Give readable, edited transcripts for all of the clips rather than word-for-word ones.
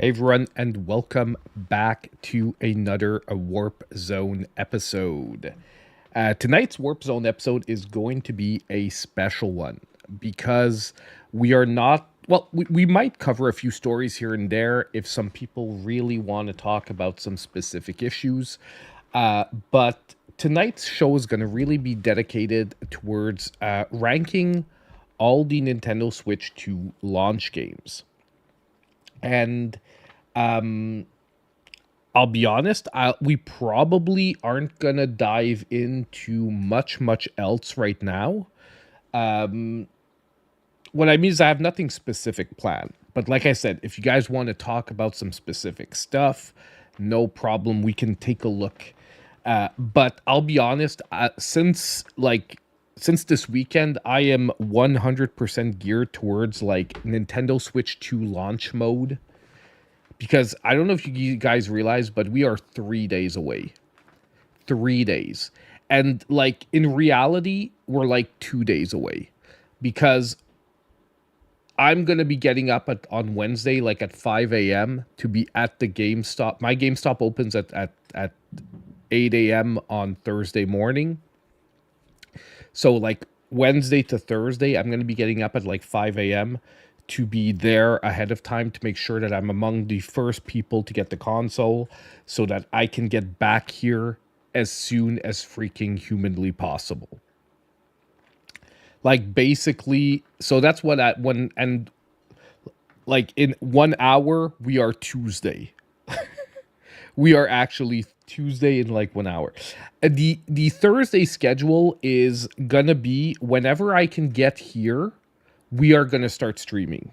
Hey everyone, and welcome back to another Warp Zone episode. Tonight's Warp Zone episode is going to be a special one because we are not, well, we might cover a few stories here and there if some people really want to talk about some specific issues. But tonight's show is going to really be dedicated towards ranking all the Nintendo Switch 2 launch games. And I'll be honest, we probably aren't gonna dive into much else right now. What I mean is I have nothing specific planned. But like I said, if you guys want to talk about some specific stuff, no problem. We can take a look. But I'll be honest, since this weekend, I am 100% geared towards like Nintendo Switch 2 launch mode because I don't know if you guys realize, but we are 3 days away. 3 days. And like in reality, we're like 2 days away because I'm going to be getting up on Wednesday, like at 5 a.m. to be at the GameStop. My GameStop opens at 8 a.m. on Thursday morning. So like Wednesday to Thursday, I'm going to be getting up at like 5 a.m. to be there ahead of time to make sure that I'm among the first people to get the console so that I can get back here as soon as freaking humanly possible. Like basically, so that's what and like in 1 hour, we are Tuesday. We are actually Tuesday in like 1 hour. The Thursday schedule is gonna be whenever I can get here, we are gonna start streaming.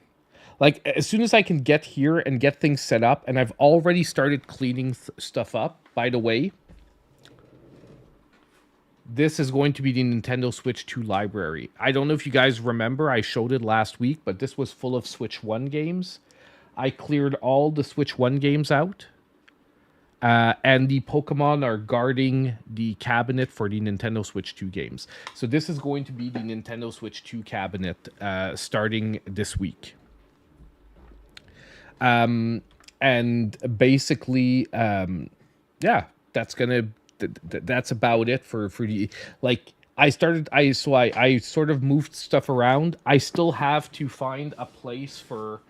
Like as soon as I can get here and get things set up, and I've already started cleaning stuff up. By the way, this is going to be the Nintendo Switch 2 library. I don't know if you guys remember, I showed it last week, but this was full of Switch 1 games. I cleared all the Switch 1 games out. And the Pokemon are guarding the cabinet for the Nintendo Switch 2 games. So this is going to be the Nintendo Switch 2 cabinet starting this week. And basically, yeah, that's gonna that's about it for the like. I sort of moved stuff around. I still have to find a place for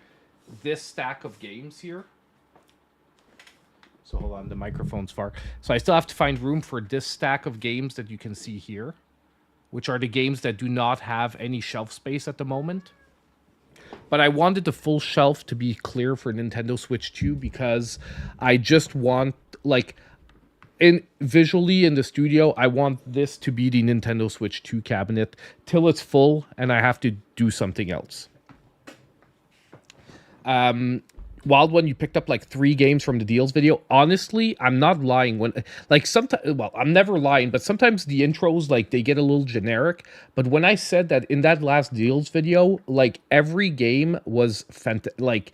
this stack of games here. So hold on, the microphone's far. So I still have to find room for this stack of games that you can see here, which are the games that do not have any shelf space at the moment. But I wanted the full shelf to be clear for Nintendo Switch 2 because I just want, like, visually in the studio, I want this to be the Nintendo Switch 2 cabinet till it's full and I have to do something else. Wild One, you picked up like 3 games from the deals video. Honestly, I'm not lying. When like sometimes, well, I'm never lying, but sometimes the intros like they get a little generic. But when I said that in that last deals video, like every game was like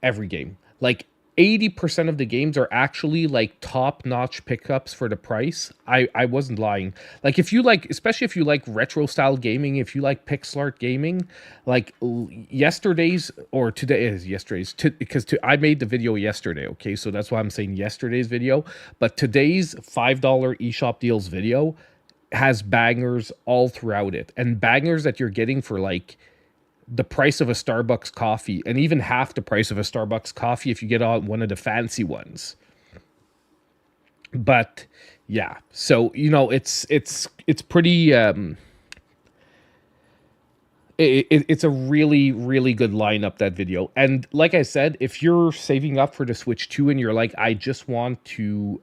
every game, like 80% of the games are actually like top-notch pickups for the price. I wasn't lying. Like if you like, especially if you like retro style gaming, if you like pixel art gaming, like yesterday's or today is yesterday's because I made the video yesterday. Okay, so that's why I'm saying yesterday's video. But today's $5 eShop deals video has bangers all throughout it, and bangers that you're getting for like the price of a Starbucks coffee, and even half the price of a Starbucks coffee if you get on one of the fancy ones. But yeah, so you know it's pretty it's a really good lineup, that video. And like I said, if you're saving up for the Switch 2 and you're like, I just want to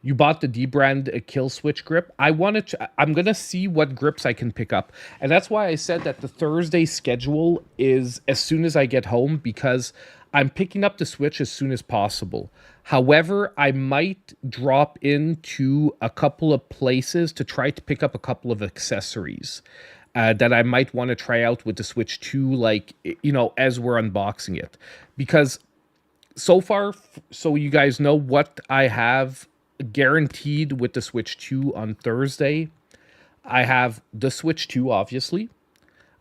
you bought the D-brand kill switch grip. I'm gonna see what grips I can pick up, and that's why I said that the Thursday schedule is as soon as I get home, because I'm picking up the Switch as soon as possible. However, I might drop into a couple of places to try to pick up a couple of accessories that I might want to try out with the Switch 2, like, you know, as we're unboxing it, because so far, so you guys know what I have guaranteed with the Switch 2 on Thursday. I have the Switch 2, obviously.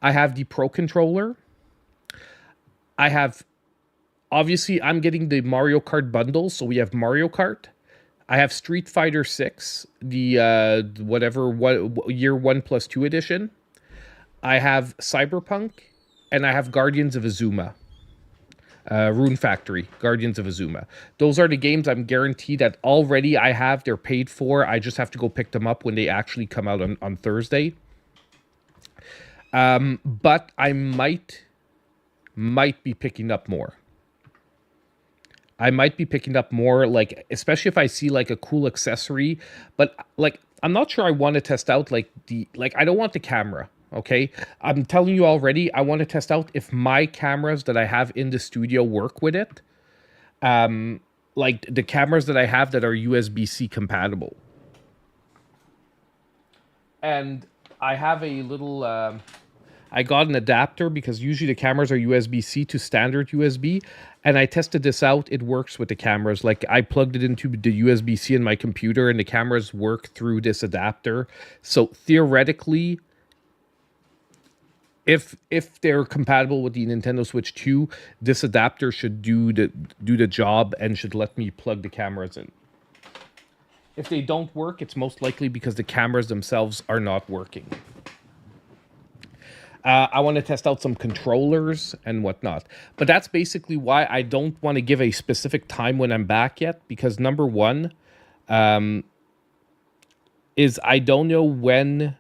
I have the Pro Controller. I have obviously I'm getting the Mario Kart bundle, so we have Mario Kart. I have Street Fighter 6, the whatever what year 1 plus 2 edition. I have Cyberpunk, and I have Guardians of Azuma. Rune Factory, Guardians of Azuma. Those are the games I'm guaranteed that already I have. They're paid for. I just have to go pick them up when they actually come out on Thursday. But I might be picking up more. I might be picking up more, like, especially if I see like a cool accessory. But like, I'm not sure I want to test out like I don't want the camera. Okay, I'm telling you already, I want to test out if my cameras that I have in the studio work with it. Like the cameras that I have that are USB-C compatible. And I have a little, I got an adapter because usually the cameras are USB-C to standard USB. And I tested this out. It works with the cameras. Like I plugged it into the USB-C in my computer and the cameras work through this adapter. So theoretically, if they're compatible with the Nintendo Switch 2, this adapter should do the job and should let me plug the cameras in. If they don't work, it's most likely because the cameras themselves are not working. I want to test out some controllers and whatnot. But that's basically why I don't want to give a specific time when I'm back yet. Because number one is I don't know when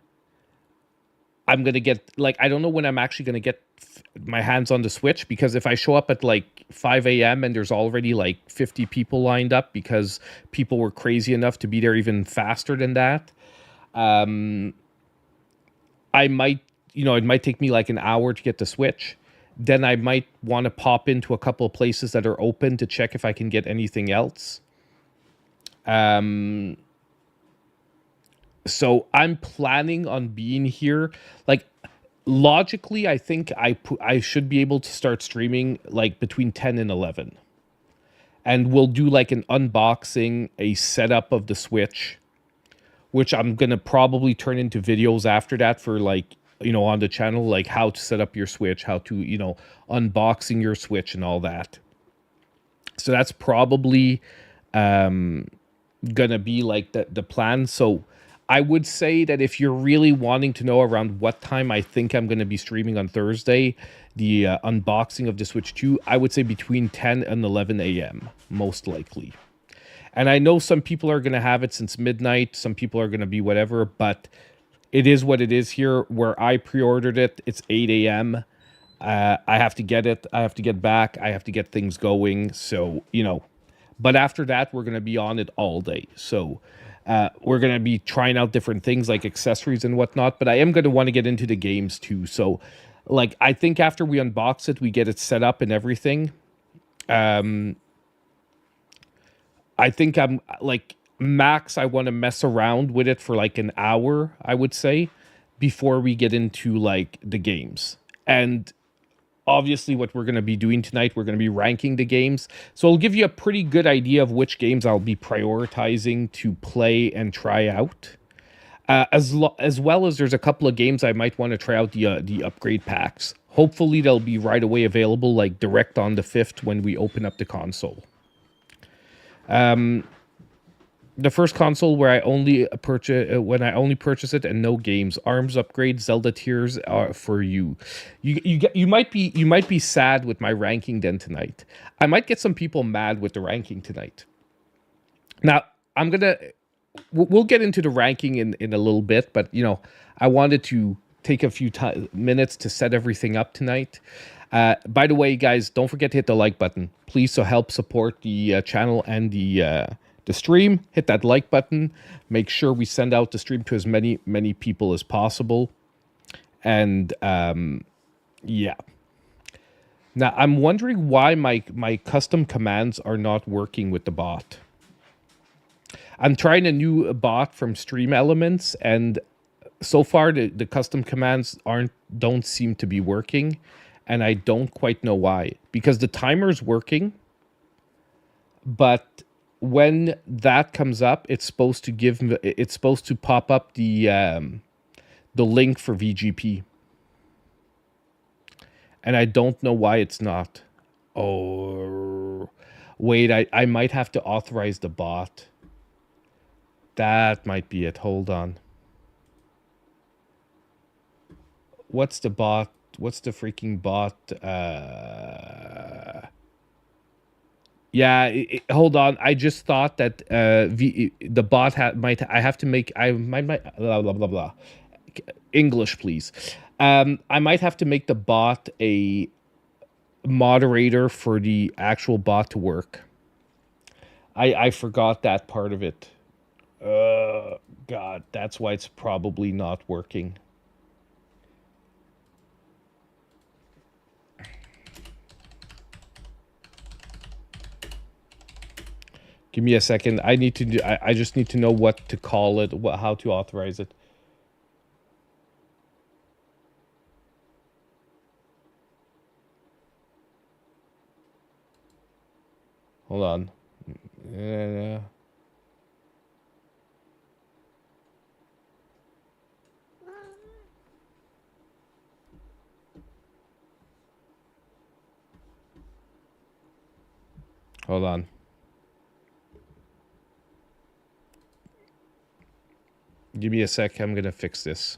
I'm going to get, like, I don't know when I'm actually going to get my hands on the Switch. Because if I show up at like 5 a.m. and there's already like 50 people lined up because people were crazy enough to be there even faster than that, I might, it might take me like an hour to get the Switch. Then I might want to pop into a couple of places that are open to check if I can get anything else. So I'm planning on being here. Like, logically, I think I should be able to start streaming like between 10 and 11. And we'll do like an unboxing, a setup of the Switch, which I'm going to probably turn into videos after that for like, on the channel, like how to set up your Switch, how to, unboxing your Switch and all that. So that's probably gonna be like the plan. So I would say that if you're really wanting to know around what time I think I'm going to be streaming on Thursday, the unboxing of the Switch 2, I would say between 10 and 11 a.m. most likely. And I know some people are going to have it since midnight. Some people are going to be whatever, but it is what it is here. Where I pre-ordered it, it's 8 a.m. I have to get it. I have to get back. I have to get things going. So, but after that, we're going to be on it all day. So we're going to be trying out different things like accessories and whatnot. But I am going to want to get into the games too. So, like, I think after we unbox it, we get it set up and everything. I think I'm like max. I want to mess around with it for like an hour, I would say, before we get into like the games. And obviously what we're going to be doing tonight, we're going to be ranking the games. So I'll give you a pretty good idea of which games I'll be prioritizing to play and try out. As well as there's a couple of games I might want to try out the upgrade packs. Hopefully they'll be right away available, like direct on the 5th when we open up the console. The first console where I only purchase it and no games. ARMS upgrade, Zelda Tears are for you. You might be sad with my ranking then tonight. I might get some people mad with the ranking tonight. Now we'll get into the ranking in a little bit, but I wanted to take a few minutes to set everything up tonight. By the way, guys, don't forget to hit the like button, please, so help support the channel and the stream. Hit that like button. Make sure we send out the stream to as many people as possible. And yeah. Now I'm wondering why my custom commands are not working with the bot. I'm trying a new bot from Stream Elements, and so far the custom commands don't seem to be working, and I don't quite know why. Because the timer's working, but when that comes up, it's supposed to pop up the link for VGP, and I don't know why it's not. All Wait, I might have to authorize the bot. That might be it. Hold on. What's the bot? What's the freaking bot? Yeah, hold on. I just thought that the bot might. I have to make. I might blah blah blah blah. English, please. I might have to make the bot a moderator for the actual bot to work. I forgot that part of it. God, that's why it's probably not working. Give me a second. I need to do. I just need to know what to call it. How to authorize it. Hold on. Hold on. Give me a sec. I'm gonna fix this.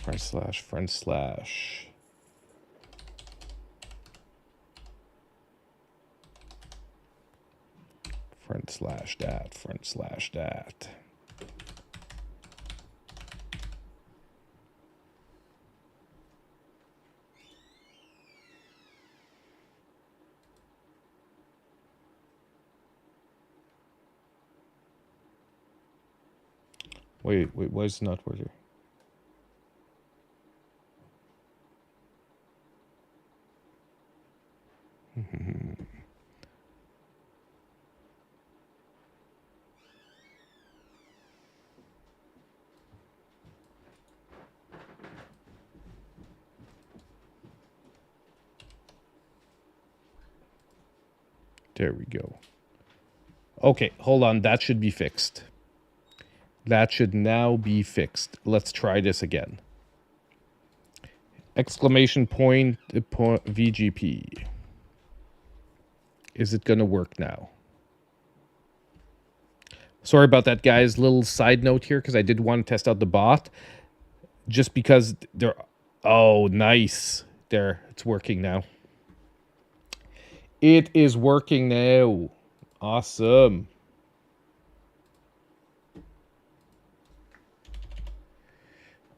Front slash. Front slash that. Wait, why is it not working? There we go. Okay, hold on. That should be fixed. That should now be fixed. Let's try this again. Exclamation point VGP. Is it going to work now? Sorry about that, guys. Little side note here, because I did want to test out the bot. Just because they're... Oh, nice. There, it's working now. It is working now. Awesome.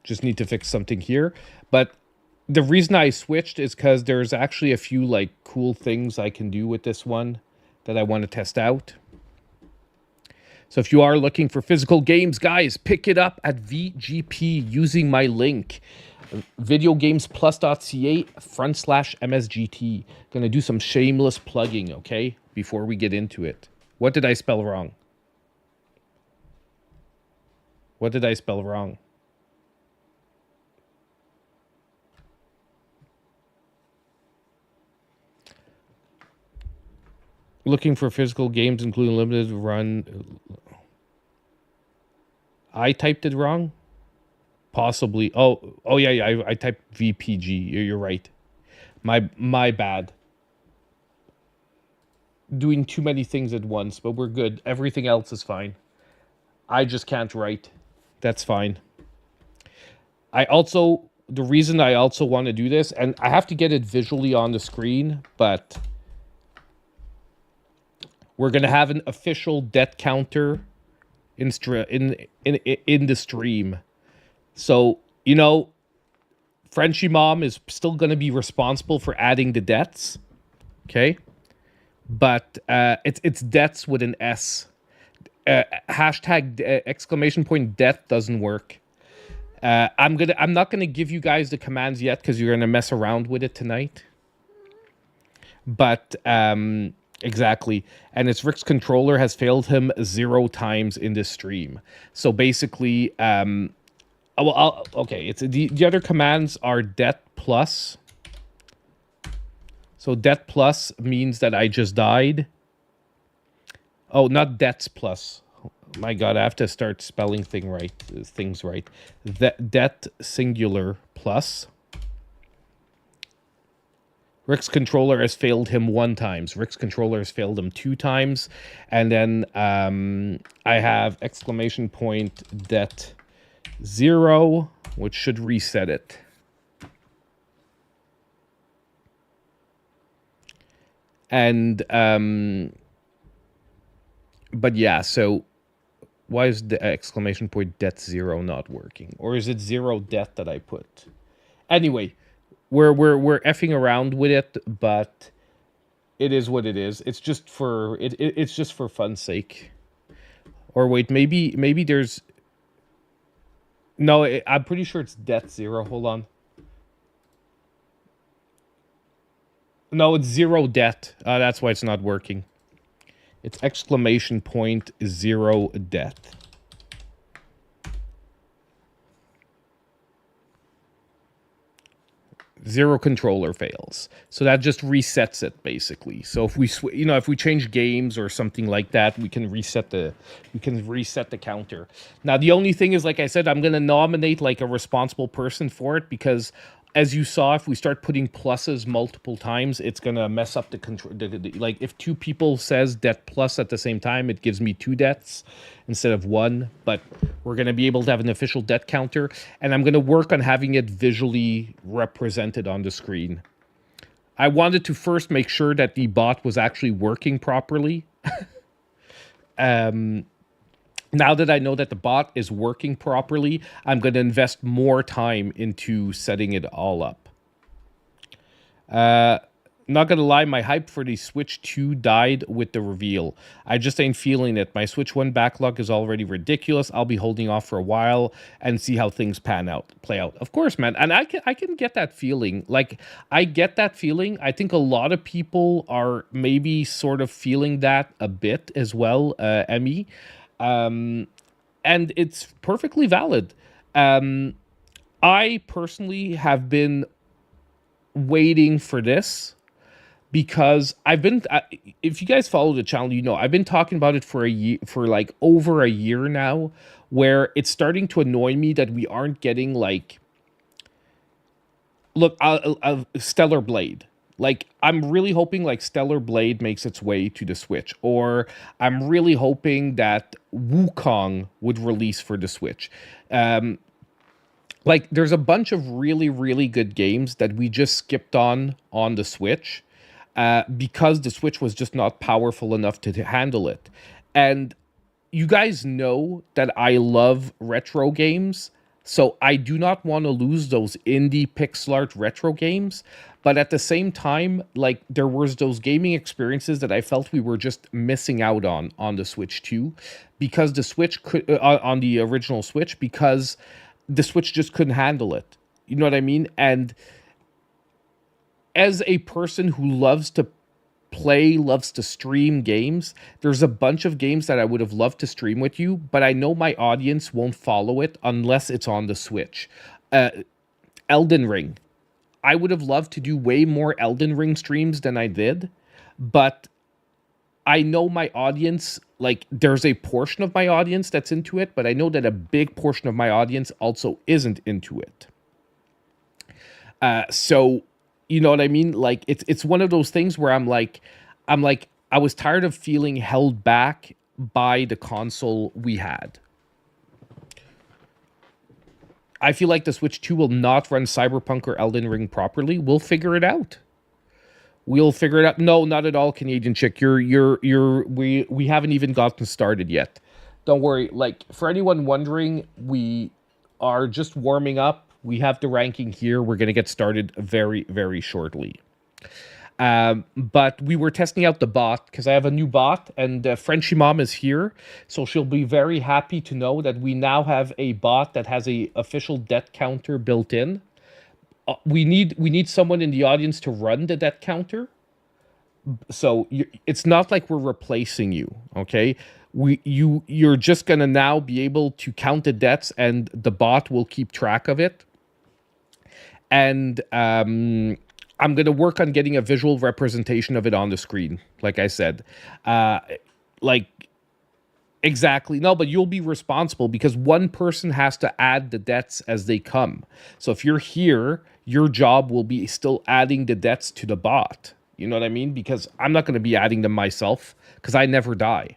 Just need to fix something here. But the reason I switched is because there's actually a few like cool things I can do with this one that I want to test out. So if you are looking for physical games, guys, pick it up at VGP using my link. videogamesplus.ca/MSGT. Gonna do some shameless plugging, okay? Before we get into it. What did I spell wrong? What did I spell wrong? Looking for physical games, including limited run. I typed it wrong? Possibly. Oh yeah. I typed VPG. You're right. My bad. Doing too many things at once, but we're good. Everything else is fine. I just can't write. That's fine. The reason I also want to do this, and I have to get it visually on the screen, but we're gonna have an official debt counter in the stream. So, you know, Frenchie Mom is still going to be responsible for adding the debts. Okay? But it's debts with an S. Hashtag exclamation point debt doesn't work. I'm not gonna give you guys the commands yet because you're gonna mess around with it tonight. But exactly, and its Rick's controller has failed him 0 times in this stream. So basically, well, okay. It's the other commands are det plus. So det plus means that I just died. Oh, not debts plus. My God, I have to start spelling things right. Det singular plus. Rick's controller has failed him 1 time. Rick's controller has failed him 2 times. And then I have exclamation point det 0, which should reset it. And but yeah, so why is the exclamation point det 0 not working? Or is it 0 det that I put? Anyway, we're effing around with it, but it is what it is. It's just for it's just for fun's sake. Or wait, maybe there's no. I'm pretty sure it's det 0. Hold on. No, it's 0 det. That's why it's not working. It's exclamation point 0 det. Zero controller fails, so that just resets it basically. So if we if we change games or something like that, we can reset the counter. Now the only thing is, like I said, I'm gonna nominate like a responsible person for it, because as you saw, if we start putting pluses multiple times, it's gonna mess up the control. Like if 2 people says det plus at the same time, it gives me 2 debts instead of 1. But we're gonna be able to have an official det counter, and I'm gonna work on having it visually represented on the screen. I wanted to first make sure that the bot was actually working properly. Now that I know that the bot is working properly, I'm going to invest more time into setting it all up. Not going to lie, my hype for the Switch 2 died with the reveal. I just ain't feeling it. My Switch 1 backlog is already ridiculous. I'll be holding off for a while and see how things play out. Of course, man. And I can get that feeling. Like, I get that feeling. I think a lot of people are maybe sort of feeling that a bit as well, Emmy. And it's perfectly valid. I personally have been waiting for this because I've been, if you guys follow the channel, you know, I've been talking about it for like over a year now, where it's starting to annoy me that we aren't getting like, look, Stellar Blade. Like, I'm really hoping like Stellar Blade makes its way to the Switch, or I'm really hoping that Wukong would release for the Switch. Like, there's a bunch of really, really good games that we just skipped on the Switch because the Switch was just not powerful enough to handle it. And you guys know that I love retro games, so I do not want to lose those indie pixel art retro games. But at the same time, like, there was those gaming experiences that I felt we were just missing out on the Switch 2, because the Switch could on the original Switch, because the Switch just couldn't handle it. You know what I mean? And as a person who loves to play, loves to stream games, there's a bunch of games that I would have loved to stream with you, but I know my audience won't follow it unless it's on the Switch. Elden Ring. I would have loved to do way more Elden Ring streams than I did, but I know my audience, like, there's a portion of my audience that's into it, but I know that a big portion of my audience also isn't into it. So, you know what I mean? Like, it's one of those things where I'm like, I was tired of feeling held back by the console we had. I feel like the Switch 2 will not run Cyberpunk or Elden Ring properly. We'll figure it out. We'll figure it out. No, not at all, Canadian chick. We haven't even gotten started yet. Don't worry. Like, for anyone wondering, we are just warming up. We have the ranking here. We're going to get started very, very shortly. But we were testing out the bot because I have a new bot, and Frenchie Mom is here, so she'll be very happy to know that we now have a bot that has a official det counter built in. We need someone in the audience to run the det counter. So it's not like we're replacing you, okay? You're just gonna now be able to count the debts, and the bot will keep track of it. And I'm gonna work on getting a visual representation of it on the screen. Like I said, like exactly. No, but you'll be responsible because one person has to add the debts as they come. So if you're here, your job will be still adding the debts to the bot. You know what I mean? Because I'm not going to be adding them myself because I never die.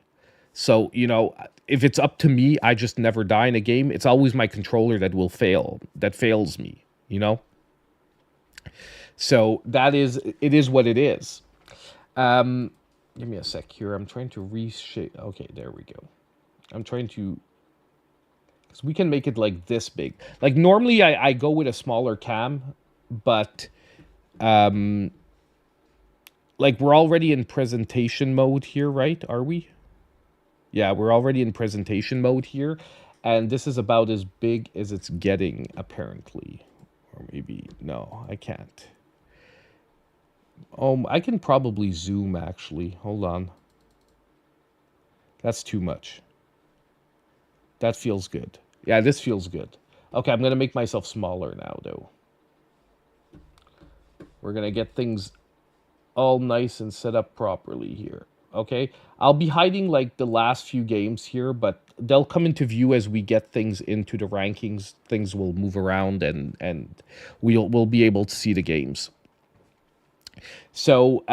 So, if it's up to me, I just never die in a game. It's always my controller that fails me, you know? So it is what it is. Give me a sec here. I'm trying to reshape. Okay, there we go. I'm trying to, because we can make it like this big. Like normally I go with a smaller cam, but like we're already in presentation mode here, right? Are we? Yeah, we're already in presentation mode here. And this is about as big as it's getting, apparently. Or maybe, no, I can't. I can probably zoom, actually. Hold on. That's too much. That feels good. Yeah, this feels good. Okay, I'm going to make myself smaller now, though. We're going to get things all nice and set up properly here. Okay, I'll be hiding like the last few games here, but they'll come into view as we get things into the rankings. Things will move around, and we'll be able to see the games. So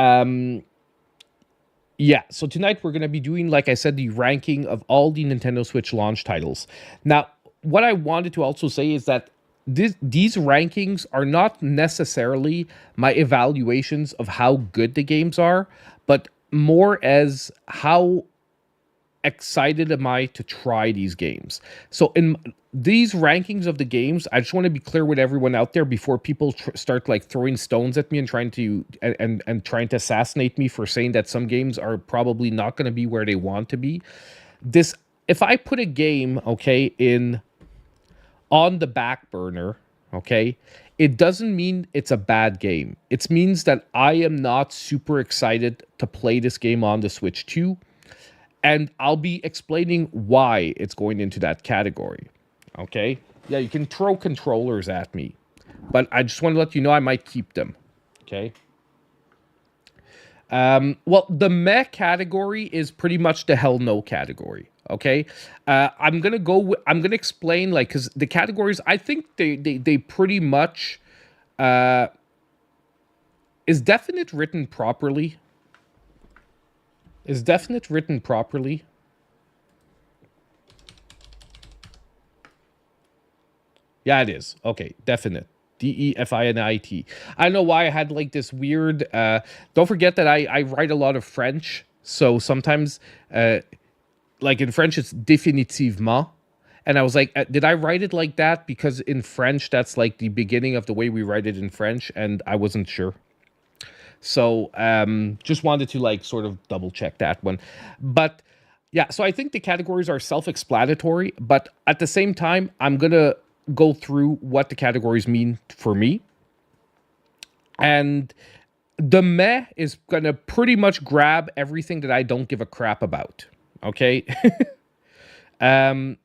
yeah, so tonight we're going to be doing, like I said, the ranking of all the Nintendo Switch launch titles. Now, what I wanted to also say is that these rankings are not necessarily my evaluations of how good the games are, but more as how excited am I to try these games. So in these rankings of the games, I just want to be clear with everyone out there before people start like throwing stones at me and trying to trying to assassinate me for saying that some games are probably not going to be where they want to be. If I put a game, okay, on the back burner, okay, it doesn't mean it's a bad game. It means that I am not super excited to play this game on the Switch 2. And I'll be explaining why it's going into that category. Okay? Yeah, you can throw controllers at me. But I just want to let you know I might keep them. Okay? Well, the meh category is pretty much the hell no category. Okay? I'm gonna explain, like, because the categories, I think they pretty much is Definite written properly? Is Definite written properly? Yeah, it is. Okay, Definite. Definite. I don't know why I had like this weird... don't forget that I write a lot of French. So sometimes, like in French, it's définitivement. And I was like, did I write it like that? Because in French, that's like the beginning of the way we write it in French. And I wasn't sure. So just wanted to like sort of double check that one. But yeah, so I think the categories are self-explanatory, but at the same time, I'm going to go through what the categories mean for me. And the meh is going to pretty much grab everything that I don't give a crap about. Okay? The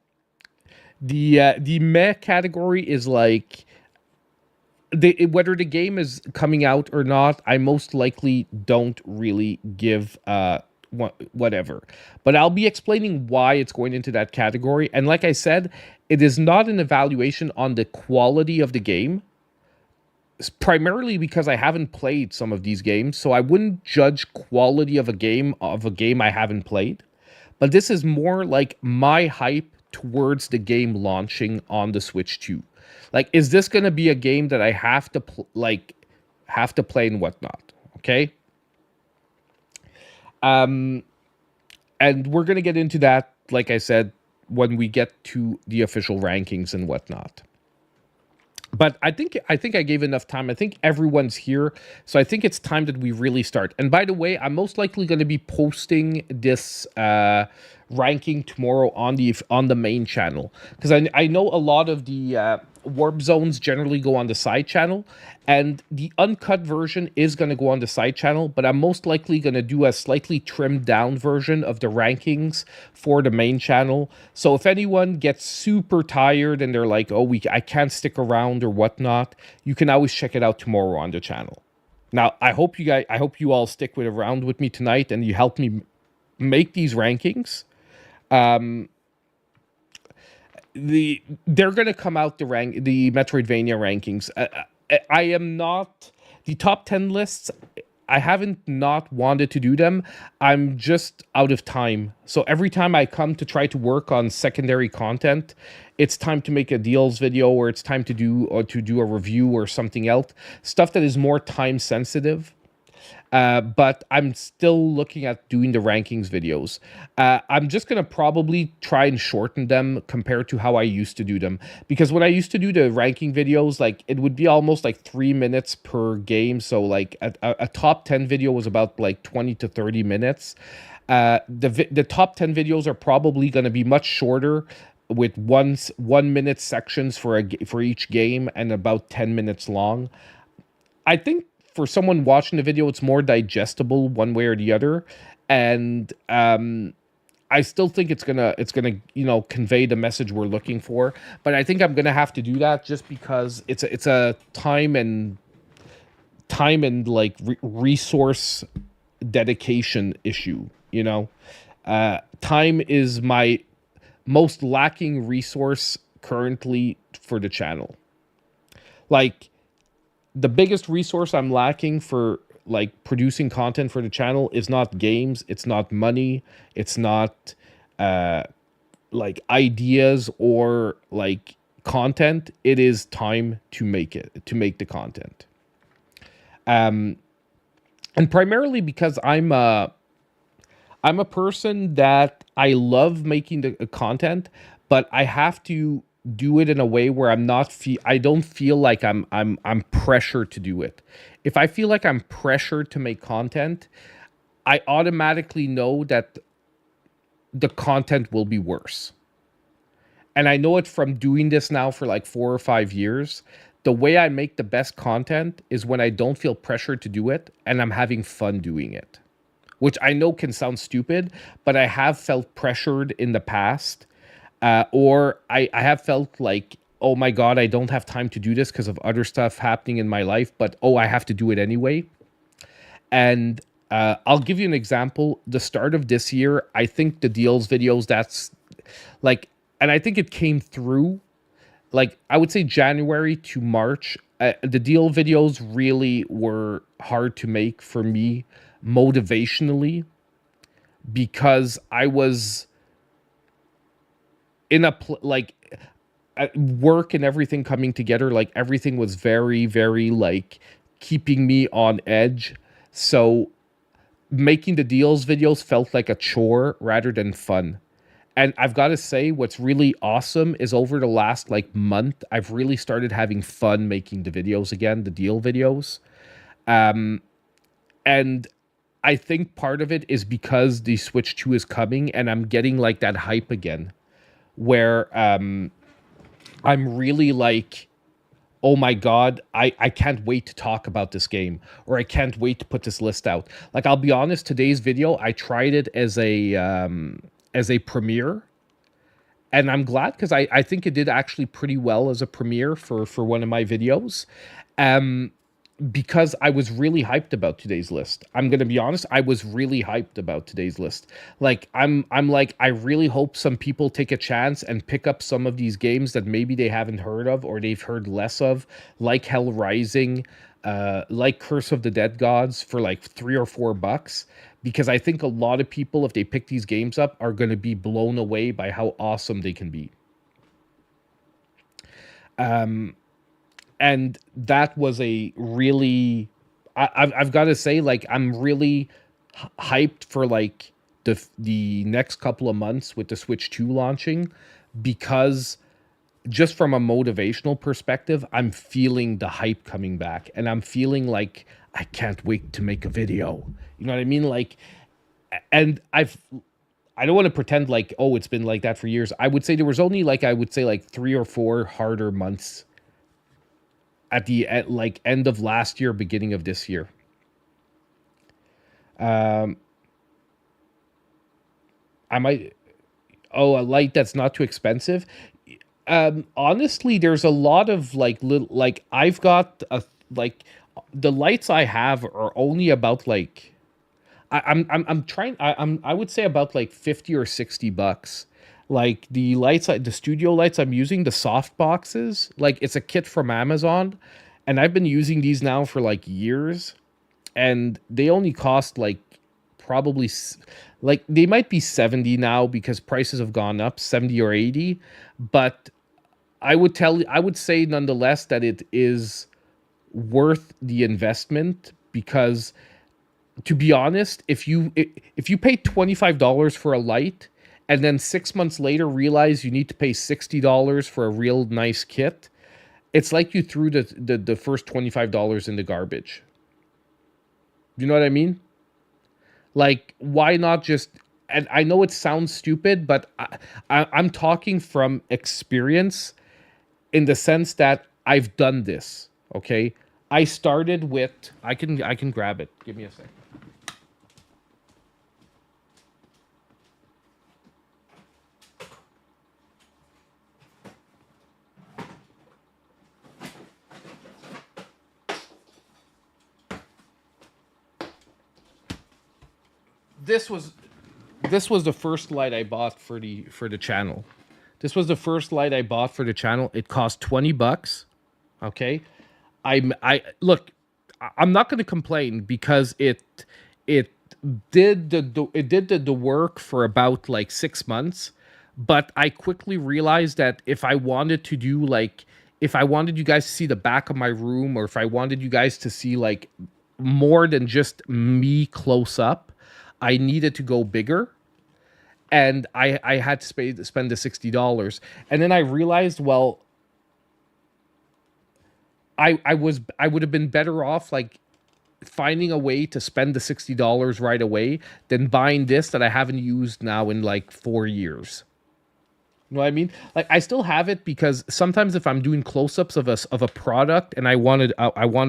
meh category is like, whether the game is coming out or not, I most likely don't really give whatever. But I'll be explaining why it's going into that category. And like I said, it is not an evaluation on the quality of the game. It's primarily because I haven't played some of these games, so I wouldn't judge quality of a game I haven't played. But this is more like my hype towards the game launching on the Switch 2. Like, is this going to be a game that I have to play and whatnot? Okay. And we're going to get into that, like I said, when we get to the official rankings and whatnot. But I think I gave enough time. I think everyone's here. So I think it's time that we really start. And by the way, I'm most likely going to be posting this ranking tomorrow on the main channel, because I know a lot of the warp zones generally go on the side channel, and the uncut version is going to go on the side channel, but I'm most likely going to do a slightly trimmed down version of the rankings for the main channel. So if anyone gets super tired and they're like, oh, I can't stick around or whatnot, you can always check it out tomorrow on the channel. Now, I hope you all stick with around with me tonight and you help me make these rankings. They're going to come out the Metroidvania rankings. I am not the top 10 lists. I haven't not wanted to do them. I'm just out of time. So every time I come to try to work on secondary content, it's time to make a deals video, or it's time to do a review or something else, stuff that is more time sensitive. But I'm still looking at doing the rankings videos. I'm just going to probably try and shorten them compared to how I used to do them. Because when I used to do the ranking videos, like, it would be almost like 3 minutes per game. So like a top 10 video was about like 20 to 30 minutes. The top 10 videos are probably going to be much shorter, with 1 minute sections for each game and about 10 minutes long. I think for someone watching the video, it's more digestible one way or the other, and I still think it's gonna convey the message we're looking for. But I think I'm gonna have to do that just because it's a time and like resource dedication issue. Time is my most lacking resource currently for the channel. Like, the biggest resource I'm lacking for like producing content for the channel is not games, it's not money, it's not like ideas or like content. It is time to make the content. And primarily because I'm a person that I love making the content, but I have to do it in a way where I don't feel like I'm pressured to do it. If I feel like I'm pressured to make content, I automatically know that the content will be worse. And I know it from doing this now for like 4 or 5 years. The way I make the best content is when I don't feel pressured to do it and I'm having fun doing it. Which I know can sound stupid, but I have felt pressured in the past. Or I have felt like, oh my God, I don't have time to do this because of other stuff happening in my life, but I have to do it anyway. And I'll give you an example. The start of this year, I think the deals videos, that's like, and I think it came through, like, I would say January to March, the deal videos really were hard to make for me motivationally, because I was in at work and everything coming together, like everything was very, very like keeping me on edge. So making the deals videos felt like a chore rather than fun. And I've got to say, what's really awesome is over the last like month, I've really started having fun making the videos again, the deal videos. And I think part of it is because the Switch 2 is coming and I'm getting like that hype again, where I'm really like, oh my God, I can't wait to talk about this game, or I can't wait to put this list out. Like, I'll be honest, today's video, I tried it as a premiere, and I'm glad, because I think it did actually pretty well as a premiere for one of my videos. Because I was really hyped about today's list. I'm going to be honest, I was really hyped about today's list. Like, I'm like, I really hope some people take a chance and pick up some of these games that maybe they haven't heard of or they've heard less of, like Hell Rising, like Curse of the Dead Gods, for like $3 or $4, because I think a lot of people, if they pick these games up, are going to be blown away by how awesome they can be. And that was a really, I've got to say, like, I'm really hyped for like the next couple of months with the Switch 2 launching, because just from a motivational perspective, I'm feeling the hype coming back, and I'm feeling like I can't wait to make a video. You know what I mean? Like, and I don't want to pretend like, oh, it's been like that for years. I would say there was only like, I would say like 3 or 4 harder months at like end of last year, beginning of this year. Um, I might, oh, a light that's not too expensive. Honestly, there's a lot of like little, like I've got a, like the lights I have are only about like, I'm trying, I would say about like 50 or 60 bucks. Like the lights, the studio lights I'm using, the soft boxes, like it's a kit from Amazon, and I've been using these now for like years, and they only cost like probably like they might be 70 now because prices have gone up, 70 or 80, but I would say nonetheless that it is worth the investment because, to be honest, if you pay $25 for a light and then 6 months later realize you need to pay $60 for a real nice kit, it's like you threw the first $25 in the garbage. You know what I mean? Like, why not just? And I know it sounds stupid, but I'm talking from experience in the sense that I've done this. Okay, I started with. I can grab it. Give me a second. This was this was the first light I bought for the channel. This was the first light I bought for the channel. It cost 20 bucks. Okay. I look, I'm not going to complain because it it did the work for about like 6 months, but I quickly realized that if I wanted to do like, if I wanted you guys to see the back of my room, or if I wanted you guys to see like more than just me close up, I needed to go bigger, and I had to spend the $60. And then I realized, well, I would have been better off like finding a way to spend the $60 right away than buying this that I haven't used now in like 4 years. You know what I mean? Like I still have it because sometimes if I'm doing close-ups of a product and I want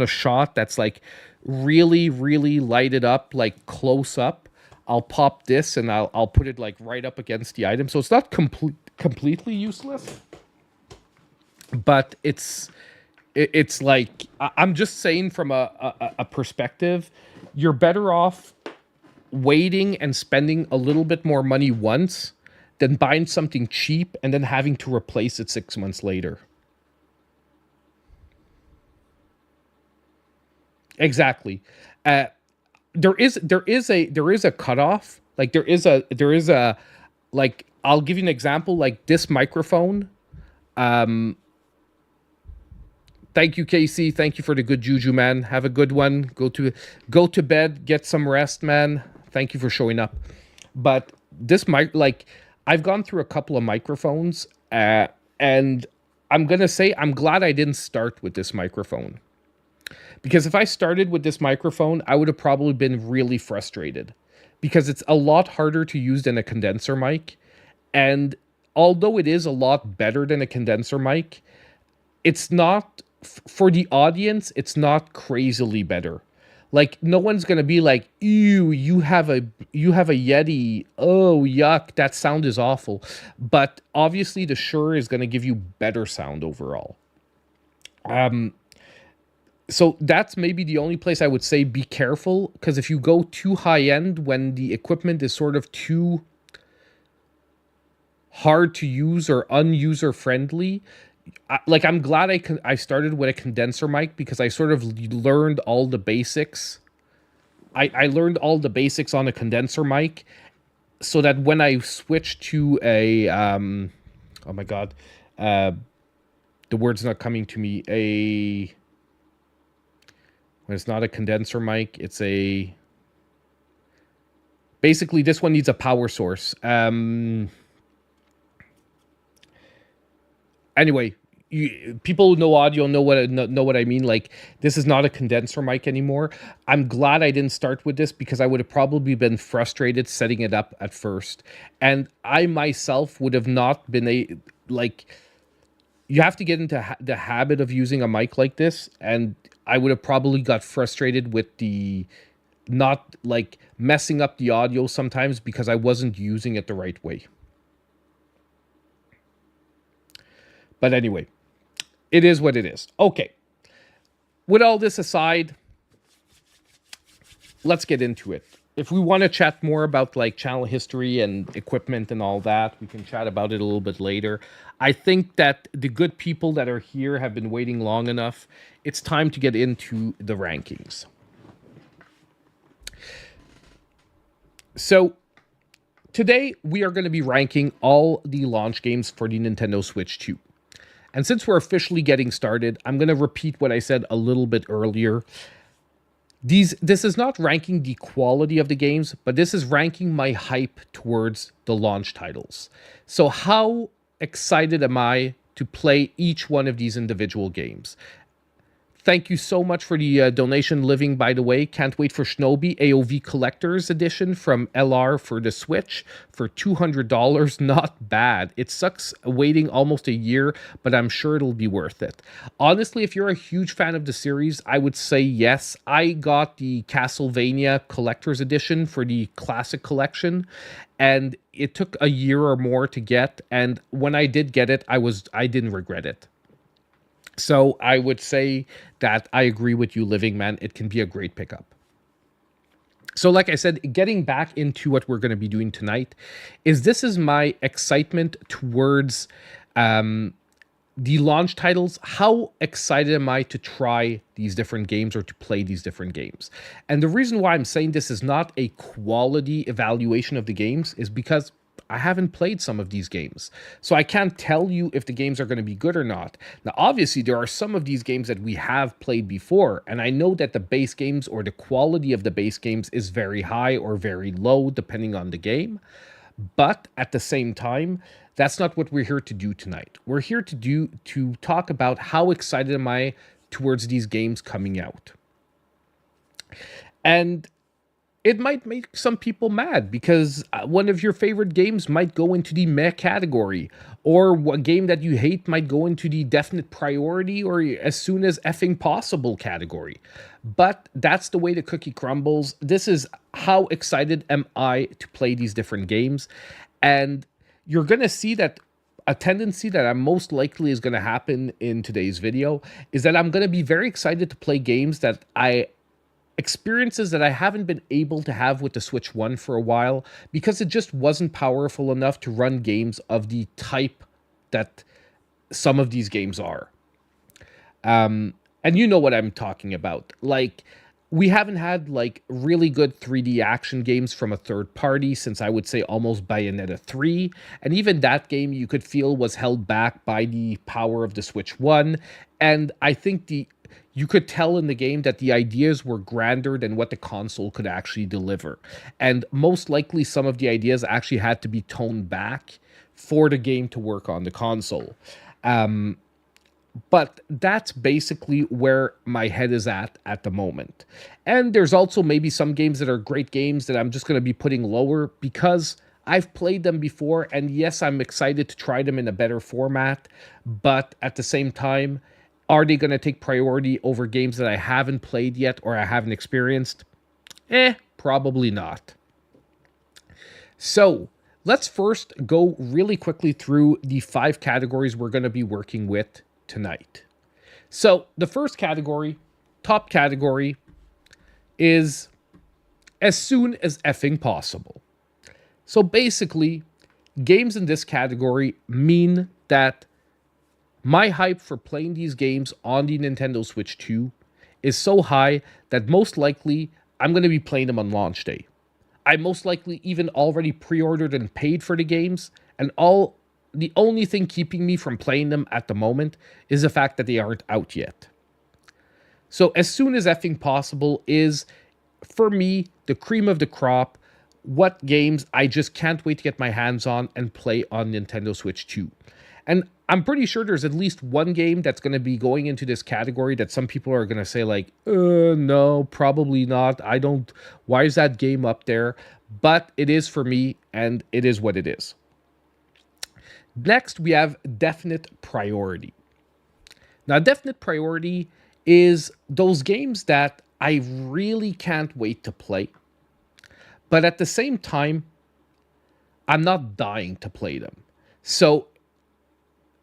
a shot that's like really lighted up, like close up, I'll pop this and I'll put it like right up against the item. So it's not completely useless, but it's like I'm just saying from a perspective, you're better off waiting and spending a little bit more money once than buying something cheap and then having to replace it 6 months later. Exactly. Uh, there is a cutoff. Like there is a like I'll give you an example. Like this microphone. Um, Thank you, Casey. Thank you for the good juju, man. Have a good one. Go to bed. Get some rest, man. Thank you for showing up. But this mic, like, I've gone through a couple of microphones, and I'm gonna say I'm glad I didn't start with this microphone, because if I started with this microphone, I would have probably been really frustrated because it's a lot harder to use than a condenser mic, and although it is a lot better than a condenser mic, it's not for the audience, it's not crazily better. Like no one's gonna be like, ew, you have a Yeti, oh yuck, that sound is awful. But obviously the Shure is gonna give you better sound overall. So that's maybe the only place I would say be careful, because if you go too high end when the equipment is sort of too hard to use or unuser friendly, like I'm glad I started with a condenser mic because I sort of learned all the basics. I learned all the basics on a condenser mic, so that when I switched to a oh my god, uh, the word's not coming to me. A When it's not a condenser mic, it's a basically this one needs a power source. Anyway, people who know audio know what I mean. Like, this is not a condenser mic anymore. I'm glad I didn't start with this because I would have probably been frustrated setting it up at first, and I myself would have not been like. You have to get into the habit of using a mic like this, and I would have probably got frustrated with the not like messing up the audio sometimes because I wasn't using it the right way. But anyway, it is what it is. Okay. With all this aside, let's get into it. If we want to chat more about like channel history and equipment and all that, we can chat about it a little bit later. I think that the good people that are here have been waiting long enough. It's time to get into the rankings. So today we are going to be ranking all the launch games for the Nintendo Switch 2. And since we're officially getting started, I'm going to repeat what I said a little bit earlier. This is not ranking the quality of the games, but this is ranking my hype towards the launch titles. So how excited am I to play each one of these individual games? Thank you so much for the donation, Living, by the way. Can't wait for Shinobi AOV Collector's Edition from LR for the Switch for $200. Not bad. It sucks waiting almost a year, but I'm sure it'll be worth it. Honestly, if you're a huge fan of the series, I would say yes. I got the Castlevania Collector's Edition for the Classic Collection, and it took a year or more to get. And when I did get it, I didn't regret it. So I would say that I agree with you, Living Man. It can be a great pickup. So like I said, getting back into what we're going to be doing tonight this is my excitement towards the launch titles. How excited am I to try these different games or to play these different games? And the reason why I'm saying this is not a quality evaluation of the games is because I haven't played some of these games. So I can't tell you if the games are going to be good or not. Now, obviously, there are some of these games that we have played before, and I know that the base games or the quality of the base games is very high or very low, depending on the game. But at the same time, that's not what we're here to do tonight. We're here to talk about how excited am I towards these games coming out. And it might make some people mad because one of your favorite games might go into the meh category, or a game that you hate might go into the definite priority or as soon as effing possible category. But that's the way the cookie crumbles. This is how excited am I to play these different games. And you're going to see that a tendency that I'm most likely is going to happen in today's video is that I'm going to be very excited to play games that experiences that I haven't been able to have with the Switch 1 for a while because it just wasn't powerful enough to run games of the type that some of these games are. And you know what I'm talking about. Like, we haven't had like really good 3D action games from a third party since I would say almost Bayonetta 3. And even that game you could feel was held back by the power of the Switch 1. And I think you could tell in the game that the ideas were grander than what the console could actually deliver. And most likely some of the ideas actually had to be toned back for the game to work on the console. But that's basically where my head is at the moment. And there's also maybe some games that are great games that I'm just going to be putting lower because I've played them before. And yes, I'm excited to try them in a better format. But at the same time, are they going to take priority over games that I haven't played yet or I haven't experienced? Probably not. So let's first go really quickly through the 5 categories we're going to be working with tonight. So the first category, top category, is as soon as effing possible. So basically, games in this category mean that my hype for playing these games on the Nintendo Switch 2 is so high that most likely I'm going to be playing them on launch day. I most likely even already pre-ordered and paid for the games, and the only thing keeping me from playing them at the moment is the fact that they aren't out yet. So as soon as effing possible is, for me, the cream of the crop, what games I just can't wait to get my hands on and play on Nintendo Switch 2. And I'm pretty sure there's at least one game that's going to be going into this category that some people are going to say like, no, probably not. I don't. Why is that game up there? But it is for me, and it is what it is. Next, we have definite priority. Now, definite priority is those games that I really can't wait to play, but at the same time, I'm not dying to play them. So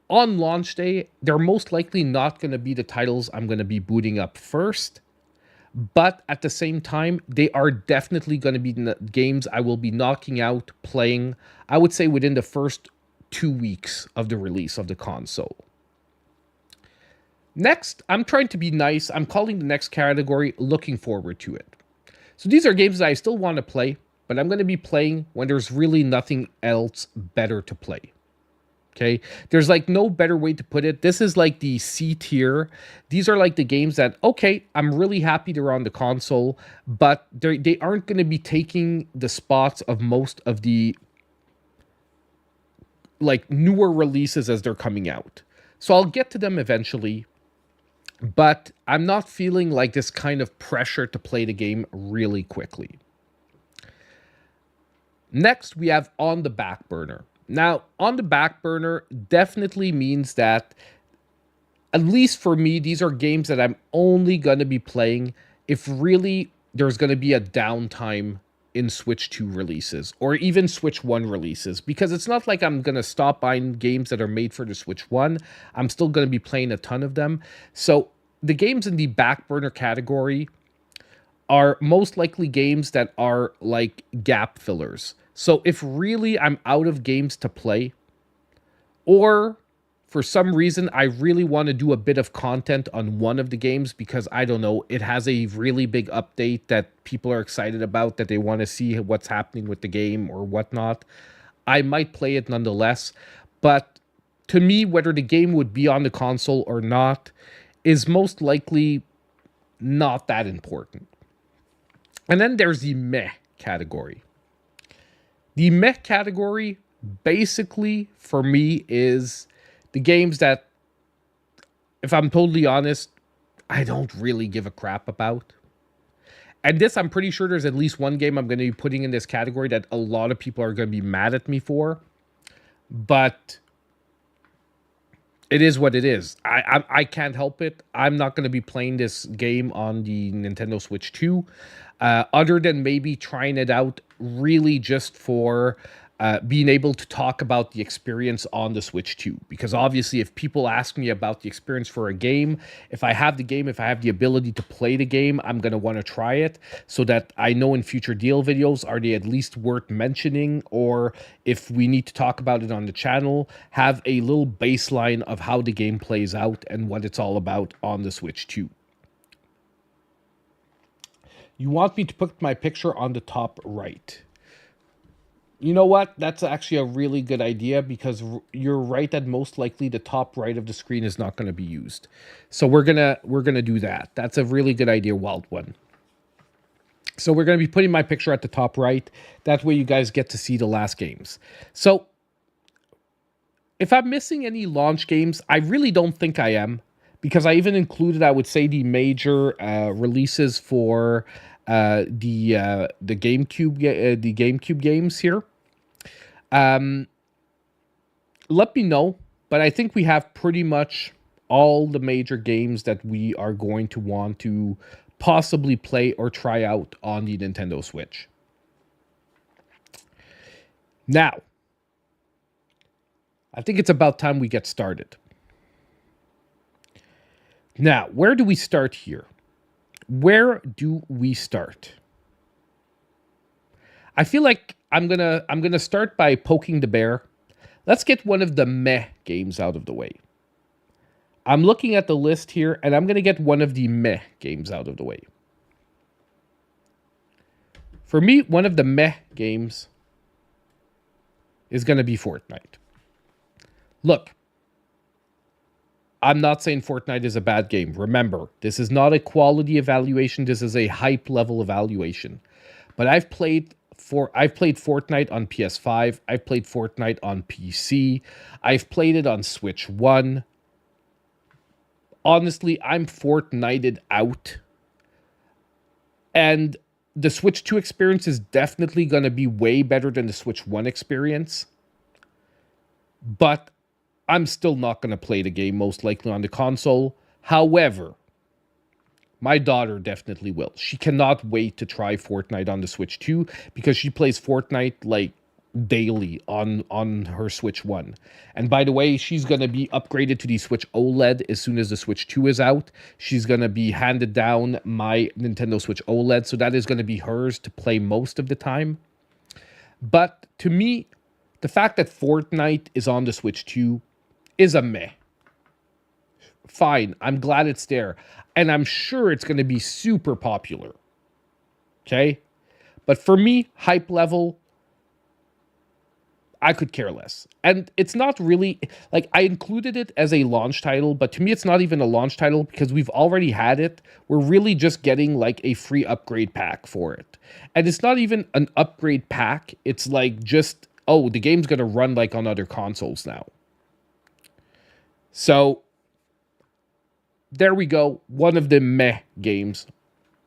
on launch day, they're most likely not going to be the titles I'm going to be booting up first. But at the same time, they are definitely going to be the games I will be knocking out playing, I would say, within the first 2 weeks of the release of the console. Next, I'm trying to be nice. I'm calling the next category looking forward to it. So these are games that I still want to play, but I'm going to be playing when there's really nothing else better to play. Okay, there's like no better way to put it. This is like the C tier. These are like the games that, okay, I'm really happy they're on the console, but they aren't going to be taking the spots of most of the like newer releases as they're coming out. So I'll get to them eventually, but I'm not feeling like this kind of pressure to play the game really quickly. Next, we have on the back burner. Now, on the back burner definitely means that, at least for me, these are games that I'm only going to be playing if really there's going to be a downtime in Switch 2 releases or even Switch 1 releases, because it's not like I'm going to stop buying games that are made for the Switch 1. I'm still going to be playing a ton of them. So the games in the back burner category are most likely games that are like gap fillers. So if really I'm out of games to play, or for some reason I really want to do a bit of content on one of the games because, I don't know, it has a really big update that people are excited about, that they want to see what's happening with the game or whatnot, I might play it nonetheless. But to me, whether the game would be on the console or not is most likely not that important. And then there's the meh category. The meh category, basically, for me, is the games that, if I'm totally honest, I don't really give a crap about. And this, I'm pretty sure there's at least one game I'm going to be putting in this category that a lot of people are going to be mad at me for. But it is what it is. I can't help it. I'm not going to be playing this game on the Nintendo Switch 2. Other than maybe trying it out really just for being able to talk about the experience on the Switch 2. Because obviously, if people ask me about the experience for a game, if I have the game, if I have the ability to play the game, I'm going to want to try it so that I know in future deal videos, are they at least worth mentioning? Or if we need to talk about it on the channel, have a little baseline of how the game plays out and what it's all about on the Switch 2. You want me to put my picture on the top right. You know what? That's actually a really good idea, because you're right that most likely the top right of the screen is not going to be used. So we're gonna do that. That's a really good idea, Wild One. So we're going to be putting my picture at the top right. That way you guys get to see the last games. So if I'm missing any launch games, I really don't think I am, because I even included, I would say, the major releases for the GameCube games here. Let me know, but I think we have pretty much all the major games that we are going to want to possibly play or try out on the Nintendo Switch. Now, I think it's about time we get started. Now, where do we start here? Where do we start? I feel like I'm gonna start by poking the bear. Let's get one of the meh games out of the way. I'm looking at the list here, and I'm gonna get one of the meh games out of the way. For me, one of the meh games is gonna be Fortnite. Look, I'm not saying Fortnite is a bad game. Remember, this is not a quality evaluation. This is a hype level evaluation. But I've played I've played Fortnite on PS5. I've played Fortnite on PC. I've played it on Switch 1. Honestly, I'm Fortnited out. And the Switch 2 experience is definitely going to be way better than the Switch 1 experience. But I'm still not going to play the game, most likely on the console. However, my daughter definitely will. She cannot wait to try Fortnite on the Switch 2 because she plays Fortnite like daily on her Switch 1. And by the way, she's going to be upgraded to the Switch OLED as soon as the Switch 2 is out. She's going to be handed down my Nintendo Switch OLED, so that is going to be hers to play most of the time. But to me, the fact that Fortnite is on the Switch 2 is a meh. Fine, I'm glad it's there. And I'm sure it's going to be super popular. Okay? But for me, hype level, I could care less. And it's not really, like, I included it as a launch title, but to me, it's not even a launch title because we've already had it. We're really just getting, like, a free upgrade pack for it. And it's not even an upgrade pack. It's like just, oh, the game's going to run like on other consoles now. So, there we go. One of the meh games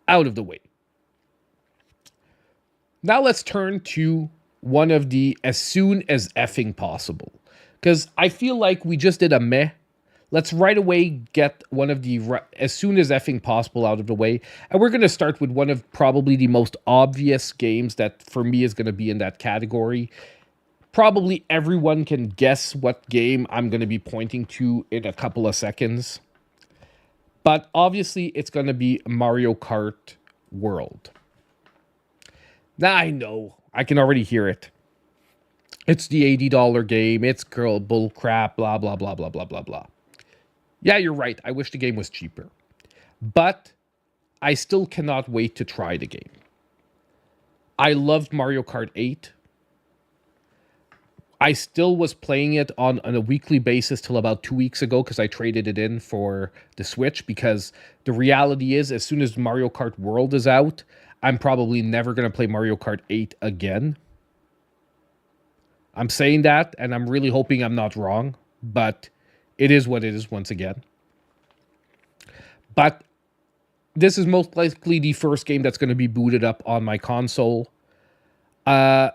out of the way. Now let's turn to one of the as soon as effing possible. Because I feel like we just did a meh. Let's right away get one of the as soon as effing possible out of the way. And we're going to start with one of probably the most obvious games that for me is going to be in that category. Probably everyone can guess what game I'm going to be pointing to in a couple of seconds. But obviously, it's going to be Mario Kart World. Now, I know. I can already hear it. It's the $80 game. It's girl bull crap, blah, blah, blah, blah, blah, blah, blah. Yeah, you're right. I wish the game was cheaper. But I still cannot wait to try the game. I loved Mario Kart 8. I still was playing it on a weekly basis till about 2 weeks ago because I traded it in for the Switch, because the reality is as soon as Mario Kart World is out, I'm probably never going to play Mario Kart 8 again. I'm saying that, and I'm really hoping I'm not wrong, but it is what it is once again. But this is most likely the first game that's going to be booted up on my console. It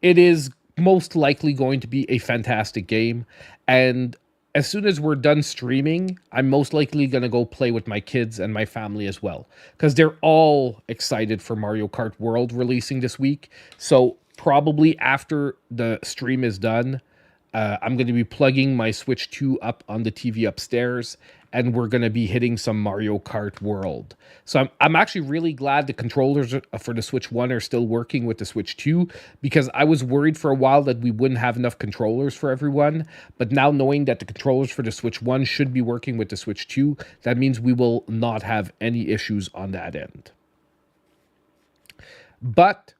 is most likely going to be a fantastic game, and as soon as we're done streaming, I'm most likely going to go play with my kids and my family as well, because they're all excited for Mario Kart World releasing this week. So probably after the stream is done, I'm going to be plugging my Switch 2 up on the TV upstairs, and we're going to be hitting some Mario Kart World. So I'm actually really glad the controllers for the Switch 1 are still working with the Switch 2, because I was worried for a while that we wouldn't have enough controllers for everyone. But now knowing that the controllers for the Switch 1 should be working with the Switch 2, that means we will not have any issues on that end. But...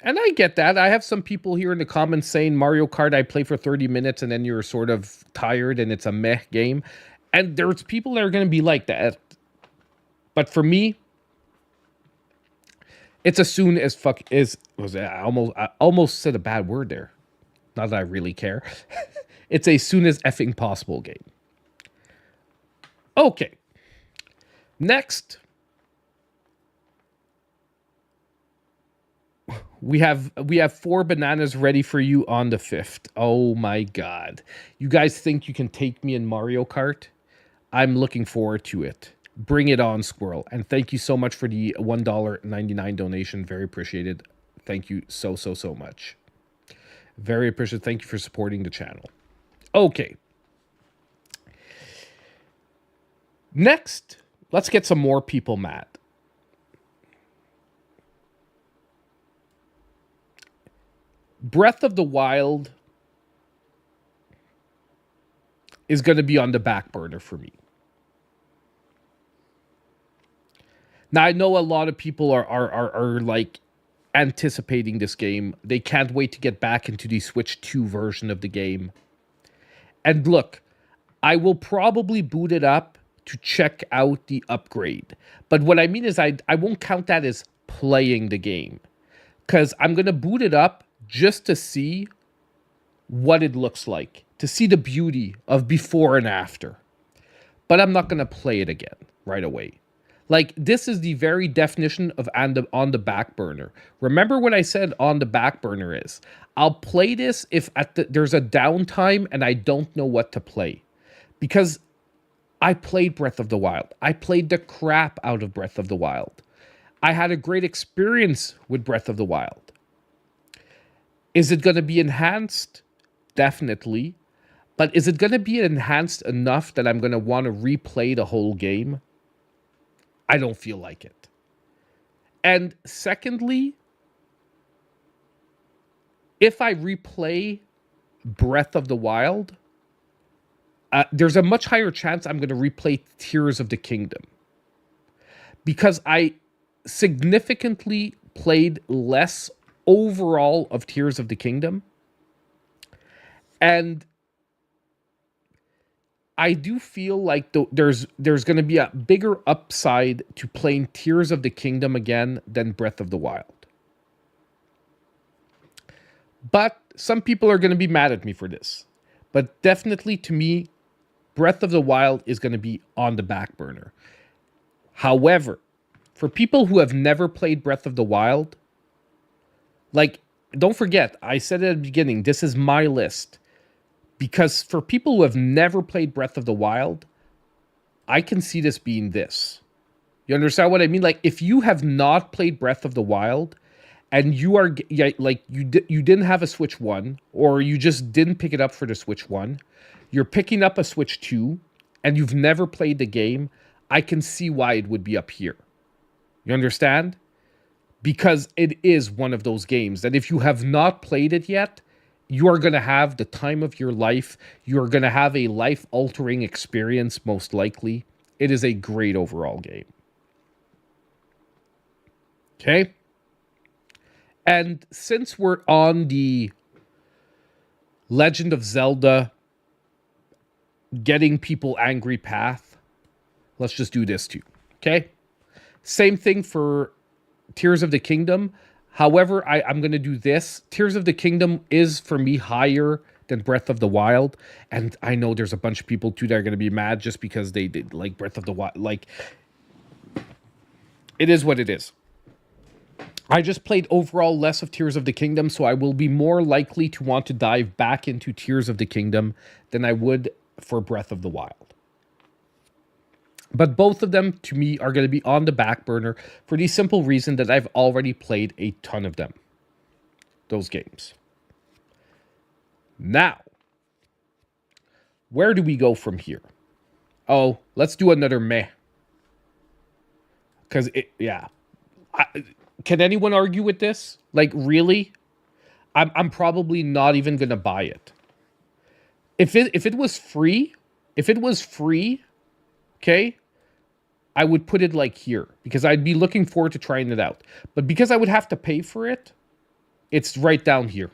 and I get that. I have some people here in the comments saying Mario Kart, I play for 30 minutes and then you're sort of tired and it's a meh game. And there's people that are going to be like that. But for me, it's as soon as I almost said a bad word there. Not that I really care. It's a soon as effing possible game. Okay. Next. We have 4 bananas ready for you on the 5th. Oh my god. You guys think you can take me in Mario Kart? I'm looking forward to it. Bring it on, Squirrel. And thank you so much for the $1.99 donation. Very appreciated. Thank you so much. Very appreciated. Thank you for supporting the channel. Okay. Next, let's get some more people mad. Breath of the Wild is going to be on the back burner for me. Now, I know a lot of people are like anticipating this game. They can't wait to get back into the Switch 2 version of the game. And look, I will probably boot it up to check out the upgrade. But what I mean is I won't count that as playing the game. because I'm going to boot it up just to see what it looks like, to see the beauty of before and after. But I'm not going to play it again right away. Like, this is the very definition of on the back burner. Remember what I said on the back burner is, I'll play this if there's a downtime and I don't know what to play. Because I played Breath of the Wild. I played the crap out of Breath of the Wild. I had a great experience with Breath of the Wild. Is it going to be enhanced? Definitely. But is it going to be enhanced enough that I'm going to want to replay the whole game? I don't feel like it. And secondly, if I replay Breath of the Wild, there's a much higher chance I'm going to replay Tears of the Kingdom. Because I significantly played less overall of Tears of the Kingdom. And I do feel like there's going to be a bigger upside to playing Tears of the Kingdom again than Breath of the Wild. But some people are going to be mad at me for this. But definitely, to me, Breath of the Wild is going to be on the back burner. However, for people who have never played Breath of the Wild, like, don't forget, I said at the beginning, this is my list. Because for people who have never played Breath of the Wild, I can see this being this. You understand what I mean? Like, if you have not played Breath of the Wild, and you are, like, you didn't have a Switch 1, or you just didn't pick it up for the Switch 1, you're picking up a Switch 2, and you've never played the game, I can see why it would be up here. You understand? Because it is one of those games that if you have not played it yet, you are going to have the time of your life. You're going to have a life-altering experience, most likely. It is a great overall game. Okay? And since we're on the Legend of Zelda getting people angry path, let's just do this too. Okay? Same thing for Tears of the Kingdom. However, I'm going to do this. Tears of the Kingdom is, for me, higher than Breath of the Wild. And I know there's a bunch of people, too, that are going to be mad just because they did like Breath of the Wild. Like, it is what it is. I just played overall less of Tears of the Kingdom, so I will be more likely to want to dive back into Tears of the Kingdom than I would for Breath of the Wild. But both of them, to me, are going to be on the back burner for the simple reason that I've already played a ton of them. Those games. Now, where do we go from here? Oh, let's do another meh. Because, yeah. Can anyone argue with this? Like, really? I'm probably not even going to buy it. If it was free, okay, I would put it like here because I'd be looking forward to trying it out. But because I would have to pay for it, it's right down here.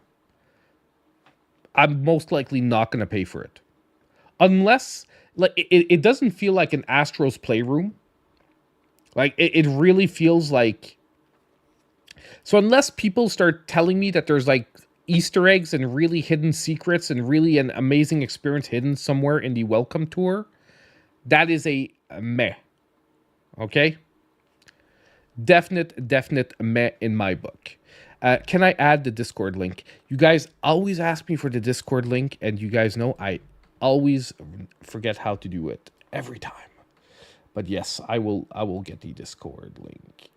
I'm most likely not going to pay for it. Unless, like, it doesn't feel like an Astro's Playroom. Like, it really feels like... So unless people start telling me that there's, like, Easter eggs and really hidden secrets and really an amazing experience hidden somewhere in the Welcome Tour, that is a meh. Okay? Definite meh in my book. Can I add the Discord link? You guys always ask me for the Discord link, and you guys know I always forget how to do it every time. But yes, I will get the Discord link.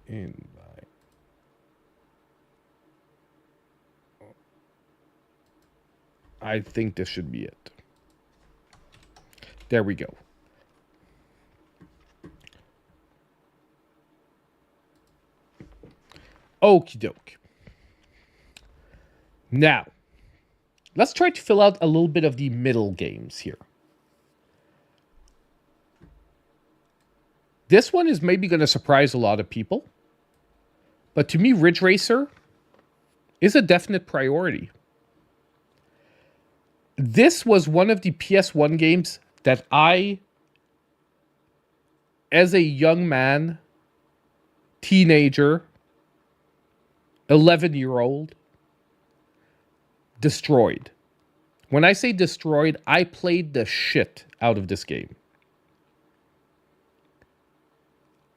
Invite. I think this should be it. There we go. Okie doke. Now, let's try to fill out a little bit of the middle games here. This one is maybe going to surprise a lot of people. But to me, Ridge Racer is a definite priority. This was one of the PS1 games that I as a young man, teenager, 11-year-old, destroyed. When I say destroyed, I played the shit out of this game.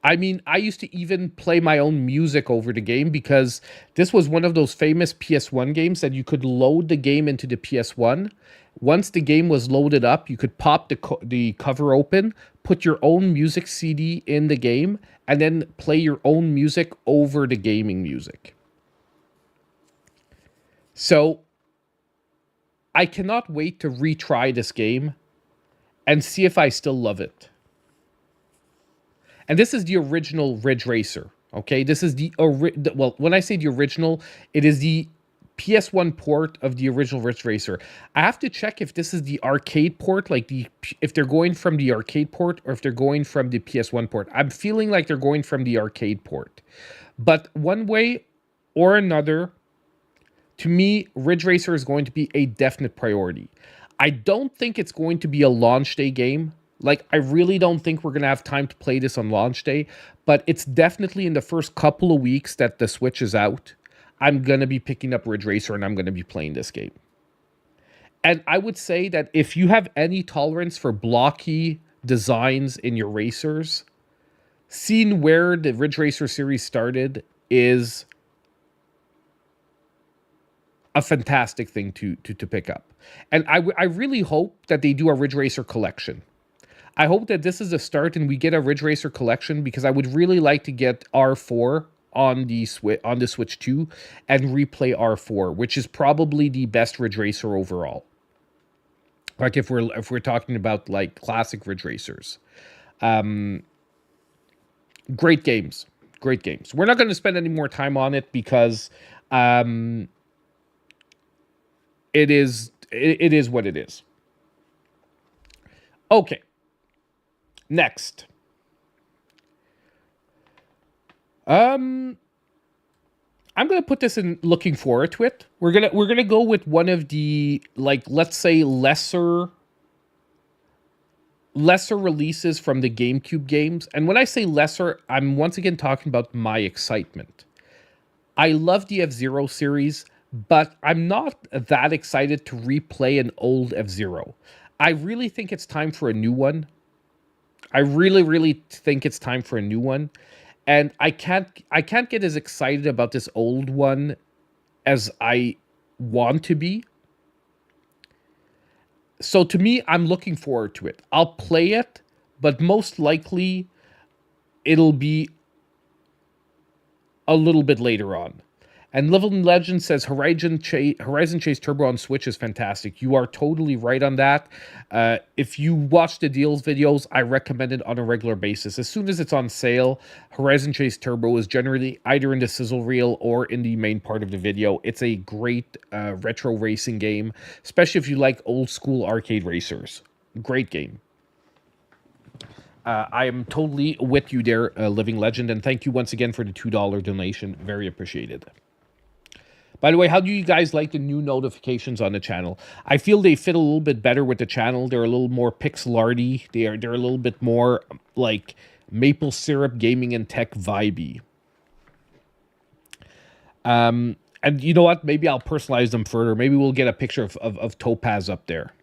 I mean, I used to even play my own music over the game because this was one of those famous PS1 games that you could load the game into the PS1. Once the game was loaded up, you could pop the cover open, put your own music CD in the game, and then play your own music over the gaming music. So I cannot wait to retry this game and see if I still love it. And this is the original Ridge Racer, okay? This is well, when I say the original, it is the PS1 port of the original Ridge Racer. I have to check if this is the arcade port, like if they're going from the arcade port or if they're going from the PS1 port. I'm feeling like they're going from the arcade port. But one way or another, to me, Ridge Racer is going to be a definite priority. I don't think it's going to be a launch day game. Like, I really don't think we're going to have time to play this on launch day, but it's definitely in the first couple of weeks that the Switch is out, I'm going to be picking up Ridge Racer and I'm going to be playing this game. And I would say that if you have any tolerance for blocky designs in your racers, seeing where the Ridge Racer series started is a fantastic thing to pick up. And I really hope that they do a Ridge Racer collection. I hope that this is a start and we get a Ridge Racer collection because I would really like to get R4 on the Switch 2 and replay R4, which is probably the best Ridge Racer overall. Like if we're talking about like classic Ridge Racers. Great games. Great games. We're not going to spend any more time on it because it is what it is. Okay. Next. I'm gonna put this in looking forward to it. We're gonna go with one of the, like, let's say lesser releases from the GameCube games. And when I say lesser, I'm once again talking about my excitement. I love the F-Zero series, but I'm not that excited to replay an old F-Zero. I really think it's time for a new one. I really, really think it's time for a new one. And I can't get as excited about this old one as I want to be. So to me, I'm looking forward to it. I'll play it, but most likely it'll be a little bit later on. And Living Legend says Horizon Chase Turbo on Switch is fantastic. You are totally right on that. If you watch the deals videos, I recommend it on a regular basis. As soon as it's on sale, Horizon Chase Turbo is generally either in the sizzle reel or in the main part of the video. It's a great retro racing game, especially if you like old school arcade racers. Great game. I am totally with you there, Living Legend, and thank you once again for the $2 donation. Very appreciated. By the way, how do you guys like the new notifications on the channel? I feel they fit a little bit better with the channel. They're a little more pixel arty. They're a little bit more like maple syrup gaming and tech vibey. And you know what? Maybe I'll personalize them further. Maybe we'll get a picture of Topaz up there.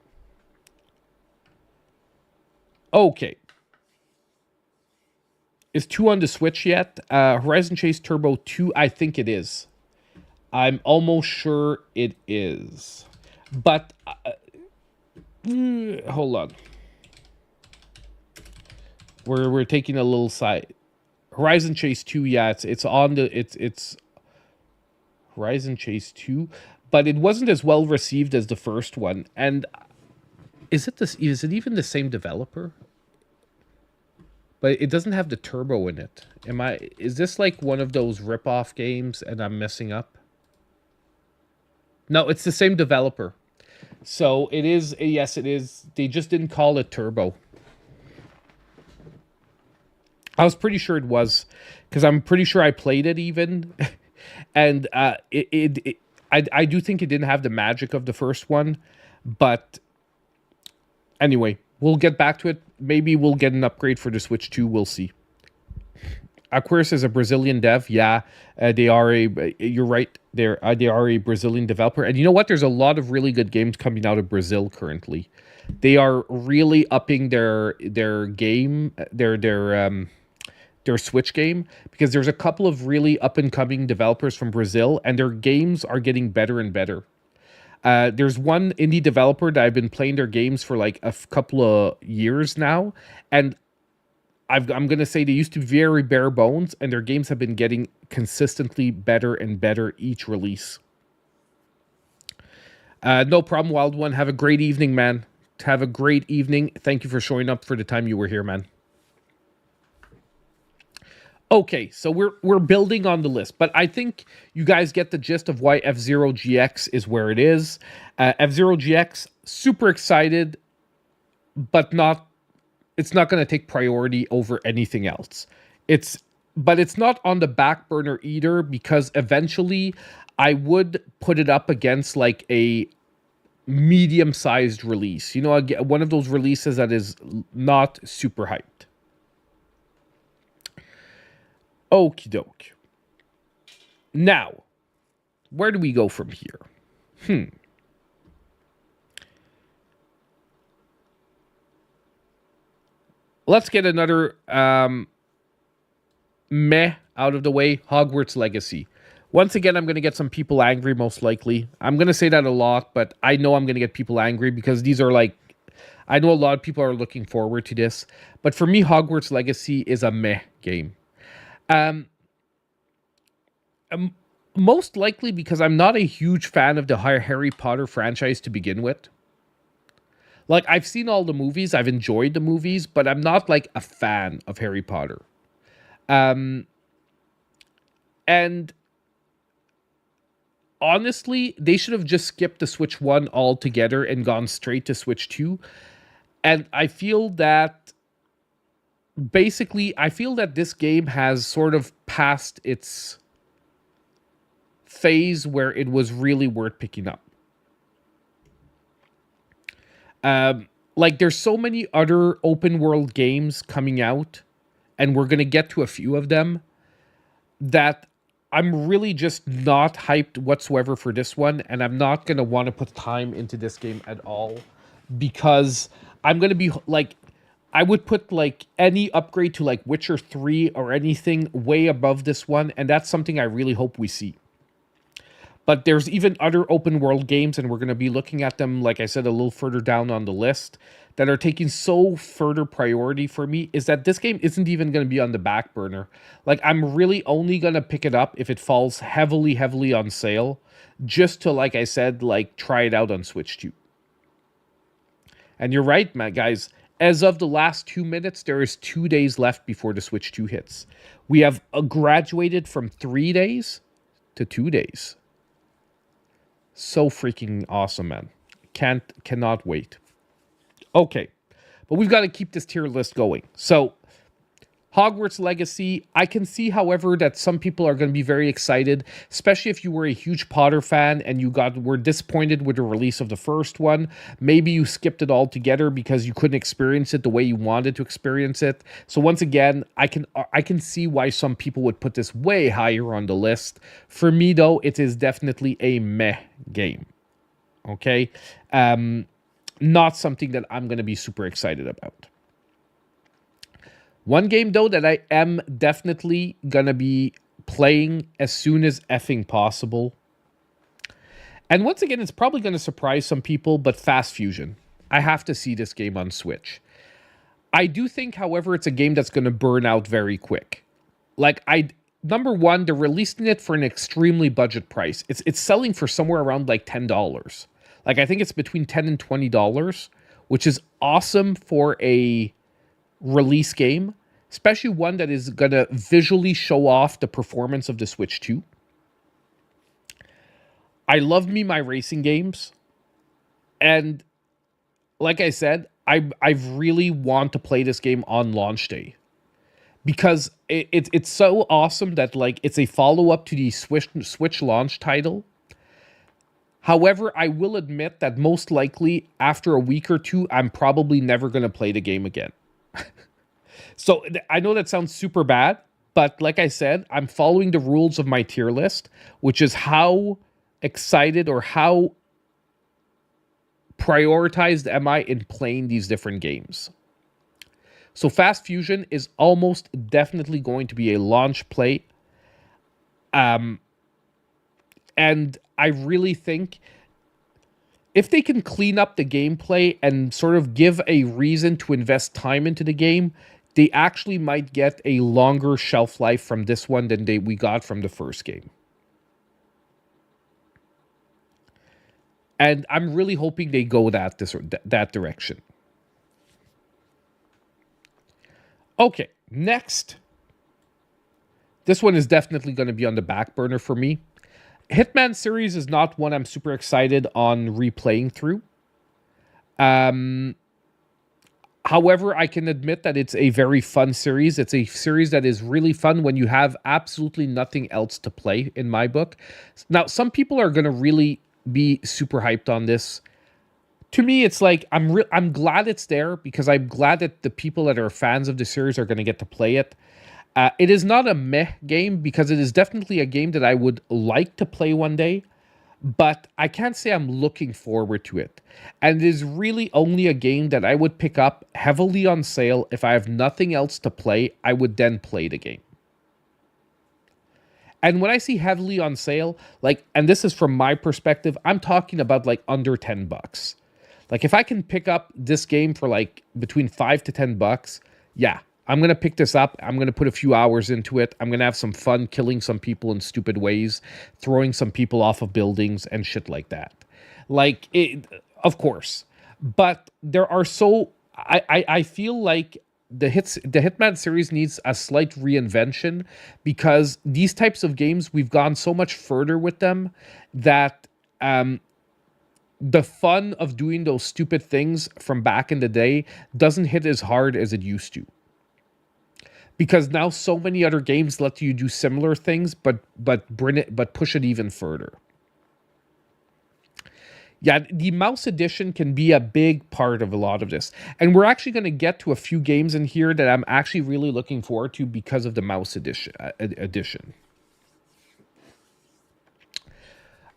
Okay. Is 2 on the Switch yet? Horizon Chase Turbo 2, I think it is. I'm almost sure it is. But, hold on. We're taking a little side. Horizon Chase 2, yeah, it's on the, it's Horizon Chase 2, but it wasn't as well received as the first one. And is it even the same developer? But it doesn't have the turbo in it. Is this like one of those rip-off games and I'm messing up? No, it's the same developer. So it is, yes, it is. They just didn't call it turbo. I was pretty sure it was, because I'm pretty sure I played it even. And I do think it didn't have the magic of the first one. But anyway, We'll get back to it. Maybe we'll get an upgrade for the Switch 2. We'll see. Aquarius is a Brazilian dev. Yeah, they are a. You're right. They are a Brazilian developer, and you know what? There's a lot of really good games coming out of Brazil currently. They are really upping their game, their Switch game, because there's a couple of really up and coming developers from Brazil, and their games are getting better and better. There's one indie developer that I've been playing their games for like a couple of years now, and I'm gonna say they used to be very bare bones, and their games have been getting consistently better and better each release. No problem, Wild One. Have a great evening, man. Have a great evening. Thank you for showing up for the time you were here, man. Okay, so we're building on the list, but I think you guys get the gist of why F-Zero GX is where it is. F-Zero GX, super excited, but not. It's not going to take priority over anything else. But it's not on the back burner either, because eventually I would put it up against like a medium-sized release. You know, one of those releases that is not super hyped. Okie doke. Now, where do we go from here? Let's get another meh out of the way. Hogwarts Legacy. Once again, I'm going to get some people angry, most likely. I'm going to say that a lot, but I know I'm going to get people angry because these are like... I know a lot of people are looking forward to this. But for me, Hogwarts Legacy is a meh game. Most likely because I'm not a huge fan of the Harry Potter franchise to begin with. Like, I've seen all the movies, I've enjoyed the movies, but I'm not like a fan of Harry Potter. And honestly, they should have just skipped the Switch 1 altogether and gone straight to Switch 2. And I feel that this game has sort of passed its phase where it was really worth picking up. Like, there's so many other open world games coming out, and we're going to get to a few of them, that I'm really just not hyped whatsoever for this one, and I'm not going to want to put time into this game at all, because I'm going to be, like, I would put, like, any upgrade to, like, Witcher 3 or anything way above this one, and that's something I really hope we see. But there's even other open world games, and we're going to be looking at them, like I said, a little further down on the list, that are taking so further priority for me, is that this game isn't even going to be on the back burner. Like, I'm really only going to pick it up if it falls heavily, heavily on sale, just to, like I said, like, try it out on Switch 2. And you're right, man, guys. As of the last 2 minutes, there is 2 days left before the Switch 2 hits. We have graduated from 3 days to 2 days. So freaking awesome, man. Cannot wait. Okay, but we've got to keep this tier list going. So, Hogwarts Legacy, I can see, however, that some people are going to be very excited, especially if you were a huge Potter fan and were disappointed with the release of the first one. Maybe you skipped it altogether because you couldn't experience it the way you wanted to experience it. So once again, I can see why some people would put this way higher on the list. For me, though, it is definitely a meh game. Okay? Not something that I'm going to be super excited about. One game, though, that I am definitely going to be playing as soon as effing possible. And once again, it's probably going to surprise some people, but Fast Fusion. I have to see this game on Switch. I do think, however, it's a game that's going to burn out very quick. Like, number one, they're releasing it for an extremely budget price. It's selling for somewhere around like $10. Like, I think it's between $10 and $20, which is awesome for a release game, especially one that is going to visually show off the performance of the Switch 2. I love my racing games, and like I said, I really want to play this game on launch day, because it's so awesome that, like, it's a follow-up to the Switch launch title. However, I will admit that most likely after a week or two, I'm probably never going to play the game again. So I know that sounds super bad, but like I said, I'm following the rules of my tier list, which is how excited or how prioritized am I in playing these different games. So Fast Fusion is almost definitely going to be a launch play. Um, and I really think if they can clean up the gameplay and sort of give a reason to invest time into the game, they actually might get a longer shelf life from this one than we got from the first game. And I'm really hoping they go that direction. Okay, next. This one is definitely going to be on the back burner for me. Hitman series is not one I'm super excited on replaying through. However, I can admit that it's a very fun series. It's a series that is really fun when you have absolutely nothing else to play, in my book. Now, some people are going to really be super hyped on this. To me, it's like I'm glad it's there because I'm glad that the people that are fans of the series are going to get to play it. It is not a meh game because it is definitely a game that I would like to play one day, but I can't say I'm looking forward to it. And it is really only a game that I would pick up heavily on sale. If I have nothing else to play, I would then play the game. And when I see heavily on sale, like, and this is from my perspective, I'm talking about like under $10. Like if I can pick up this game for like between $5 to $10, yeah, I'm going to pick this up. I'm going to put a few hours into it. I'm going to have some fun killing some people in stupid ways, throwing some people off of buildings and shit like that. Like, of course. But there are I feel like the Hitman series needs a slight reinvention because these types of games, we've gone so much further with them that the fun of doing those stupid things from back in the day doesn't hit as hard as it used to. Because now so many other games let you do similar things, but push it even further. Yeah, the mouse edition can be a big part of a lot of this. And we're actually going to get to a few games in here that I'm actually really looking forward to because of the mouse edition.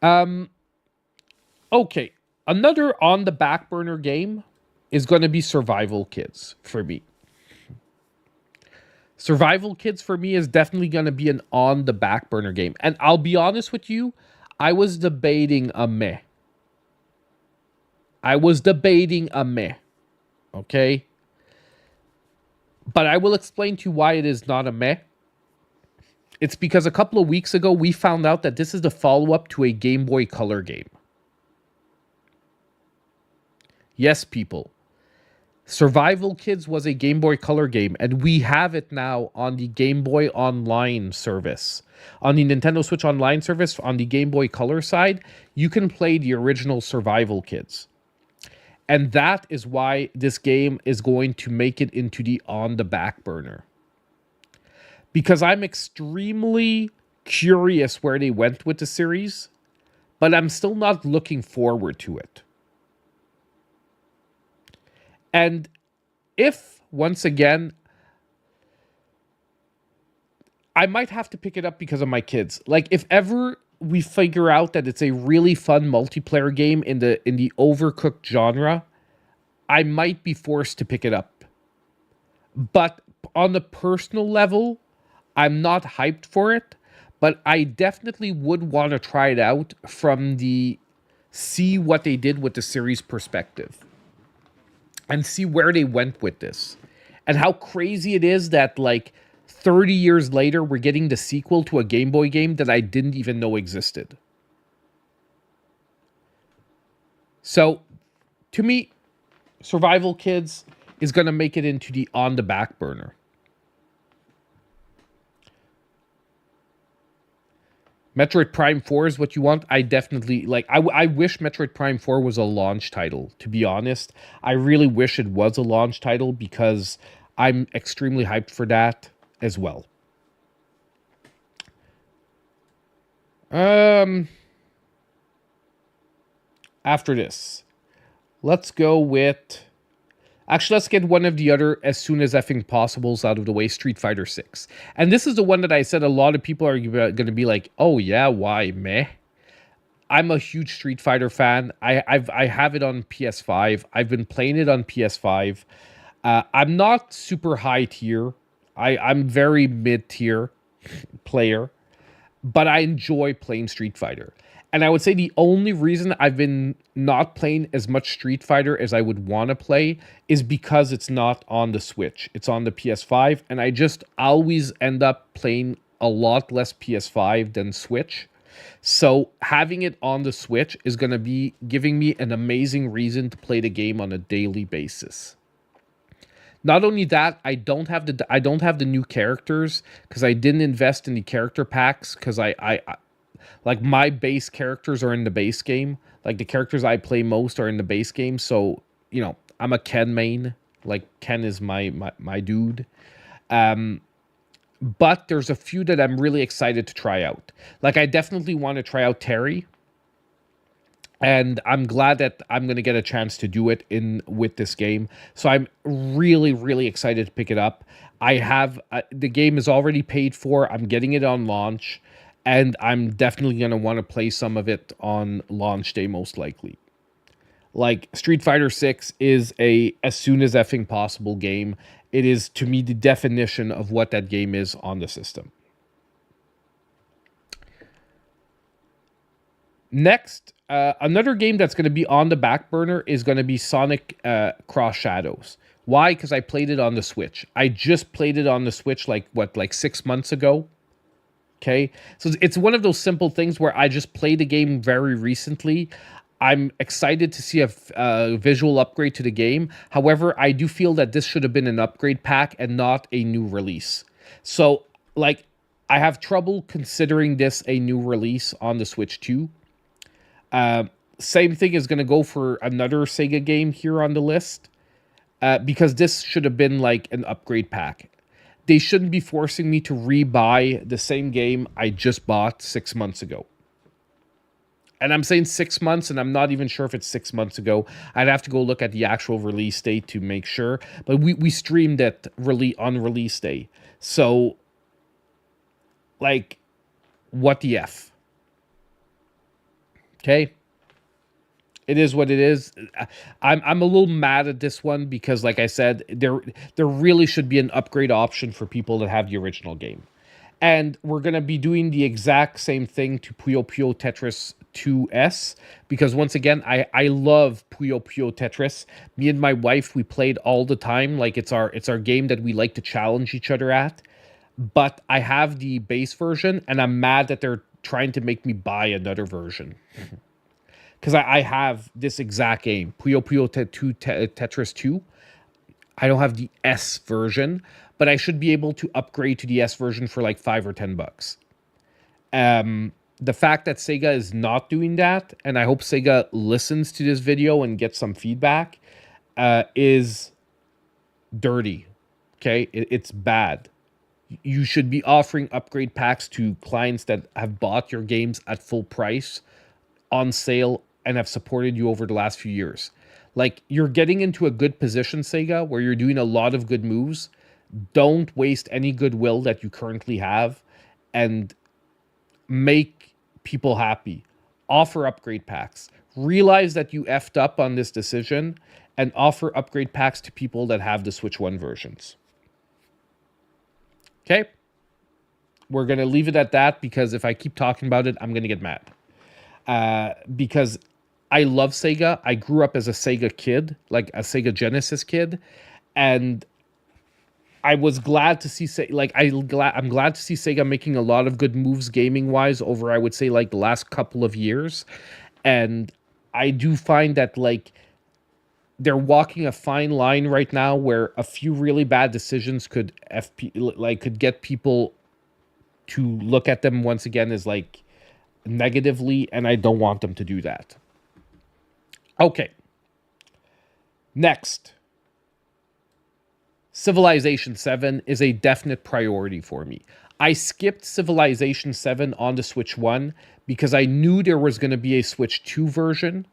Okay, another on the back burner game is going to be Survival Kids for me. Survival Kids for me is definitely going to be an on the back burner game. And I'll be honest with you, I was debating a meh. Okay? But I will explain to you why it is not a meh. It's because a couple of weeks ago, we found out that this is the follow-up to a Game Boy Color game. Yes, people. Survival Kids was a Game Boy Color game, and we have it now on the Game Boy Online service. On the Nintendo Switch Online service, on the Game Boy Color side, you can play the original Survival Kids. And that is why this game is going to make it into the on the back burner. Because I'm extremely curious where they went with the series, but I'm still not looking forward to it. And if, once again, I might have to pick it up because of my kids. Like, if ever we figure out that it's a really fun multiplayer game in the Overcooked genre, I might be forced to pick it up. But on the personal level, I'm not hyped for it, but I definitely would want to try it out from the see what they did with the series perspective. And see where they went with this. And how crazy it is that, like, 30 years later, we're getting the sequel to a Game Boy game that I didn't even know existed. So, to me, Survival Kids is going to make it into the on the back burner. Metroid Prime 4 is what you want. I definitely, like, I wish Metroid Prime 4 was a launch title, to be honest. I really wish it was a launch title because I'm extremely hyped for that as well. after this, let's go with. Actually, let's get one of the other as soon as effing possibles out of the way. Street Fighter 6. And this is the one that I said a lot of people are going to be like, oh yeah, why, meh? I'm a huge Street Fighter fan. I have it on PS5. I've been playing it on PS5. I'm not super high tier. I'm very mid tier player, but I enjoy playing Street Fighter. And I would say the only reason I've been not playing as much Street Fighter as I would want to play is because it's not on the Switch. It's on the PS5, and I just always end up playing a lot less PS5 than Switch. So having it on the Switch is going to be giving me an amazing reason to play the game on a daily basis. Not only that, I don't have the new characters because I didn't invest in the character packs because I like my base characters are in the base game. Like the characters I play most are in the base game. So, you know, I'm a Ken main. Like Ken is my dude. But there's a few that I'm really excited to try out. Like I definitely want to try out Terry. And I'm glad that I'm going to get a chance to do it with this game. So I'm really, really excited to pick it up. I have the game is already paid for. I'm getting it on launch, and I'm definitely going to want to play some of it on launch day, most likely. Like Street Fighter 6 is a as soon as effing possible game. It is to me the definition of what that game is on the system. Next, another game that's going to be on the back burner is going to be Sonic Cross Shadows. Why? Because I played it on the Switch. I just played it on the Switch like 6 months ago. Okay, so it's one of those simple things where I just played the game very recently. I'm excited to see a visual upgrade to the game. However, I do feel that this should have been an upgrade pack and not a new release. So, like, I have trouble considering this a new release on the Switch 2. Same thing is going to go for another Sega game here on the list, because this should have been like an upgrade pack. They shouldn't be forcing me to rebuy the same game I just bought 6 months ago. And I'm saying 6 months, and I'm not even sure if it's 6 months ago. I'd have to go look at the actual release date to make sure. But we streamed it on release day. So, like, what the F? Okay? It is what it is. I'm a little mad at this one because, like I said, there really should be an upgrade option for people that have the original game. And we're going to be doing the exact same thing to Puyo Puyo Tetris 2S because, once again, I love Puyo Puyo Tetris. Me and my wife, we played all the time. Like, it's our game that we like to challenge each other at. But I have the base version, and I'm mad that they're trying to make me buy another version. Because I have this exact game, Puyo Puyo Tetris 2. I don't have the S version, but I should be able to upgrade to the S version for like $5 or $10. The fact that Sega is not doing that, and I hope Sega listens to this video and gets some feedback, is dirty. Okay, it's bad. You should be offering upgrade packs to clients that have bought your games at full price on sale and have supported you over the last few years. Like, you're getting into a good position, Sega, where you're doing a lot of good moves. Don't waste any goodwill that you currently have and make people happy. Offer upgrade packs. Realize that you effed up on this decision and offer upgrade packs to people that have the Switch 1 versions. Okay? We're going to leave it at that because if I keep talking about it, I'm going to get mad. Because I love Sega. I grew up as a Sega kid, like a Sega Genesis kid, and I was glad to see I'm glad to see Sega making a lot of good moves gaming wise over, I would say, like the last couple of years. And I do find that like they're walking a fine line right now where a few really bad decisions could get people to look at them once again as like negatively, and I don't want them to do that. Okay. Next. Civilization 7 is a definite priority for me. I skipped Civilization 7 on the Switch 1 because I knew there was going to be a Switch 2 version,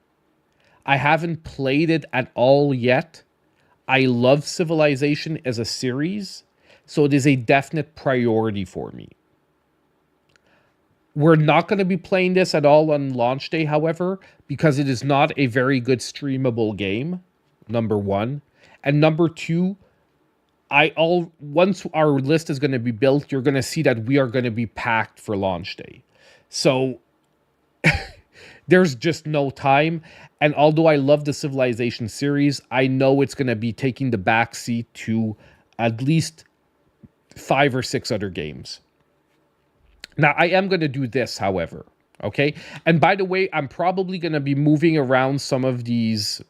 I haven't played it at all yet. I love Civilization as a series, so it is a definite priority for me. We're not going to be playing this at all on launch day, however, because it is not a very good streamable game, number one. And number two, once our list is going to be built, you're going to see that we are going to be packed for launch day. So there's just no time. And although I love the Civilization series, I know it's going to be taking the backseat to at least 5 or 6 other games. Now, I am going to do this, however, okay? And by the way, I'm probably going to be moving around some of these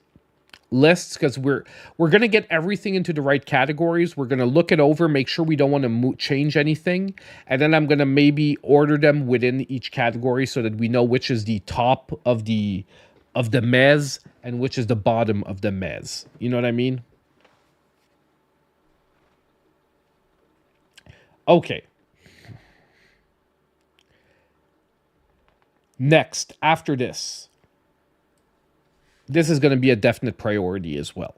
lists because we're going to get everything into the right categories. We're going to look it over, make sure we don't want to change anything, and then I'm going to maybe order them within each category so that we know which is the top of the mez and which is the bottom of the mez. You know what I mean? Okay. Next, after this is going to be a definite priority as well.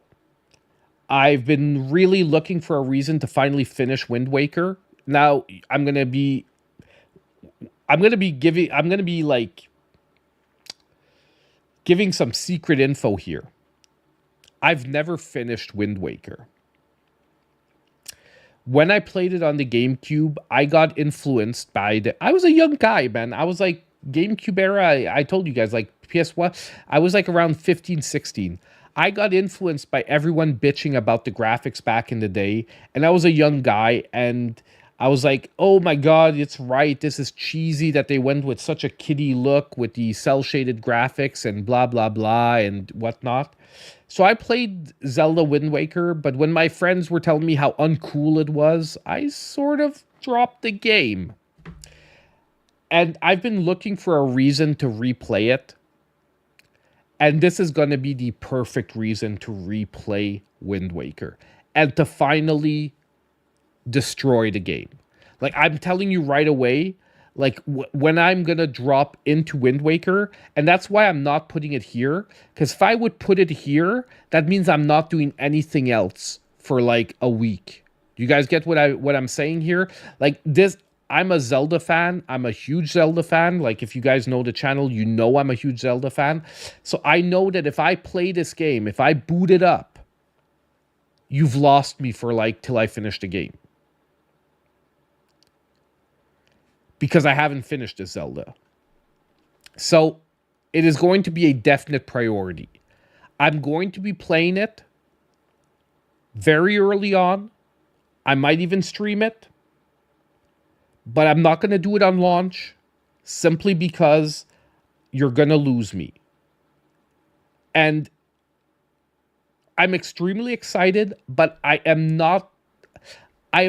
I've been really looking for a reason to finally finish Wind Waker. Now, I'm going to be like giving some secret info here. I've never finished Wind Waker. When I played it on the GameCube, I got influenced by I was a young guy, man. I was like GameCube era. I told you guys, like PS1, I was like around 15, 16. I got influenced by everyone bitching about the graphics back in the day. And I was a young guy and I was like, oh my God, it's right. This is cheesy that they went with such a kiddie look with the cel-shaded graphics and blah, blah, blah and whatnot. So I played Zelda Wind Waker, but when my friends were telling me how uncool it was, I sort of dropped the game. And I've been looking for a reason to replay it. And this is going to be the perfect reason to replay Wind Waker and to finally destroy the game. Like, I'm telling you right away, like when I'm going to drop into Wind Waker, and that's why I'm not putting it here, because if I would put it here, that means I'm not doing anything else for like a week. You guys get what I'm saying here? Like this, I'm a Zelda fan. I'm a huge Zelda fan. Like if you guys know the channel, you know I'm a huge Zelda fan. So I know that if I play this game, if I boot it up, you've lost me for like till I finish the game. Because I haven't finished this Zelda. So it is going to be a definite priority. I'm going to be playing it very early on. I might even stream it. But I'm not going to do it on launch simply because you're going to lose me. And I'm extremely excited, but I am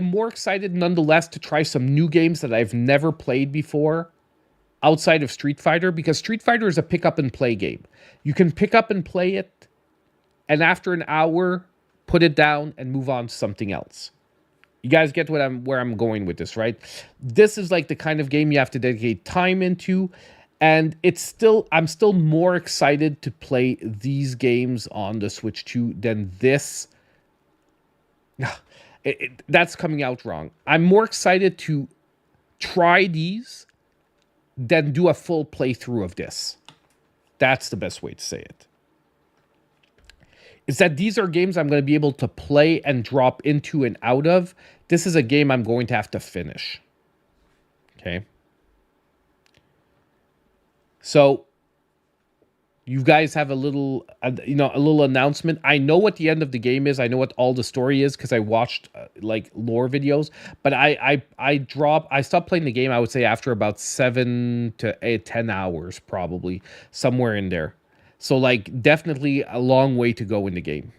more excited nonetheless to try some new games that I've never played before outside of Street Fighter, because Street Fighter is a pick up and play game. You can pick up and play it, and after an hour, put it down and move on to something else. You guys get where I'm going with this, right? This is like the kind of game you have to dedicate time into, and I'm still more excited to play these games on the Switch 2 than this. That's coming out wrong. I'm more excited to try these than do a full playthrough of this. That's the best way to say it. Is that these are games I'm going to be able to play and drop into and out of. This is a game I'm going to have to finish. Okay. So you guys have a little announcement. I know what the end of the game is. I know what all the story is because I watched like lore videos. But I stopped playing the game, I would say, after about 7 to 10 hours, probably somewhere in there. So like definitely a long way to go in the game.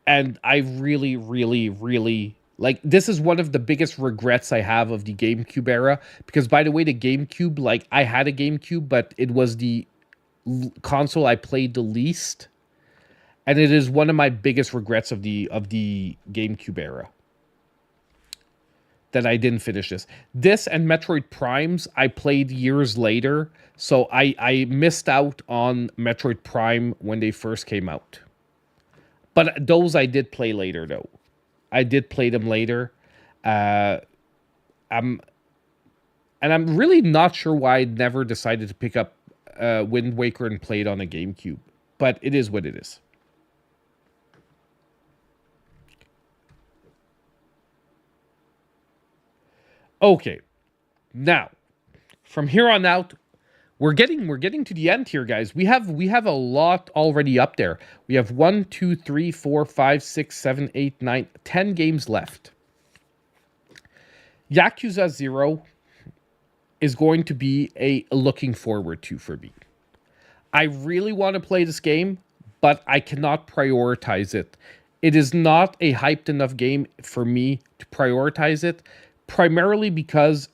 And I really, really, really like, this is one of the biggest regrets I have of the GameCube era, because by the way, the GameCube, like I had a GameCube, but it was the console I played the least. And it is one of my biggest regrets of the GameCube era. that I didn't finish this. This and Metroid Primes I played years later, so I missed out on Metroid Prime when they first came out. But those I did play later, though. I did play them later. Uh, I'm I'm really not sure why I never decided to pick up Wind Waker and play it on a GameCube. But it is what it is. Okay, now from here on out, we're getting to the end here, guys. We have a lot already up there. We have 1, 2, 3, 4, 5, 6, 7, 8, 9, 10 games left. Yakuza 0 is going to be a looking forward to for me. I really want to play this game, but I cannot prioritize it. It is not a hyped enough game for me to prioritize it, primarily because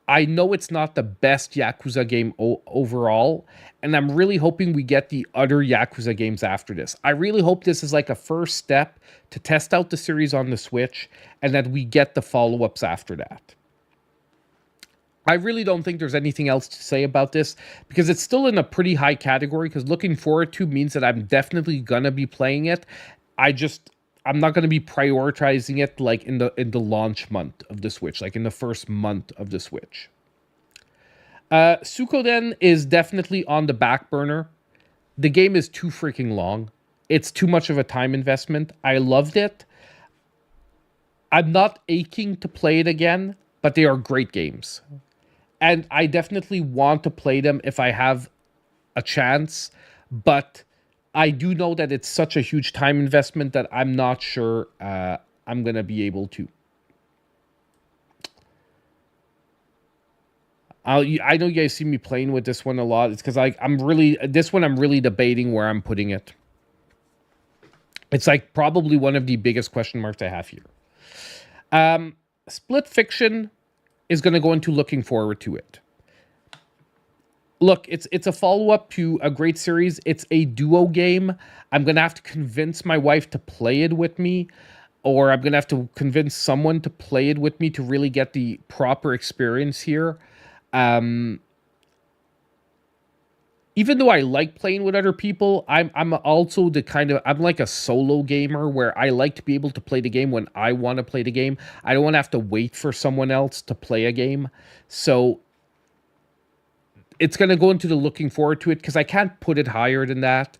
I know it's not the best Yakuza game overall, and I'm really hoping we get the other Yakuza games after this. I really hope this is like a first step to test out the series on the Switch, and that we get the follow-ups after that. I really don't think there's anything else to say about this because it's still in a pretty high category, because looking forward to means that I'm definitely gonna be playing it. I'm not gonna be prioritizing it like in the launch month of the Switch, like in the first month of the Switch. Suikoden is definitely on the back burner. The game is too freaking long. It's too much of a time investment. I loved it. I'm not aching to play it again, but they are great games. And I definitely want to play them if I have a chance, but I do know that it's such a huge time investment that I'm not sure I'm going to be able to. I know you guys see me playing with this one a lot. It's because I'm really debating where I'm putting it. It's like probably one of the biggest question marks I have here. Split Fiction is going to go into looking forward to it. Look, it's a follow-up to a great series. It's a duo game. I'm going to have to convince my wife to play it with me, or I'm going to have to convince someone to play it with me to really get the proper experience here. Even though I like playing with other people, I'm also I'm like a solo gamer where I like to be able to play the game when I want to play the game. I don't want to have to wait for someone else to play a game. So it's going to go into the looking forward to it because I can't put it higher than that.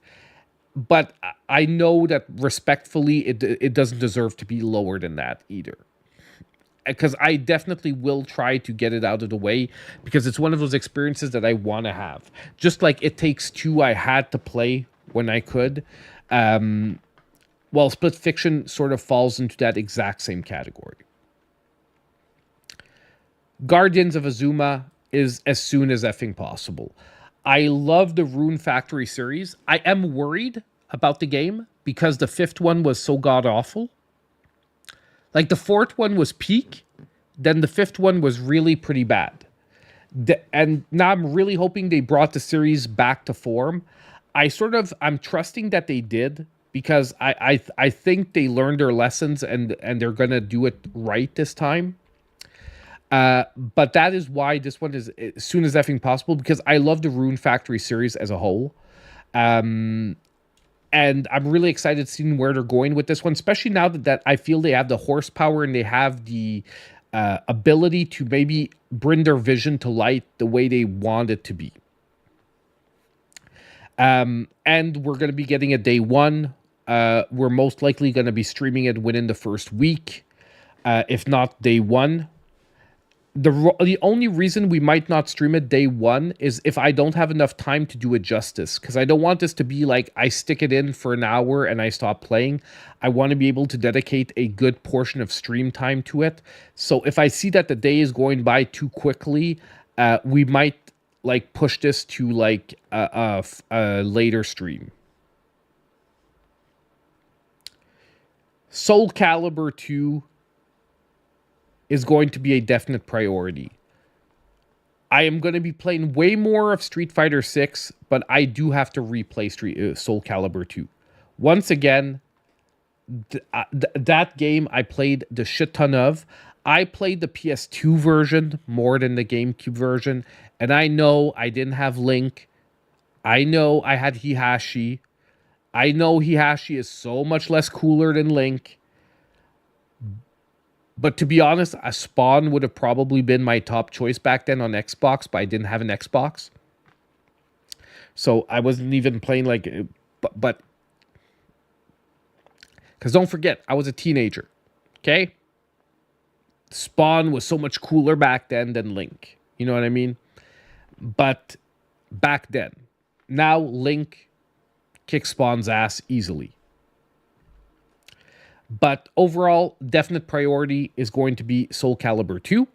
But I know that respectfully, it doesn't deserve to be lower than that either. Because I definitely will try to get it out of the way because it's one of those experiences that I want to have. Just like It Takes Two, I had to play when I could. Well, Split Fiction sort of falls into that exact same category. Guardians of Azuma is as soon as effing possible. I love the Rune Factory series. I am worried about the game because the fifth one was so god-awful. Like, the fourth one was peak, then the fifth one was really pretty bad. And now I'm really hoping they brought the series back to form. I'm trusting that they did because I think they learned their lessons and they're going to do it right this time. But that is why this one is as soon as effing possible, because I love the Rune Factory series as a whole. And I'm really excited to see where they're going with this one, especially now that I feel they have the horsepower and they have the ability to maybe bring their vision to light the way they want it to be. And we're going to be getting it day one. We're most likely going to be streaming it within the first week, if not day one. The only reason we might not stream it day one is if I don't have enough time to do it justice, because I don't want this to be like I stick it in for an hour and I stop playing. I want to be able to dedicate a good portion of stream time to it. So if I see that the day is going by too quickly, we might like push this to like a later stream. Soul Calibur 2 is going to be a definite priority. I am going to be playing way more of Street Fighter 6, but I do have to replay Soul Calibur 2. Once again, that game I played the shit ton of. I played the PS2 version more than the GameCube version, and I know I didn't have Link. I know I had Hihashi. I know Hihashi is so much less cooler than Link. But to be honest, a Spawn would have probably been my top choice back then on Xbox, but I didn't have an Xbox. So I wasn't even playing like, but because don't forget, I was a teenager. Okay? Spawn was so much cooler back then than Link. You know what I mean? But back then, now Link kicks Spawn's ass easily. But overall, definite priority is going to be Soul Calibur 2.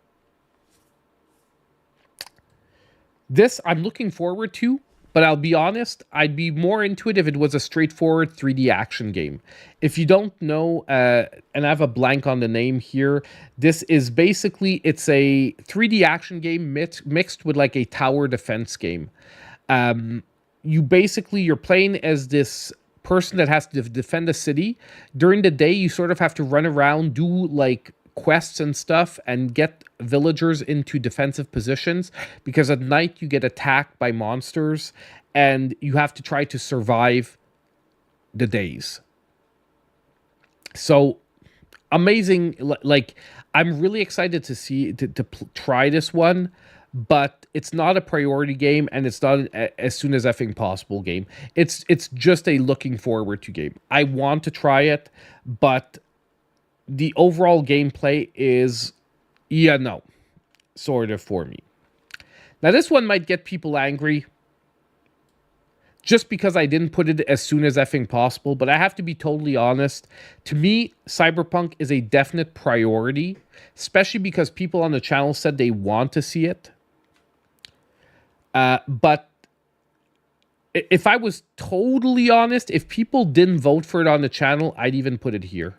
This I'm looking forward to, but I'll be honest, I'd be more into it if it was a straightforward 3D action game. If you don't know, and I have a blank on the name here, this is basically, it's a 3D action game mixed with like a tower defense game. You're playing as this person that has to defend a city. During the day, you sort of have to run around, do like quests and stuff, and get villagers into defensive positions, because at night you get attacked by monsters and you have to try to survive the days. So amazing. Like, I'm really excited to see try this one, but it's not a priority game, and it's not as soon as effing possible game. It's just a looking forward to game. I want to try it, but the overall gameplay is, no, sort of for me. Now, this one might get people angry just because I didn't put it as soon as effing possible, but I have to be totally honest. To me, Cyberpunk is a definite priority, especially because people on the channel said they want to see it. But if I was totally honest, if people didn't vote for it on the channel, I'd even put it here.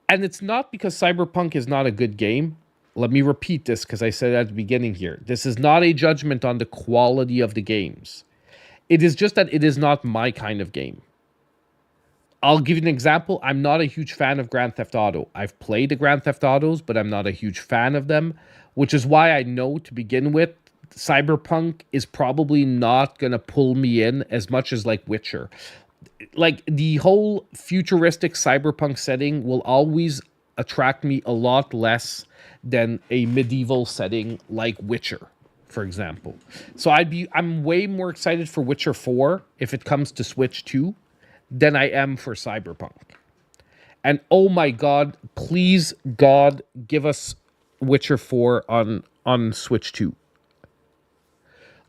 And it's not because Cyberpunk is not a good game. Let me repeat this, because I said at the beginning here. This is not a judgment on the quality of the games. It is just that it is not my kind of game. I'll give you an example. I'm not a huge fan of Grand Theft Auto. I've played the Grand Theft Autos, but I'm not a huge fan of them, which is why I know to begin with, Cyberpunk is probably not going to pull me in as much as like Witcher. Like, the whole futuristic Cyberpunk setting will always attract me a lot less than a medieval setting like Witcher, for example. So I'm way more excited for Witcher 4 if it comes to Switch 2 than I am for Cyberpunk. And oh my God, please God, give us Witcher 4 on Switch 2.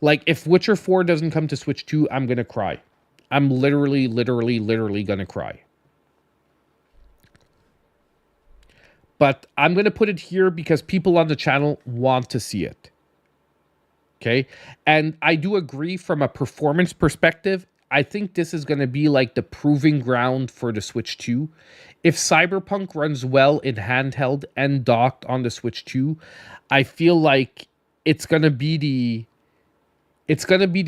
Like, if Witcher 4 doesn't come to Switch 2, I'm gonna cry. I'm literally gonna cry. But I'm going to put it here because people on the channel want to see it. Okay? And I do agree from a performance perspective, I think this is going to be like the proving ground for the Switch 2. If Cyberpunk runs well in handheld and docked on the Switch 2, I feel like it's going to be the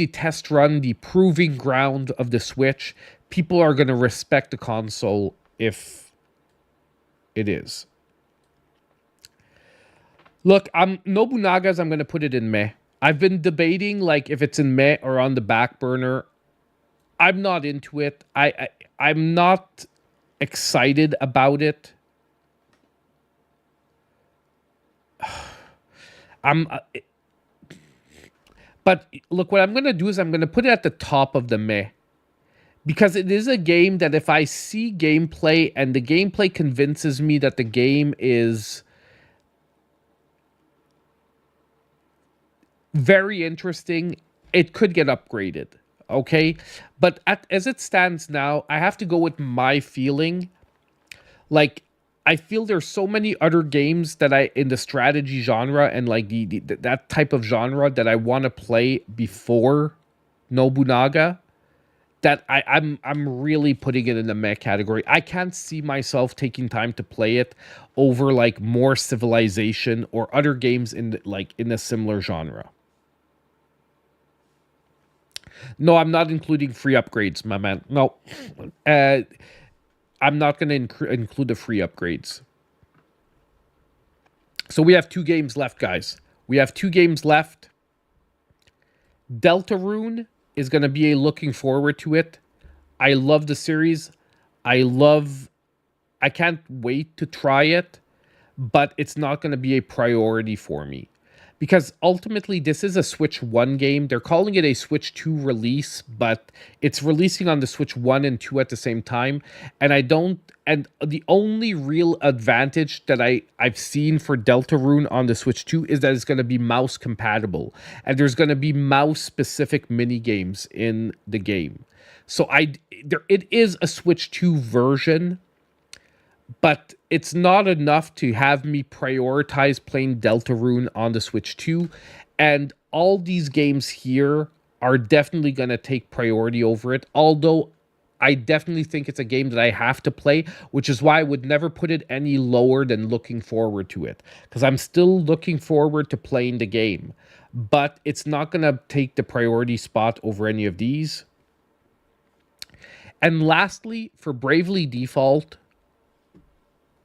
test run, the proving ground of the Switch. People are going to respect the console if it is. Look, Nobunaga's, I'm going to put it in meh. I've been debating, like, if it's in meh or on the back burner. I'm not into it. I'm not excited about it. But look, what I'm going to do is I'm going to put it at the top of the meh. Because it is a game that if I see gameplay and the gameplay convinces me that the game is very interesting, it could get upgraded, okay? But as it stands now, I have to go with my feeling. Like, I feel there's so many other games that in the strategy genre and like that type of genre that I want to play before Nobunaga, that I'm really putting it in the meh category. I can't see myself taking time to play it over like more Civilization or other games in a similar genre. No, I'm not including free upgrades, my man. No. I'm not going to include the free upgrades. So we have 2 games left, guys. We have 2 games left. Deltarune is going to be a looking forward to it. I love the series. I can't wait to try it, but it's not going to be a priority for me. Because ultimately, this is a Switch 1 game. They're calling it a Switch 2 release, but it's releasing on the Switch 1 and 2 at the same time. And I don't. And the only real advantage that I've seen for Deltarune on the Switch 2 is that it's going to be mouse compatible. And there's going to be mouse specific mini games in the game. So it is a Switch 2 version, but it's not enough to have me prioritize playing Deltarune on the Switch 2. And all these games here are definitely going to take priority over it. Although I definitely think it's a game that I have to play, which is why I would never put it any lower than looking forward to it. Because I'm still looking forward to playing the game. But it's not going to take the priority spot over any of these. And lastly, for Bravely Default,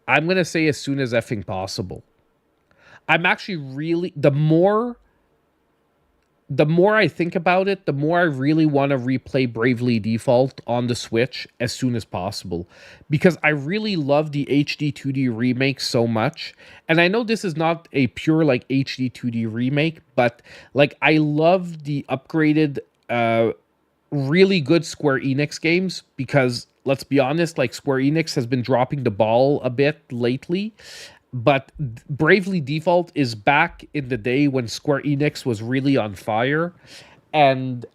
I'm going to say as soon as effing possible. I'm actually really, the more I think about it, the more I really want to replay Bravely Default on the Switch as soon as possible. Because I really love the HD 2D remake so much. And I know this is not a pure like HD 2D remake, but like I love the upgraded really good Square Enix games, because let's be honest, like Square Enix has been dropping the ball a bit lately. But Bravely Default is back in the day when Square Enix was really on fire. And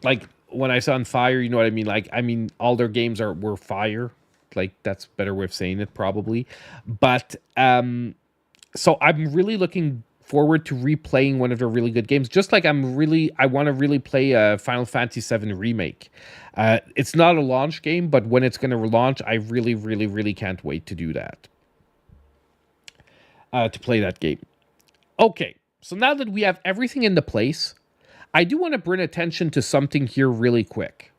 like when I say on fire, you know what I mean? Like, I mean, all their games were fire. Like, that's a better way of saying it, probably. But so I'm really looking forward to replaying one of their really good games. Just like I want to really play a Final Fantasy VII Remake. It's not a launch game, but when it's going to launch, I really, really, really can't wait to do that. To play that game. Okay, so now that we have everything into place, I do want to bring attention to something here really quick.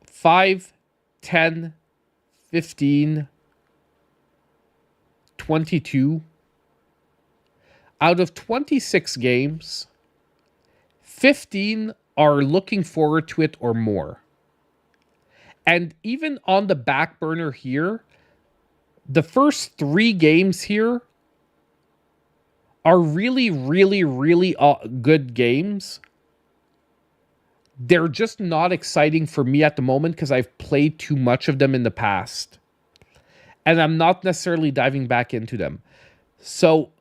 5, 10, 15, 22. Out of 26 games, 15 are looking forward to it or more. And even on the back burner here, the first 3 games here are really, really, really good games. They're just not exciting for me at the moment because I've played too much of them in the past. And I'm not necessarily diving back into them. So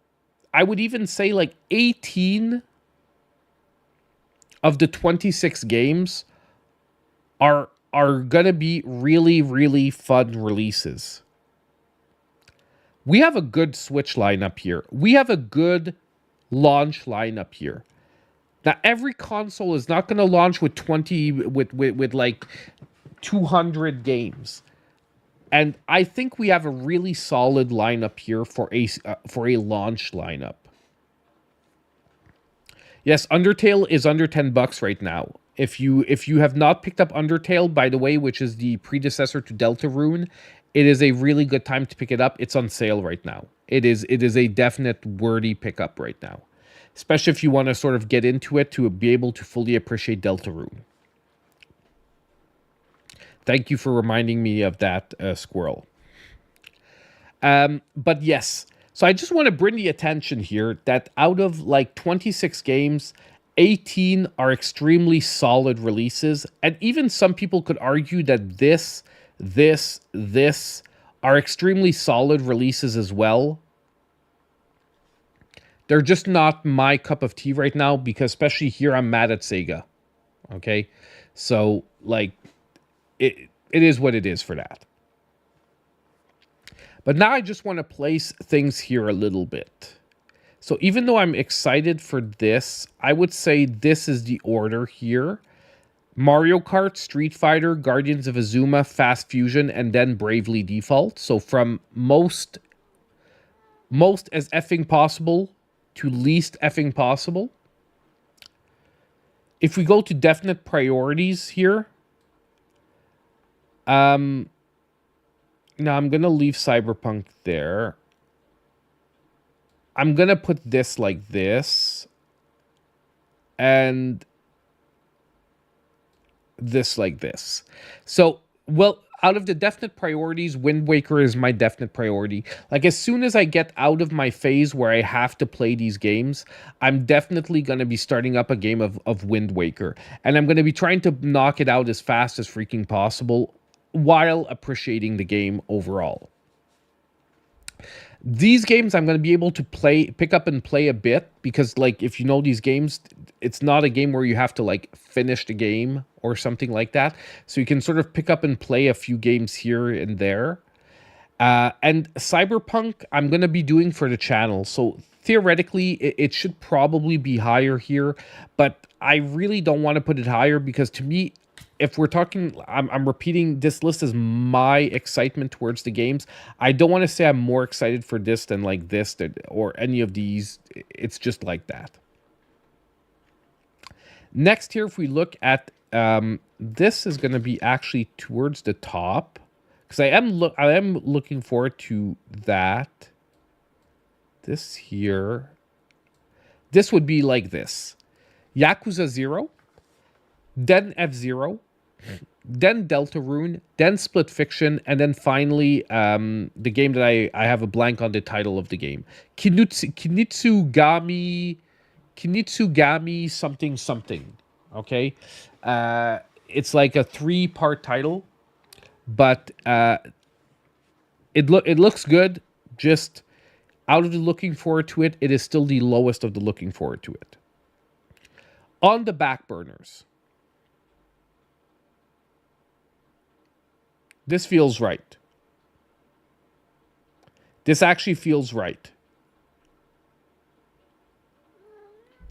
I would even say like 18 of the 26 games are going to be really, really fun releases. We have a good Switch lineup here. We have a good launch lineup here. Now, every console is not going to launch with with like 200 games. And I think we have a really solid lineup here for a launch lineup. Yes, Undertale is under $10 right now. If you have not picked up Undertale, by the way, which is the predecessor to Deltarune, it is a really good time to pick it up. It's on sale right now. It is a definite worthy pickup right now, especially if you want to sort of get into it to be able to fully appreciate Deltarune. Thank you for reminding me of that, Squirrel. But yes, so I just want to bring the attention here that out of like 26 games, 18 are extremely solid releases. And even some people could argue that this are extremely solid releases as well. They're just not my cup of tea right now because especially here I'm mad at Sega. Okay? So like it is what it is for that. But now I just want to place things here a little bit. So even though I'm excited for this, I would say this is the order here. Mario Kart, Street Fighter, Guardians of Azuma, Fast Fusion, and then Bravely Default. So from most as effing possible to least effing possible. If we go to definite priorities here, Now I'm gonna leave Cyberpunk there. I'm gonna put this like this, and this like this. So, well, out of the definite priorities, Wind Waker is my definite priority. Like, as soon as I get out of my phase where I have to play these games, I'm definitely going to be starting up a game of Wind Waker. And I'm going to be trying to knock it out as fast as freaking possible while appreciating the game overall. These games I'm going to be able to pick up and play a bit because, like, if you know these games, it's not a game where you have to like finish the game or something like that. So you can sort of pick up and play a few games here and there. And Cyberpunk, I'm going to be doing for the channel. So theoretically, it should probably be higher here, but I really don't want to put it higher because to me, if we're talking, I'm repeating, this list is my excitement towards the games. I don't want to say I'm more excited for this than like this or any of these. It's just like that. Next here, if we look at this is going to be actually towards the top because I am looking forward to that. This here, this would be like this: Yakuza 0, then F-Zero, then Deltarune, then Split Fiction, and then finally the game that I have a blank on the title of the game. Kinitsugami something something. Okay? It's like a 3-part title, but it looks good. Just out of the looking forward to it, it is still the lowest of the looking forward to it. On the back burners. This feels right. This actually feels right.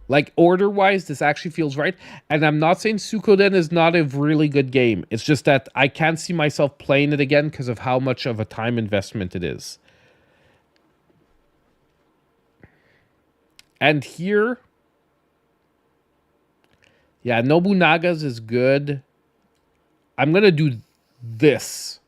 Like, order-wise, this actually feels right. And I'm not saying Suikoden is not a really good game. It's just that I can't see myself playing it again because of how much of a time investment it is. And here... yeah, Nobunaga's is good. I'm going to do this.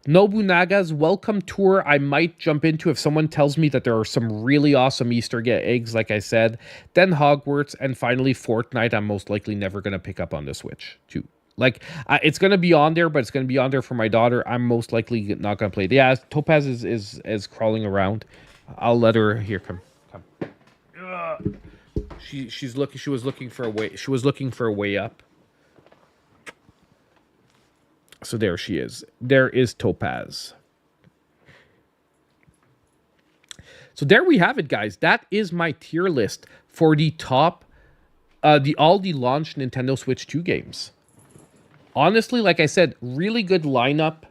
Nobunaga's Welcome Tour, I might jump into if someone tells me that there are some really awesome Easter eggs, like I said. Then Hogwarts, and finally Fortnite, I'm most likely never going to pick up on the Switch, too. Like, it's going to be on there, but it's going to be on there for my daughter. I'm most likely not going to play it. Yeah, Topaz is crawling around. I'll let her... here, come. She was looking for a way up. So there she is. There is Topaz. So there we have it, guys. That is my tier list for the top, all the launched Nintendo Switch 2 games. Honestly, like I said, really good lineup.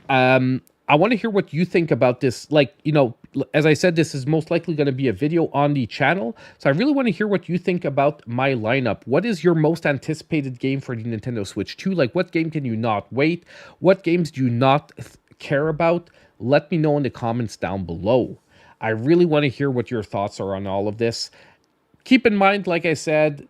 I want to hear what you think about this. Like, you know, as I said, this is most likely going to be a video on the channel. So I really want to hear what you think about my lineup. What is your most anticipated game for the Nintendo Switch 2? Like, what game can you not wait? What games do you not care about? Let me know in the comments down below. I really want to hear what your thoughts are on all of this. Keep in mind, like I said,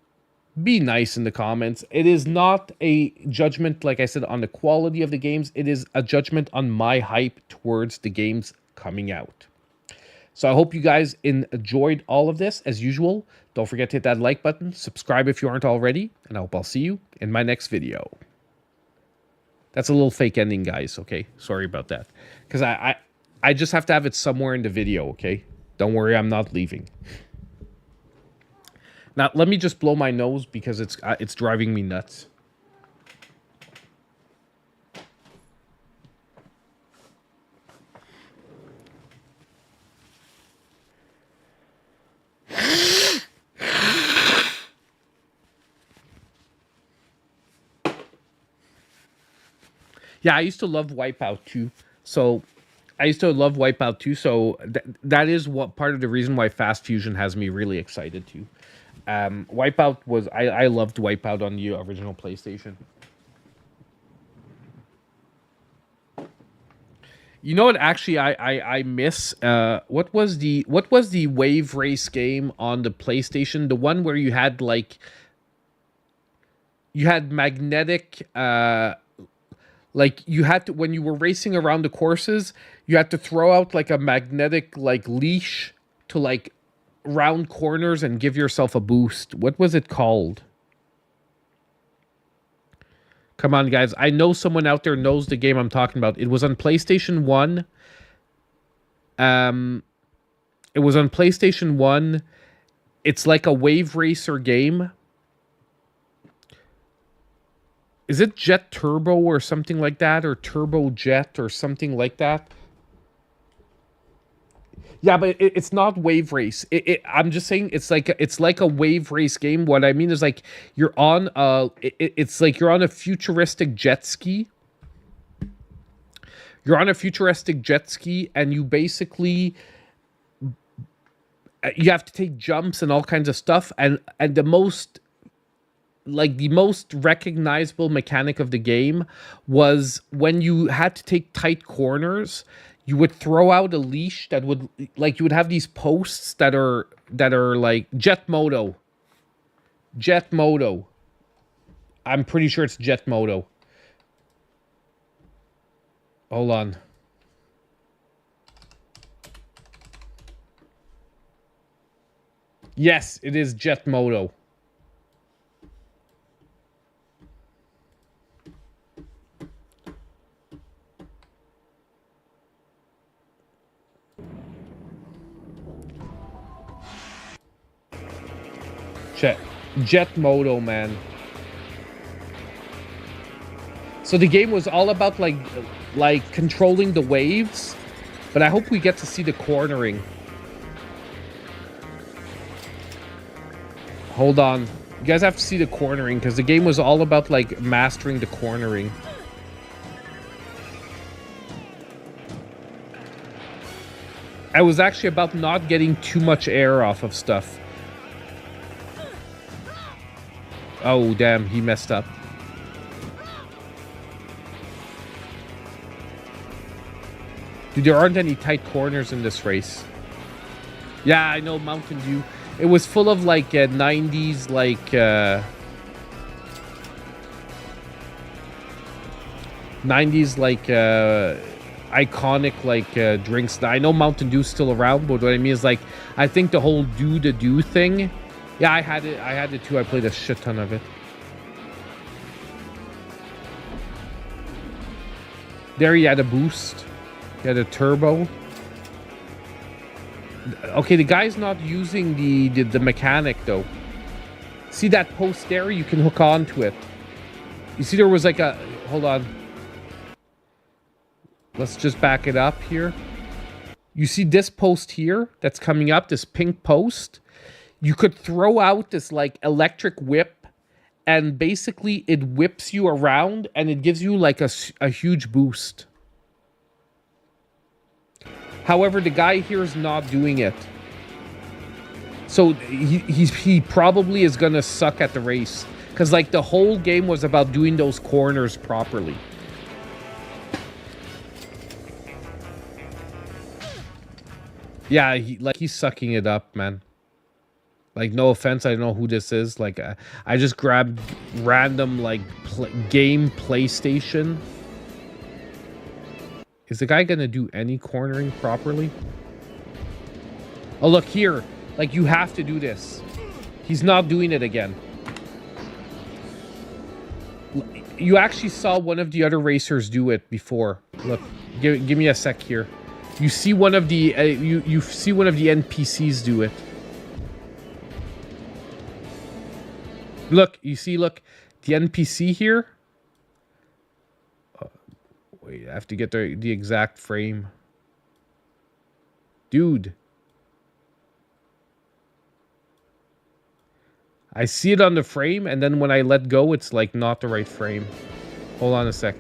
be nice in the comments. It is not a judgment, like I said, on the quality of the games. It is a judgment on my hype towards the games coming out. So I hope you guys enjoyed all of this. As usual, don't forget to hit that like button, subscribe if you aren't already, and I hope I'll see you in my next video. That's a little fake ending, guys, okay? Sorry about that. Because I just have to have it somewhere in the video, okay? Don't worry, I'm not leaving. Now, let me just blow my nose because it's driving me nuts. Yeah, I used to love Wipeout too. So that is what part of the reason why Fast Fusion has me really excited too. Wipeout was I loved Wipeout on the original PlayStation. You know what? Actually, I miss. What was the Wave Race game on the PlayStation? The one where you had like magnetic Like you had to, when you were racing around the courses, you had to throw out like a magnetic like leash to like round corners and give yourself a boost. What was it called? Come on, guys. I know someone out there knows the game I'm talking about. It was on PlayStation 1. Um, it was on PlayStation 1. It's like a wave racer game. Is it Jet Turbo or something like that? Or Turbo Jet or something like that? Yeah, but it's not wave race. I'm just saying it's like a wave race game. What I mean is like you're on it's like you're on a futuristic jet ski. You're on a futuristic jet ski, and you basically you have to take jumps and all kinds of stuff. And the most recognizable mechanic of the game was when you had to take tight corners, you would throw out a leash that would, like, you would have these posts that are like Jet Moto. I'm pretty sure it's Jet Moto. Hold on. Yes, it is Jet Moto. Jet Moto, man. So the game was all about like controlling the waves, but I hope we get to see the cornering. Hold on. You guys have to see the cornering because the game was all about like mastering the cornering. I was actually about not getting too much air off of stuff. Oh, damn, he messed up. Dude, there aren't any tight corners in this race. Yeah, I know, Mountain Dew. It was full of like 90s, like 90s, like iconic, like drinks. I know Mountain Dew's still around, but what I mean is like, I think the whole do the do thing. Yeah, I had it too. I played a shit ton of it. There he had a boost. He had a turbo. Okay, the guy's not using the mechanic though. See that post there? You can hook onto it. You see there was like a... Hold on. Let's just back it up here. You see this post here that's coming up, this pink post? You could throw out this like electric whip, and basically it whips you around and it gives you like a huge boost. However, the guy here is not doing it. So he probably is going to suck at the race. Because like the whole game was about doing those corners properly. Yeah, he's sucking it up, man. Like, no offense, I don't know who this is. Like, I just grabbed random, like, game PlayStation. Is the guy gonna do any cornering properly? Oh, look here. Like, you have to do this. He's not doing it again. You actually saw one of the other racers do it before. Look, give me a sec here. You see one of the you see one of the NPCs do it. Look, you see, look, the NPC here. Wait, I have to get the exact frame. Dude. I see it on the frame, and then when I let go, it's like not the right frame. Hold on a sec.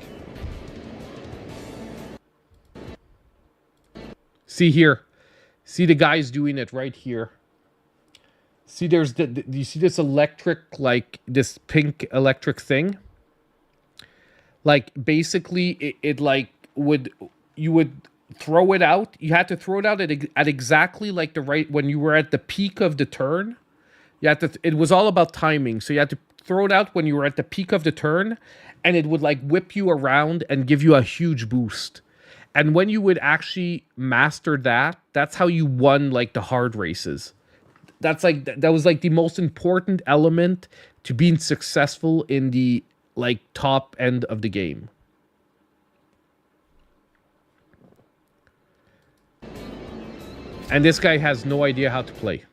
See here. See the guy's doing it right here. See, there's do you see this electric, like this pink electric thing? Like basically it like you would throw it out. You had to throw it out at exactly like the right, when you were at the peak of the turn. You had to, it was all about timing. So you had to throw it out when you were at the peak of the turn, and it would like whip you around and give you a huge boost. And when you would actually master that, that's how you won like the hard races. That's like that was like the most important element to being successful in the like top end of the game. And this guy has no idea how to play.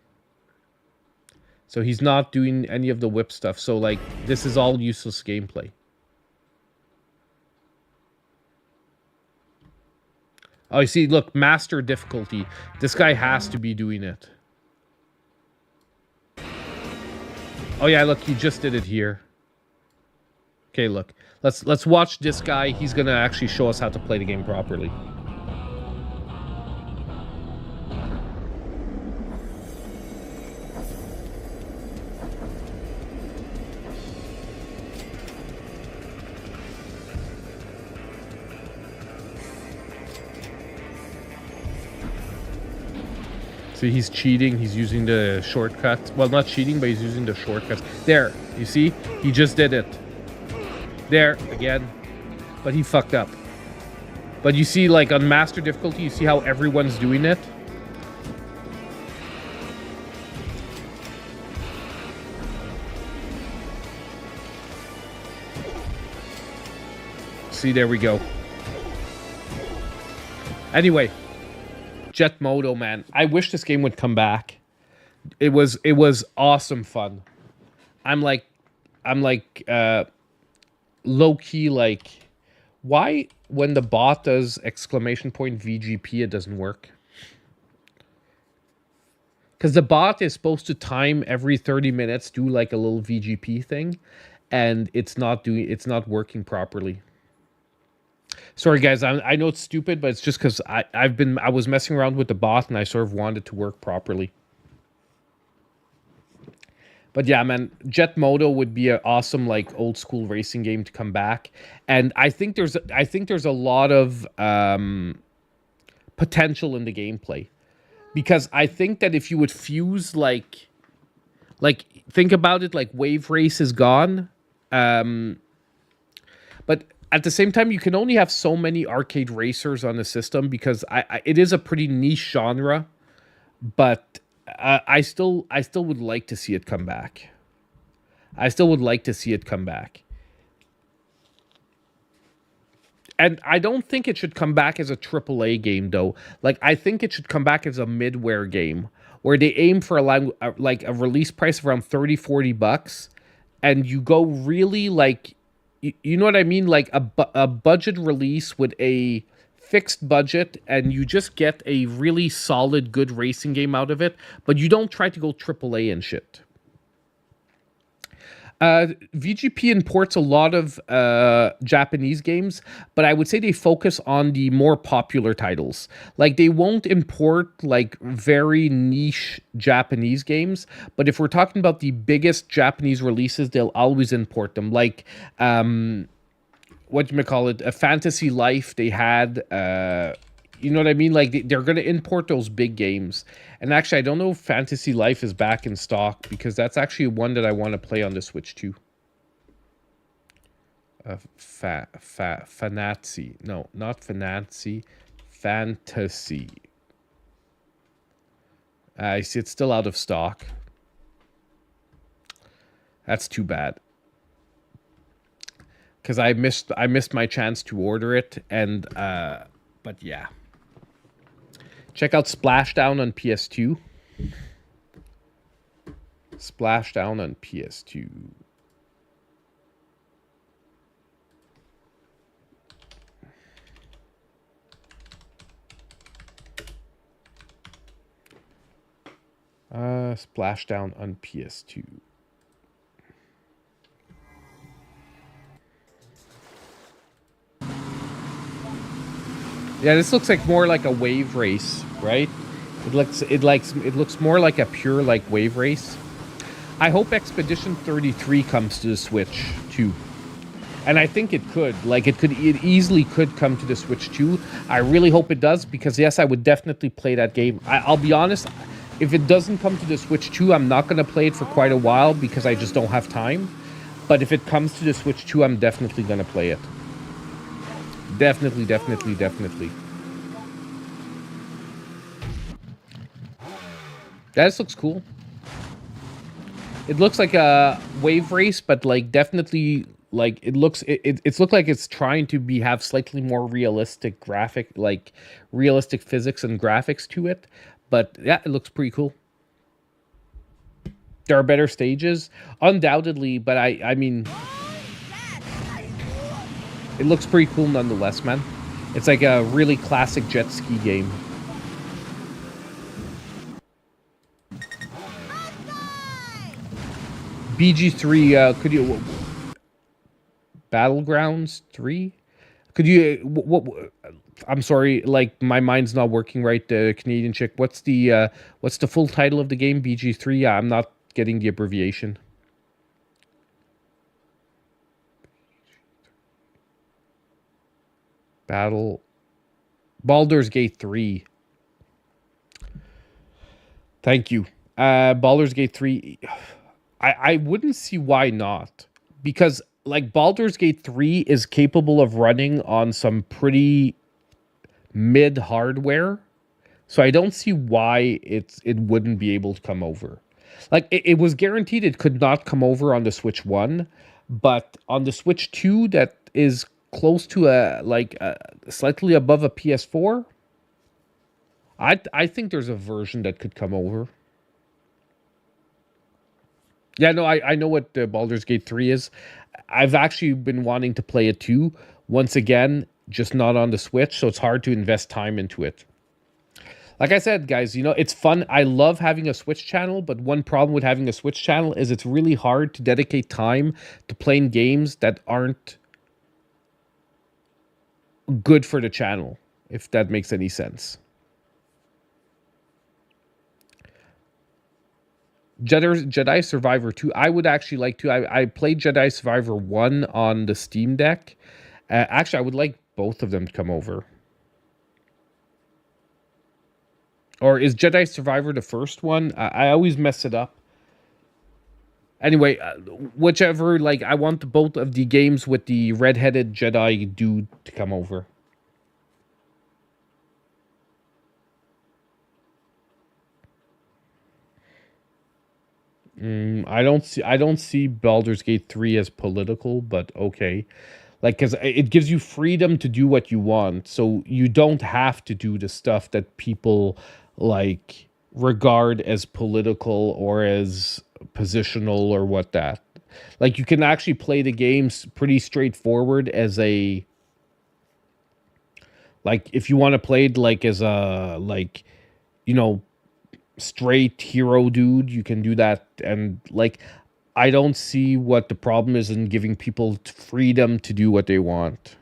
So he's not doing any of the whip stuff. So like this is all useless gameplay. Oh, you see, look, master difficulty. This guy has to be doing it. Oh yeah, look, he just did it here. Okay, look. Let's watch this guy. He's gonna actually show us how to play the game properly. See, he's cheating. He's using the shortcuts. Well, not cheating, but he's using the shortcuts. There, you see? He just did it. There, again. But he fucked up. But you see, like, on master difficulty, you see how everyone's doing it? See, there we go. Anyway. Jet Moto, man. I wish this game would come back. It was awesome fun. I'm like low key like, why when the bot does exclamation point VGP it doesn't work? Because the bot is supposed to time every 30 minutes, do like a little VGP thing, and it's not working properly. Sorry guys, I know it's stupid, but it's just because I was messing around with the bot and I sort of wanted it to work properly. But yeah, man, Jet Moto would be an awesome like old school racing game to come back, and I think there's a lot of potential in the gameplay, because I think that if you would fuse like think about it, like Wave Race is gone, but at the same time, you can only have so many arcade racers on the system because it is a pretty niche genre. But I still would like to see it come back. I still would like to see it come back. And I don't think it should come back as a AAA game, though. Like, I think it should come back as a midware game where they aim for a release price of around $30-40, and you go really like. You know what I mean? Like a budget release with a fixed budget, and you just get a really solid, good racing game out of it, but you don't try to go AAA and shit. VGP imports a lot of Japanese games, but I would say they focus on the more popular titles. Like, they won't import like very niche Japanese games, but if we're talking about the biggest Japanese releases, they'll always import them. Like, what you may call it, a Fantasy Life, they had, you know what I mean? Like, they're going to import those big games. And actually, I don't know if Fantasy Life is back in stock, because that's actually one that I want to play on the Switch too. Fantasy. No, not Fantasy. Fantasy. I see it's still out of stock. That's too bad. Because I missed my chance to order it, and but yeah. Check out Splashdown on PS2. Splashdown on PS2. Splashdown on PS2. Yeah, this looks like more like a wave race, right? It looks more like a pure like wave race. I hope Expedition 33 comes to the Switch too. And I think it could. Like, it easily could come to the Switch too. I really hope it does, because yes, I would definitely play that game. I'll be honest, if it doesn't come to the Switch too, I'm not going to play it for quite a while because I just don't have time. But if it comes to the Switch 2, I'm definitely gonna play it. Definitely, definitely, definitely. That looks cool. It looks like a wave race, but like definitely like it's looked like it's trying to have slightly more realistic realistic physics and graphics to it. But yeah, it looks pretty cool. There are better stages, undoubtedly, but I mean, it looks pretty cool nonetheless, man. It's like a really classic jet ski game. BG3, could you Battlegrounds 3? Could you what I'm sorry, like my mind's not working right, the Canadian chick. What's the full title of the game? BG3? Yeah, I'm not getting the abbreviation. Baldur's Gate 3. Thank you. Baldur's Gate 3. I wouldn't see why not. Because like Baldur's Gate 3 is capable of running on some pretty mid hardware. So I don't see why it wouldn't be able to come over. Like it was guaranteed it could not come over on the Switch 1, but on the Switch 2 that is close to slightly above a PS4, I think there's a version that could come over. Yeah, no, I know what Baldur's Gate 3 is. I've actually been wanting to play it too. Once again, just not on the Switch, so it's hard to invest time into it. Like I said, guys, it's fun. I love having a Switch channel, but one problem with having a Switch channel is it's really hard to dedicate time to playing games that aren't good for the channel, if that makes any sense. Jedi Survivor 2. I would actually like to. I played Jedi Survivor 1 on the Steam Deck. Actually, I would like both of them to come over. Or is Jedi Survivor the first one? I always mess it up. Anyway, whichever, like, I want both of the games with the red-headed Jedi dude to come over. I don't see Baldur's Gate 3 as political, but okay. Like, because it gives you freedom to do what you want, so you don't have to do the stuff that people like regard as political or as positional or what that. Like, you can actually play the games pretty straightforward as a, like, if you want to play it like as a, like, you know straight hero dude, you can do that. And like, I don't see what the problem is in giving people freedom to do what they want.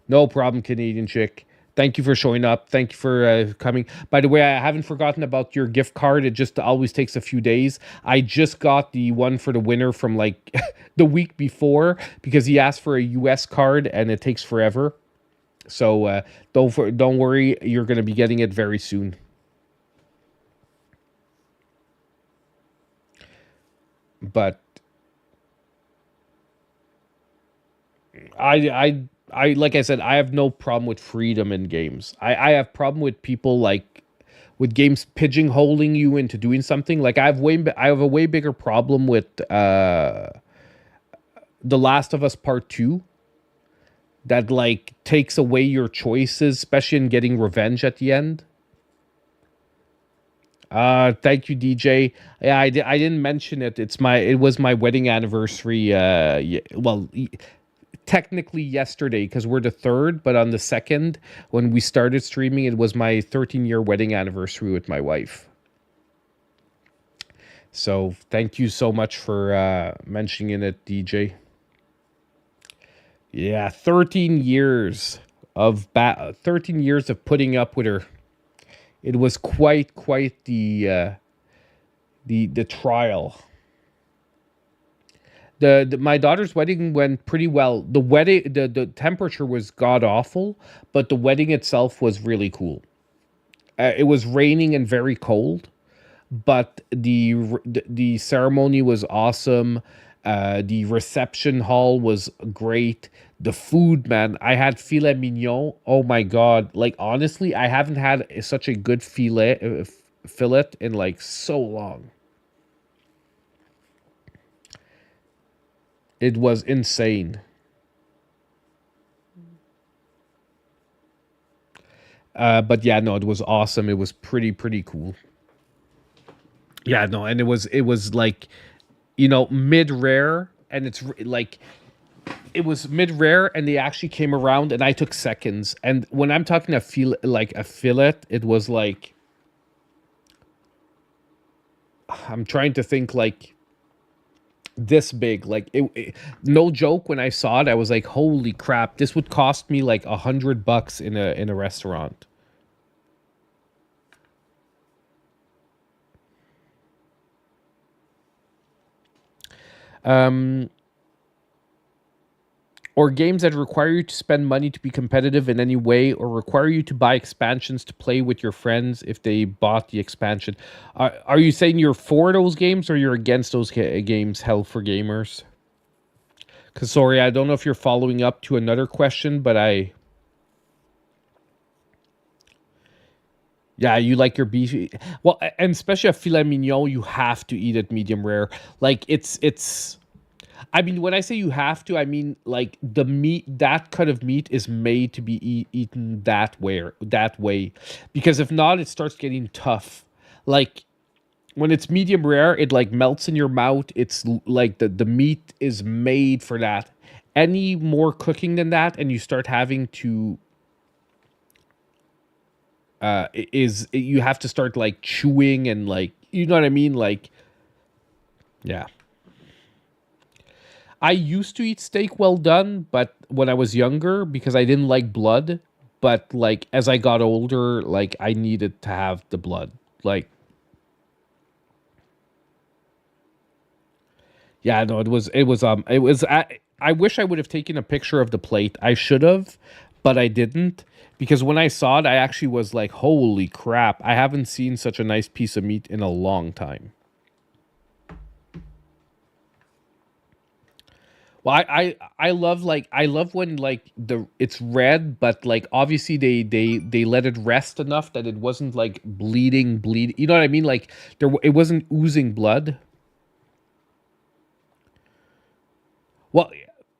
No problem, Canadian chick. Thank you for showing up. Thank you for coming. By the way, I haven't forgotten about your gift card. It just always takes a few days. I just got the one for the winner from like the week before because he asked for a US card and it takes forever. So don't worry, you're going to be getting it very soon. But I like I said, I have no problem with freedom in games. I have problem with people like with games pigeonholing you into doing something. Like I have a way bigger problem with The Last of Us Part 2 that like takes away your choices, especially in getting revenge at the end. Thank you, DJ. Yeah, I didn't mention it. It was my wedding anniversary. Technically yesterday because we're the third, but on the second, when we started streaming, it was my 13-year wedding anniversary with my wife. So thank you so much for mentioning it, DJ. Yeah, 13 years of 13 years of putting up with her. It was quite the trial. My daughter's wedding went pretty well. The temperature was god awful, but the wedding itself was really cool. It was raining and very cold, but the ceremony was awesome. The reception hall was great. The food, man, I had filet mignon. Oh my god! Like honestly, I haven't had such a good fillet in like so long. It was insane. But yeah, no, it was awesome. It was pretty cool. Yeah, no, and it was like, mid rare, and like it was mid rare, and they actually came around, and I took seconds. And when I'm talking a fillet, it was like, I'm trying to think, like this big, like no joke. When I saw it, I was like, holy crap, this would cost me like $100 in a restaurant. Um, or games that require you to spend money to be competitive in any way, or require you to buy expansions to play with your friends if they bought the expansion. Are you saying you're for those games, or you're against those games, Hell for Gamers? Because, sorry, I don't know if you're following up to another question, but yeah, you like your beef. Well, and especially a filet mignon, you have to eat it medium rare. Like, it's I mean, when I say you have to, I mean like the meat, that cut of meat is made to be eaten that way, because if not, it starts getting tough. Like when it's medium rare, it like melts in your mouth. It's like the meat is made for that. Any more cooking than that, and you start having to you have to start like chewing, and like, you know what I mean, like, yeah. I used to eat steak well done, but when I was younger, because I didn't like blood. But like as I got older, like I needed to have the blood. Like, yeah, no, I wish I would have taken a picture of the plate. I should have, but I didn't, because when I saw it, I actually was like, holy crap, I haven't seen such a nice piece of meat in a long time. Well, I love when like it's red, but like obviously they let it rest enough that it wasn't like bleeding. You know what I mean? Like it wasn't oozing blood. Well,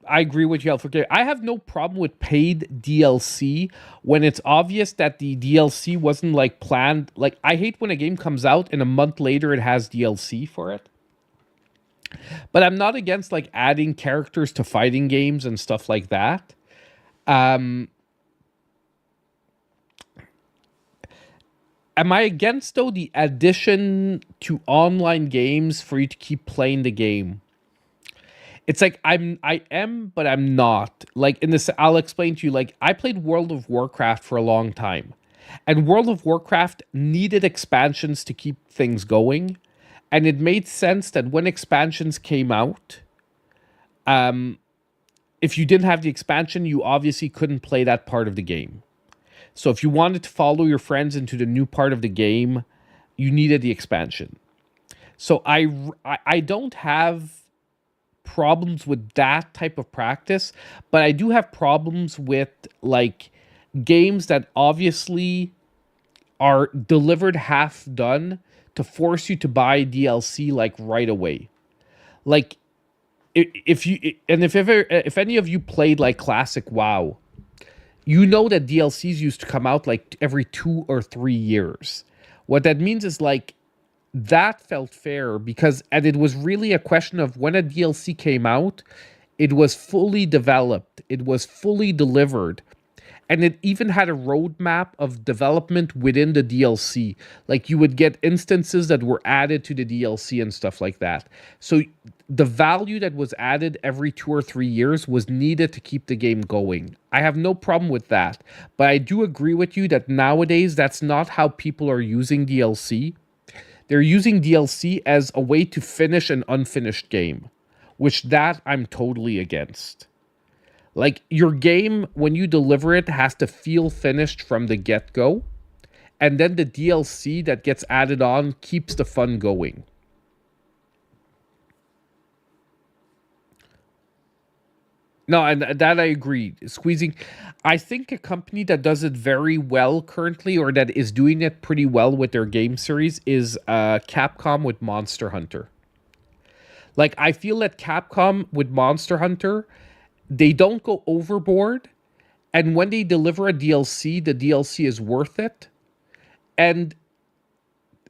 I agree with you, Alfred. I have no problem with paid DLC when it's obvious that the DLC wasn't like planned. Like I hate when a game comes out and a month later it has DLC for it. But I'm not against like adding characters to fighting games and stuff like that. Um, am I against though the addition to online games for you to keep playing the game? It's like I am, but I'm not. Like in this, I'll explain to you. Like I played World of Warcraft for a long time, and World of Warcraft needed expansions to keep things going, and it made sense that when expansions came out, um, if you didn't have the expansion, you obviously couldn't play that part of the game. So if you wanted to follow your friends into the new part of the game, you needed the expansion. So I don't have problems with that type of practice, but I do have problems with like games that obviously are delivered half done to force you to buy DLC like right away. Like if you and if ever if any of you played like classic WoW, you know that DLCs used to come out like every 2 or 3 years. What that means is like that felt fair because, and it was really a question of when a DLC came out, it was fully developed, it was fully delivered, and it even had a roadmap of development within the DLC. Like you would get instances that were added to the DLC and stuff like that. So the value that was added every 2 or 3 years was needed to keep the game going. I have no problem with that, but I do agree with you that nowadays that's not how people are using DLC. They're using DLC as a way to finish an unfinished game, which that I'm totally against. Like your game, when you deliver it, has to feel finished from the get go. and then the DLC that gets added on keeps the fun going. No, and that I agree. Squeezing, I think a company that does it very well currently, or that is doing it pretty well with their game series, is Capcom with Monster Hunter. Like, I feel that Capcom with Monster Hunter, they don't go overboard, and when they deliver a DLC, the DLC is worth it. And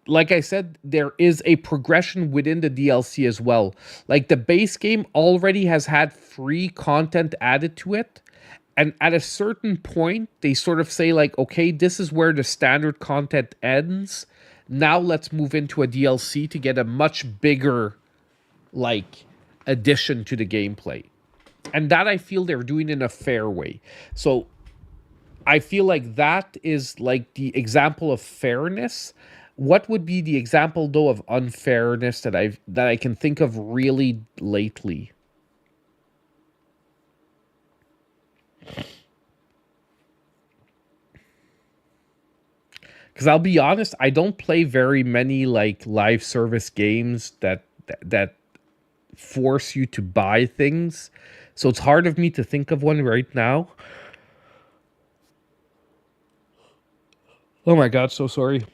like I said, there is a progression within the DLC as well. Like, the base game already has had free content added to it. And at a certain point, they sort of say, like, okay, this is where the standard content ends. Now let's move into a DLC to get a much bigger, like, addition to the gameplay. And that I feel they're doing in a fair way. So I feel like that is like the example of fairness. What would be the example though of unfairness that I can think of really lately? Because I'll be honest, I don't play very many like live service games that force you to buy things. So it's hard of me to think of one right now. Oh my god, so sorry.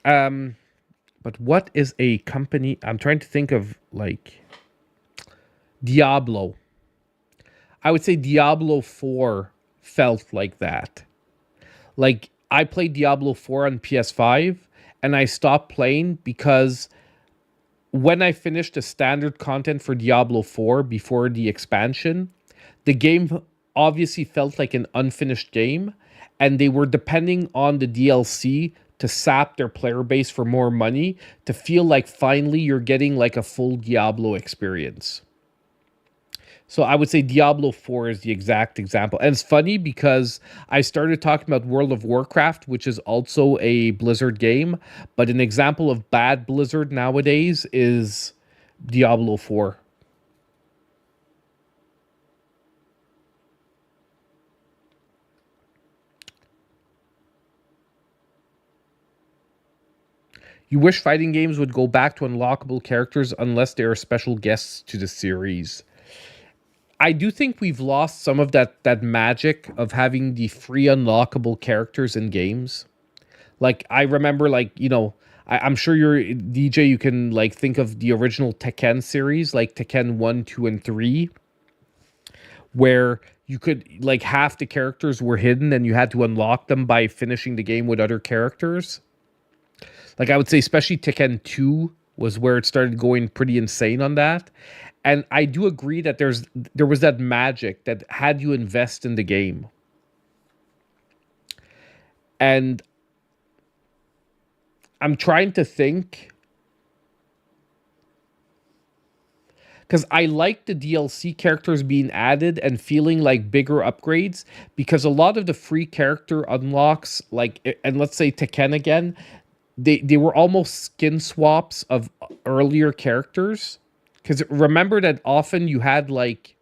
Um, but what is a company? I'm trying to think of like Diablo. I would say Diablo 4 felt like that. Like, I played Diablo 4 on PS5 and I stopped playing because when I finished the standard content for Diablo 4 before the expansion, the game obviously felt like an unfinished game, and they were depending on the DLC to sap their player base for more money to feel like finally you're getting like a full Diablo experience. So I would say Diablo 4 is the exact example. And it's funny because I started talking about World of Warcraft, which is also a Blizzard game, but an example of bad Blizzard nowadays is Diablo 4. You wish fighting games would go back to unlockable characters unless they are special guests to the series. I do think we've lost some of that magic of having the free unlockable characters in games. Like, I remember, like, I'm sure you're DJ. You can like think of the original Tekken series, like Tekken 1, 2, and 3, where you could like half the characters were hidden and you had to unlock them by finishing the game with other characters. Like, I would say, especially Tekken 2 was where it started going pretty insane on that. And I do agree that there was that magic that had you invest in the game. And I'm trying to think because I like the DLC characters being added and feeling like bigger upgrades, because a lot of the free character unlocks, like, and let's say Tekken again, they were almost skin swaps of earlier characters. Because remember that often you had like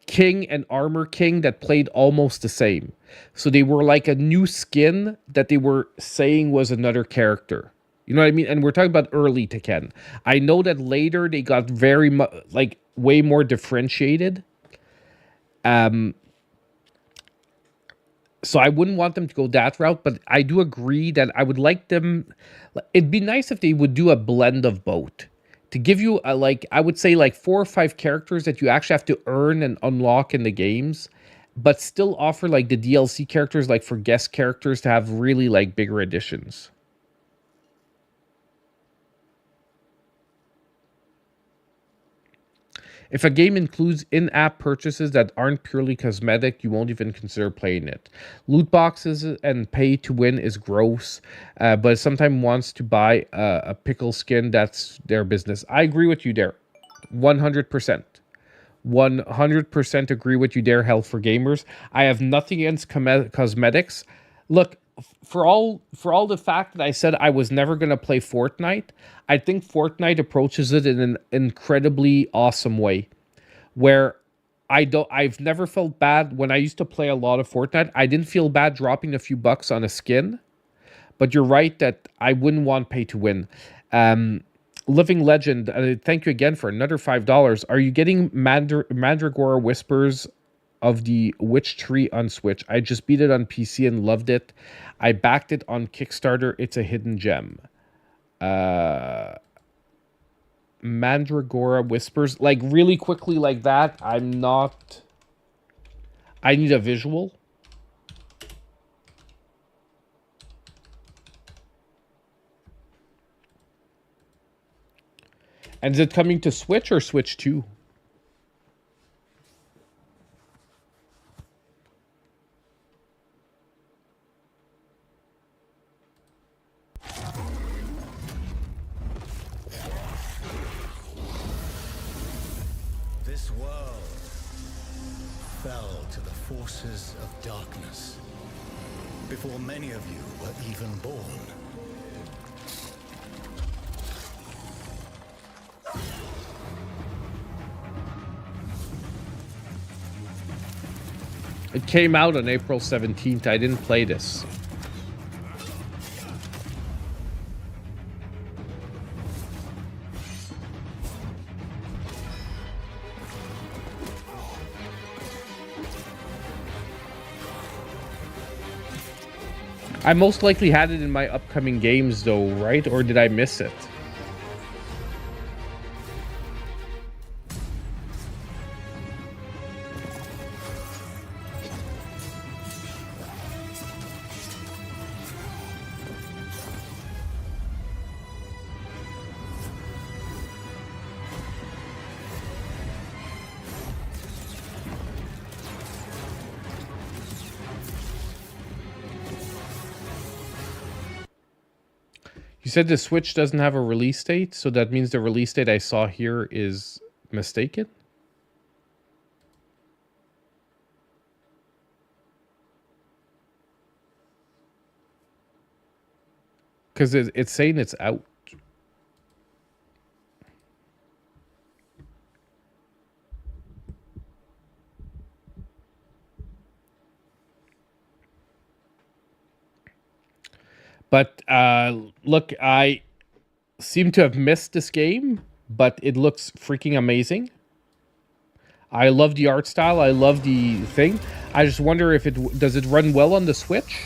King and Armor King that played almost the same. So they were like a new skin that they were saying was another character. You know what I mean? And we're talking about early Tekken. I know that later they got very much like way more differentiated. Um, so I wouldn't want them to go that route, but I do agree that I would like them. It'd be nice if they would do a blend of both to give you a, like, I would say like 4 or 5 characters that you actually have to earn and unlock in the games, but still offer like the DLC characters, like for guest characters, to have really like bigger additions. If a game includes in-app purchases that aren't purely cosmetic, you won't even consider playing it. Loot boxes and pay to win is gross, but sometimes wants to buy a pickle skin, that's their business. I agree with you there, 100%. 100% agree with you there, Health for Gamers. I have nothing against cosmetics. Look, for all the fact that I said I was never going to play Fortnite, I think Fortnite approaches it in an incredibly awesome way, where I've never felt bad when I used to play a lot of Fortnite. I didn't feel bad dropping a few bucks on a skin, but you're right that I wouldn't want pay to win. Um, Living Legend, thank you again for another $5. Are you getting Mandragora Whispers of the Witch Tree on Switch? I just beat it on PC and loved it. I backed it on Kickstarter. It's a hidden gem. Mandragora Whispers, like really quickly like that. I'm not. I need a visual. And is it coming to Switch or Switch 2? This world fell to the forces of darkness before many of you were even born. It came out on April 17th. I didn't play this. I most likely had it in my upcoming games though, right? Or did I miss it? You said the Switch doesn't have a release date, so that means the release date I saw here is mistaken? Because it's saying it's out. But look, I seem to have missed this game, but it looks freaking amazing. I love the art style. I love the thing. I just wonder if does it run well on the Switch?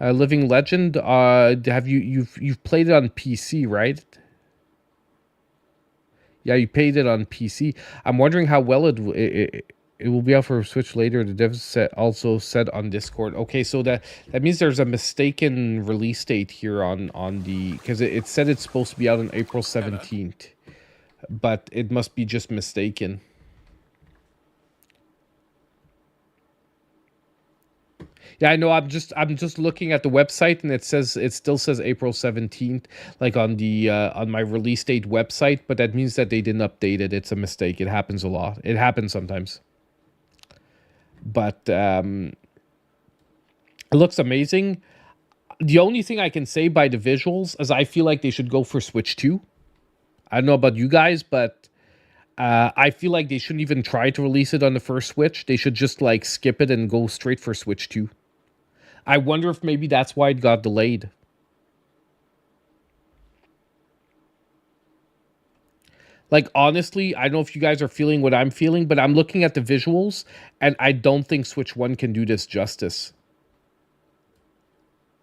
Living Legend. Have you've played it on PC, right? Yeah, you played it on PC. I'm wondering how well it will be out for Switch later. The devs also said on Discord. Okay, so that means there's a mistaken release date here on the, because it said it's supposed to be out on April 17th, but it must be just mistaken. Yeah, I know. I'm just looking at the website, and it still says April 17th, like on my release date website. But that means that they didn't update it. It's a mistake. It happens a lot. It happens sometimes. But it looks amazing. The only thing I can say by the visuals is I feel like they should go for Switch 2. I don't know about you guys, but I feel like they shouldn't even try to release it on the first Switch. They should just like skip it and go straight for Switch 2. I wonder if maybe that's why it got delayed. Like, honestly, I don't know if you guys are feeling what I'm feeling, but I'm looking at the visuals, and I don't think Switch 1 can do this justice.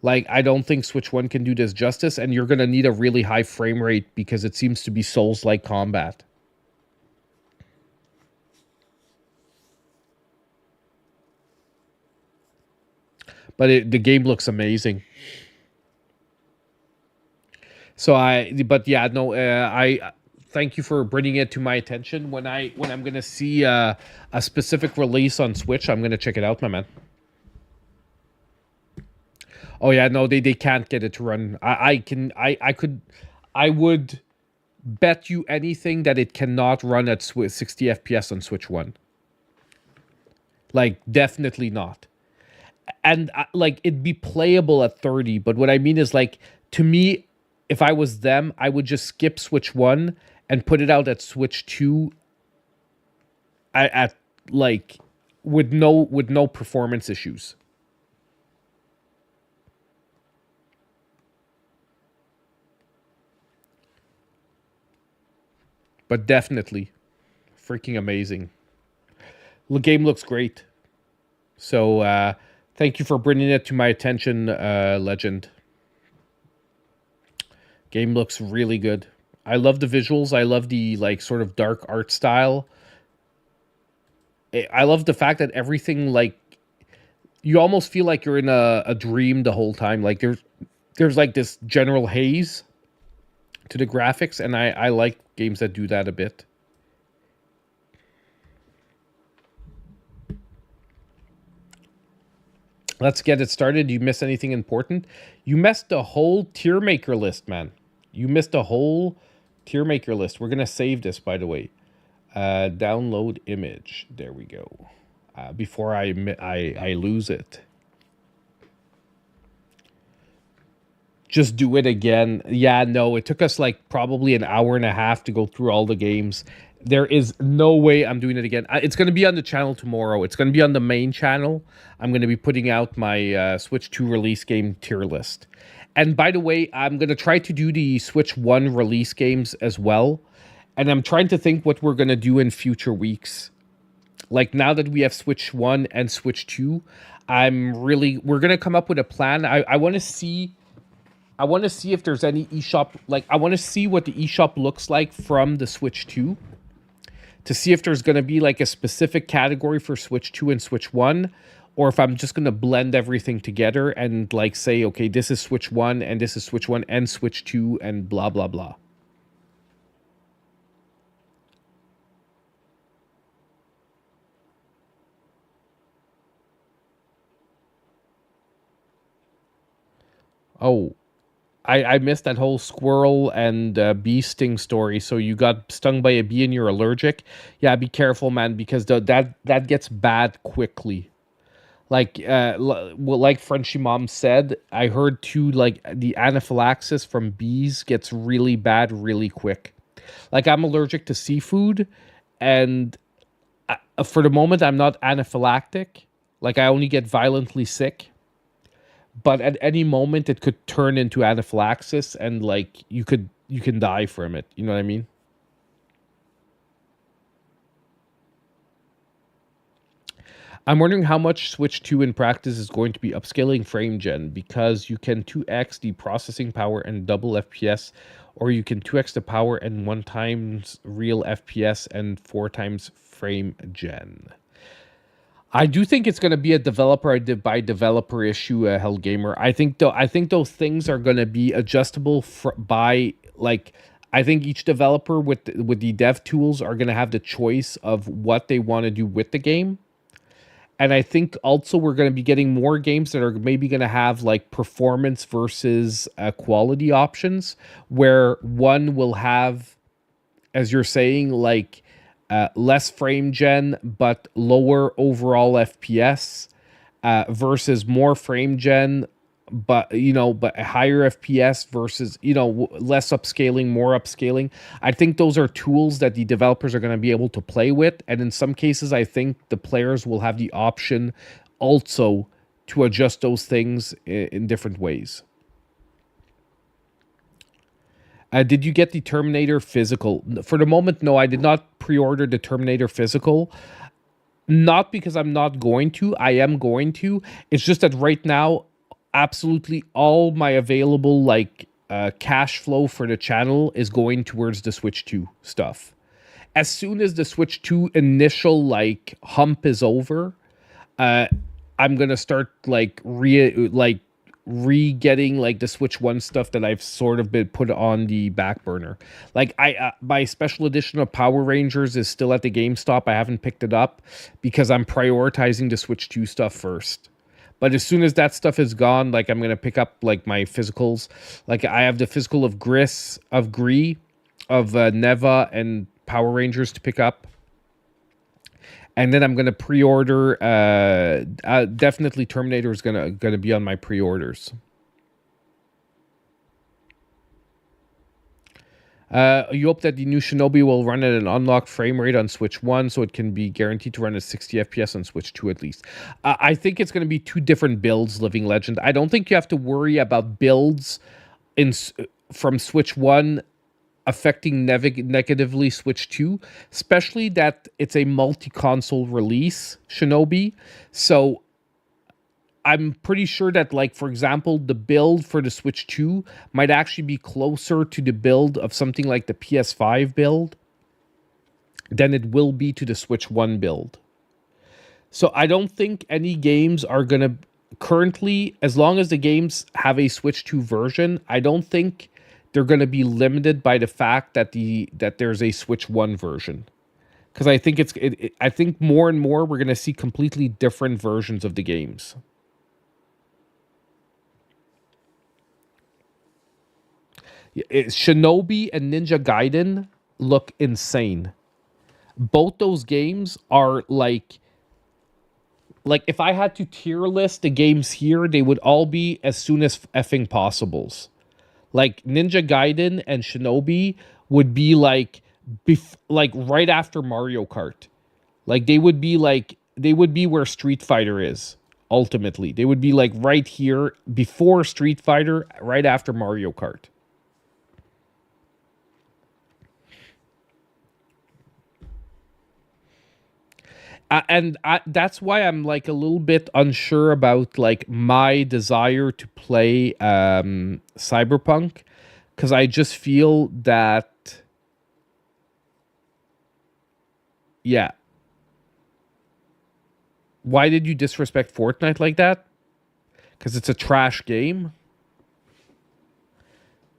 Like, I don't think Switch 1 can do this justice, and you're going to need a really high frame rate because it seems to be Souls-like combat. But the game looks amazing. So but yeah, no, I thank you for bringing it to my attention. When I'm gonna see a specific release on Switch, I'm gonna check it out, my man. Oh yeah, no, they can't get it to run. I would bet you anything that it cannot run at 60 FPS on Switch 1. Like, definitely not. And like, it'd be playable at 30, but what I mean is, like, to me, if I was them, I would just skip Switch 1 and put it out at Switch 2 at like with no performance issues. But definitely freaking amazing. The game looks great. So thank you for bringing it to my attention, Legend. Game looks really good. I love the visuals. I love the like sort of dark art style. I love the fact that everything like you almost feel like you're in a dream the whole time. Like there's like this general haze to the graphics, and I like games that do that a bit. Let's get it started. You miss anything important? You missed the whole tier maker list, man. You missed the whole tier maker list. We're gonna save this, by the way. Download image. There we go. Before I lose it. Just do it again. Yeah, no, it took us like probably an hour and a half to go through all the games. There is no way I'm doing it again. It's going to be on the channel tomorrow. It's going to be on the main channel. I'm going to be putting out my Switch 2 release game tier list. And by the way, I'm going to try to do the Switch 1 release games as well. And I'm trying to think what we're going to do in future weeks. Like now that we have Switch 1 and Switch 2, we're going to come up with a plan. I want to see if there's any eShop. Like, I want to see what the eShop looks like from the Switch 2 to see if there's going to be like a specific category for Switch 2 and Switch 1, or if I'm just going to blend everything together and like say, okay, this is Switch 1 and this is Switch 1 and Switch 2 and blah, blah, blah. Oh, I missed that whole squirrel and bee sting story. So you got stung by a bee and you're allergic. Yeah, be careful, man, because that gets bad quickly. Like like Frenchy Mom said, I heard too. Like the anaphylaxis from bees gets really bad really quick. Like I'm allergic to seafood, and for the moment I'm not anaphylactic. Like I only get violently sick, but at any moment it could turn into anaphylaxis and like you can die from it, you know what I mean? I'm wondering how much Switch 2 in practice is going to be upscaling frame gen, because you can 2x the processing power and double FPS, or you can 2x the power and 1 times real FPS and 4 times frame gen. I do think it's going to be a developer by developer issue, Hellgamer. I think those things are going to be adjustable by like. I think each developer with the dev tools are going to have the choice of what they want to do with the game. And I think also we're going to be getting more games that are maybe going to have like performance versus quality options, where one will have, as you're saying, like less frame gen but lower overall FPS, versus more frame gen but higher FPS versus less upscaling, more upscaling. I think those are tools that the developers are going to be able to play with, and in some cases I think the players will have the option also to adjust those things in different ways. Did you get the Terminator physical? For the moment, no, I did not pre-order the Terminator physical. Not because I'm not going to. I am going to. It's just that right now, absolutely all my available like cash flow for the channel is going towards the Switch 2 stuff. As soon as the Switch 2 initial like hump is over, I'm gonna start like re-getting like the Switch 1 stuff that I've sort of been put on the back burner. Like my special edition of Power Rangers is still at the GameStop. I haven't picked it up because I'm prioritizing the Switch 2 stuff first. But as soon as that stuff is gone, like I'm gonna pick up like my physicals. Like I have the physical of Gris, of Gree, of Neva and Power Rangers to pick up. And then I'm gonna pre-order. Definitely, Terminator is gonna be on my pre-orders. You hope that the new Shinobi will run at an unlocked frame rate on Switch 1, so it can be guaranteed to run at 60 FPS on Switch 2 at least. I think it's going to be two different builds, Living Legend. I don't think you have to worry about builds from Switch 1 affecting negatively Switch 2, especially that it's a multi-console release, Shinobi. So I'm pretty sure that, like, for example, the build for the Switch 2 might actually be closer to the build of something like the PS5 build than it will be to the Switch 1 build. So I don't think any games are going to currently, as long as the games have a Switch 2 version, I don't think they're going to be limited by the fact that there's a Switch 1 version. Because I think I think more and more we're going to see completely different versions of the games. Shinobi and Ninja Gaiden look insane. Both those games are like if I had to tier list the games here, they would all be as soon as effing possibles. Like Ninja Gaiden and Shinobi would be like right after Mario Kart. Like they would be where Street Fighter is ultimately. They would be like right here before Street Fighter, right after Mario Kart. That's why I'm like a little bit unsure about like my desire to play Cyberpunk, because I just feel that, yeah. Why did you disrespect Fortnite like that? Because it's a trash game.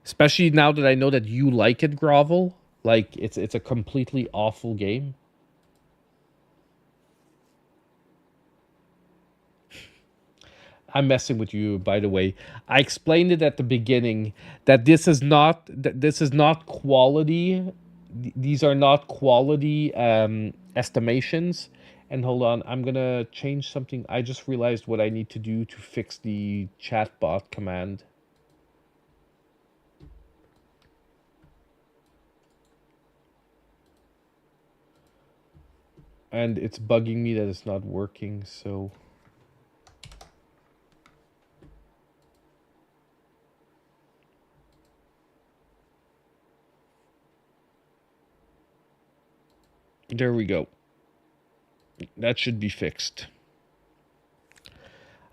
Especially now that I know that you like it, Grovel. Like it's a completely awful game. I'm messing with you, by the way. I explained it at the beginning that this is not quality. These are not quality estimations. And hold on, I'm gonna change something. I just realized what I need to do to fix the chatbot command. And it's bugging me that it's not working, so... There we go. That should be fixed.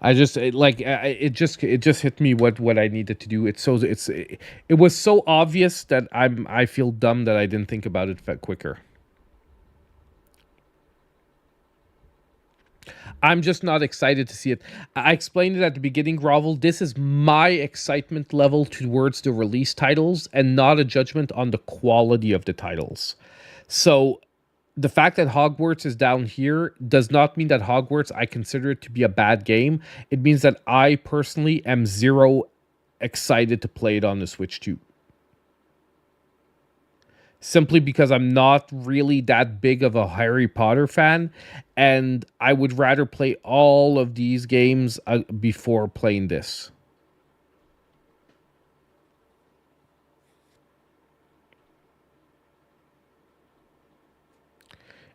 I just it just hit me what I needed to do. It was so obvious that I feel dumb that I didn't think about it quicker. I'm just not excited to see it. I explained it at the beginning, Grovel. This is my excitement level towards the release titles and not a judgment on the quality of the titles. So the fact that Hogwarts is down here does not mean that Hogwarts, I consider it to be a bad game. It means that I personally am zero excited to play it on the Switch 2. Simply because I'm not really that big of a Harry Potter fan, and I would rather play all of these games before playing this.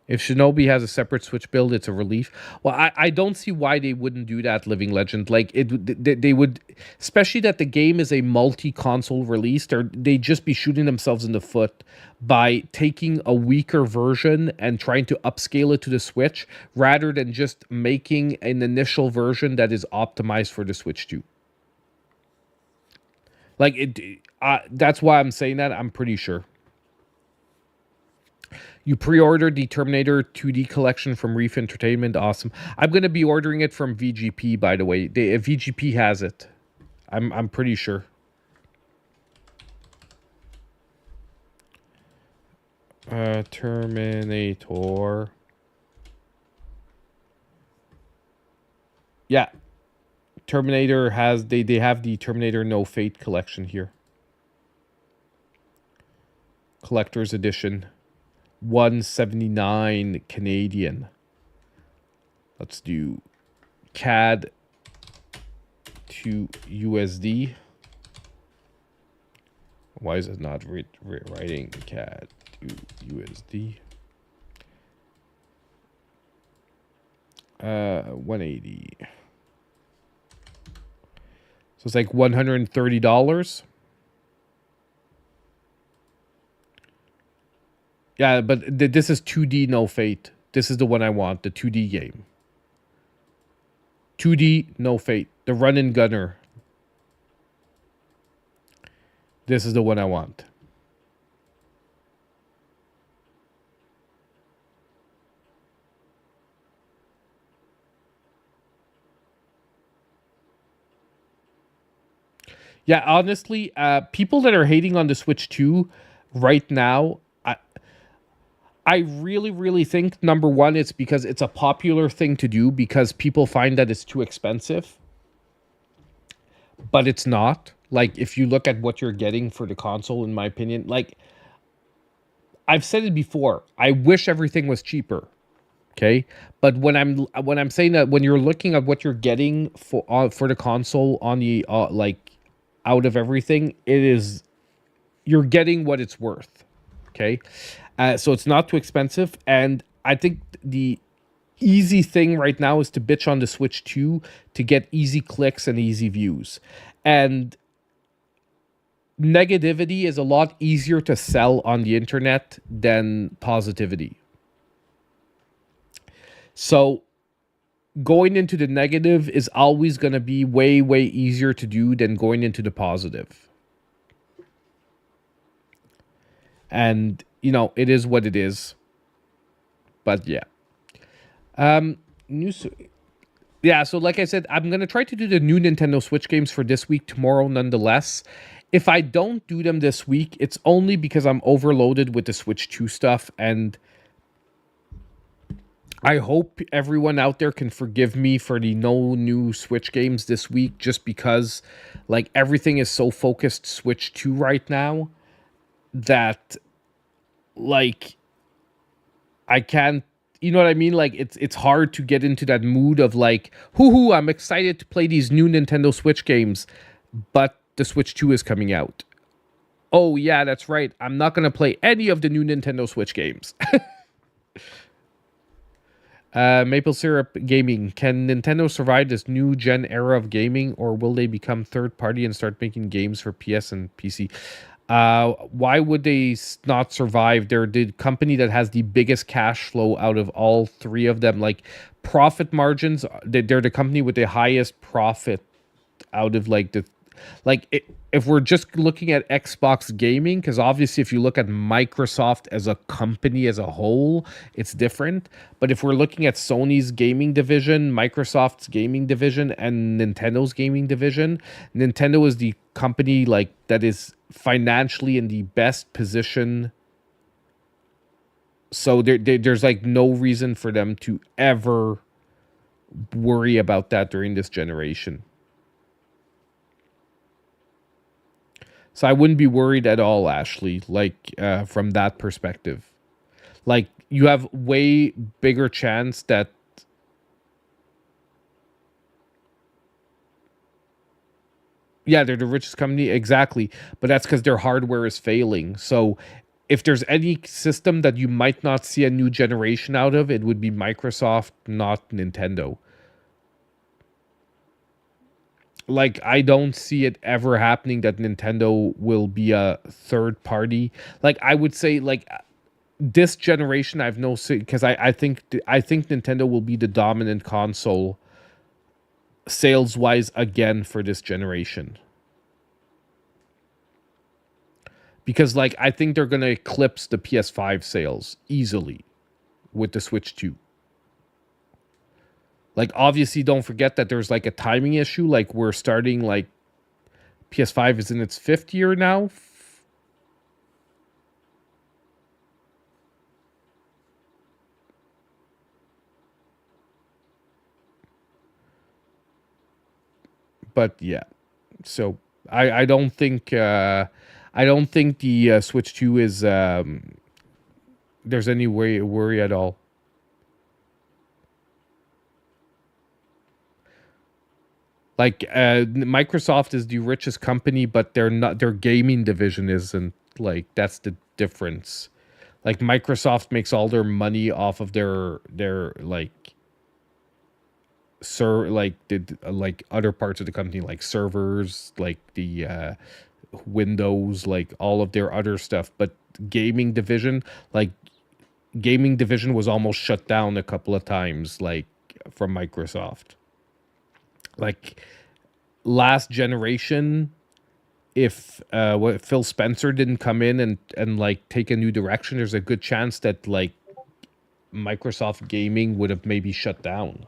If Shinobi has a separate Switch build, it's a relief. Well, I don't see why they wouldn't do that, Living Legend. Like they would, especially that the game is a multi-console release. They'd just be shooting themselves in the foot by taking a weaker version and trying to upscale it to the Switch, rather than just making an initial version that is optimized for the Switch 2. Like that's why I'm saying that. I'm pretty sure. You pre-ordered the Terminator 2D collection from Reef Entertainment. Awesome. I'm going to be ordering it from VGP, by the way. VGP has it. I'm pretty sure. Terminator. Yeah. Terminator has... They have the Terminator No Fate collection here. Collector's edition. 179 Canadian. Let's do CAD to USD. Why is it not writing CAD to USD? 180. So it's like $130. Yeah, but this is 2D No Fate. This is the one I want, the 2D game. 2D No Fate, the run and gunner. This is the one I want. Yeah, honestly, people that are hating on the Switch 2 right now, I really, really think, number one, it's because it's a popular thing to do because people find that it's too expensive. But it's not. Like, if you look at what you're getting for the console, in my opinion, like, I've said it before, I wish everything was cheaper. Okay, but when I'm saying that, when you're looking at what you're getting for the console on the like out of everything, you're getting what it's worth. Okay, so it's not too expensive, and I think the easy thing right now is to bitch on the Switch 2 to get easy clicks and easy views, and negativity is a lot easier to sell on the internet than positivity. So going into the negative is always going to be way, way easier to do than going into the positive. And, you know, it is what it is. But yeah. News. Yeah, so like I said, I'm going to try to do the new Nintendo Switch games for this week tomorrow nonetheless. If I don't do them this week, it's only because I'm overloaded with the Switch 2 stuff, and I hope everyone out there can forgive me for the no new Switch games this week, just because like everything is so focused Switch 2 right now that like I can't, you know what I mean? Like it's hard to get into that mood of like, hoo, I'm excited to play these new Nintendo Switch games, but the Switch 2 is coming out. Oh yeah, that's right. I'm not going to play any of the new Nintendo Switch games. Maple Syrup Gaming. Can Nintendo survive this new gen era of gaming, or will they become third party and start making games for PS and PC? Why would they not survive? They're the company that has the biggest cash flow out of all three of them. Like profit margins, they're the company with the highest profit out of like the if we're just looking at Xbox gaming, because obviously if you look at Microsoft as a company as a whole, it's different. But if we're looking at Sony's gaming division, Microsoft's gaming division, and Nintendo's gaming division, Nintendo is the company like that is financially in the best position. So there's like no reason for them to ever worry about that during this generation. So I wouldn't be worried at all, Ashley, like from that perspective. Like you have way bigger chance that yeah, they're the richest company, exactly. But that's because their hardware is failing. So if there's any system that you might not see a new generation out of, it would be Microsoft, not Nintendo. Like I don't see it ever happening that Nintendo will be a third party. Like I would say like this generation I've no because I think Nintendo will be the dominant console sales wise again for this generation. Because like I think they're going to eclipse the PS5 sales easily with the Switch 2. Like obviously don't forget that there's like a timing issue, like we're starting like PS5 is in its 5th year now. But yeah. So I don't think the Switch 2 is there's any worry at all. Like Microsoft is the richest company, but they're not. Their gaming division isn't. Like that's the difference. Like Microsoft makes all their money off of their like like the like other parts of the company, like servers, like the Windows, like all of their other stuff. But gaming division, like gaming division was almost shut down a couple of times, like from Microsoft. Like last generation, if what Phil Spencer didn't come in and like take a new direction, there's a good chance that like Microsoft gaming would have maybe shut down.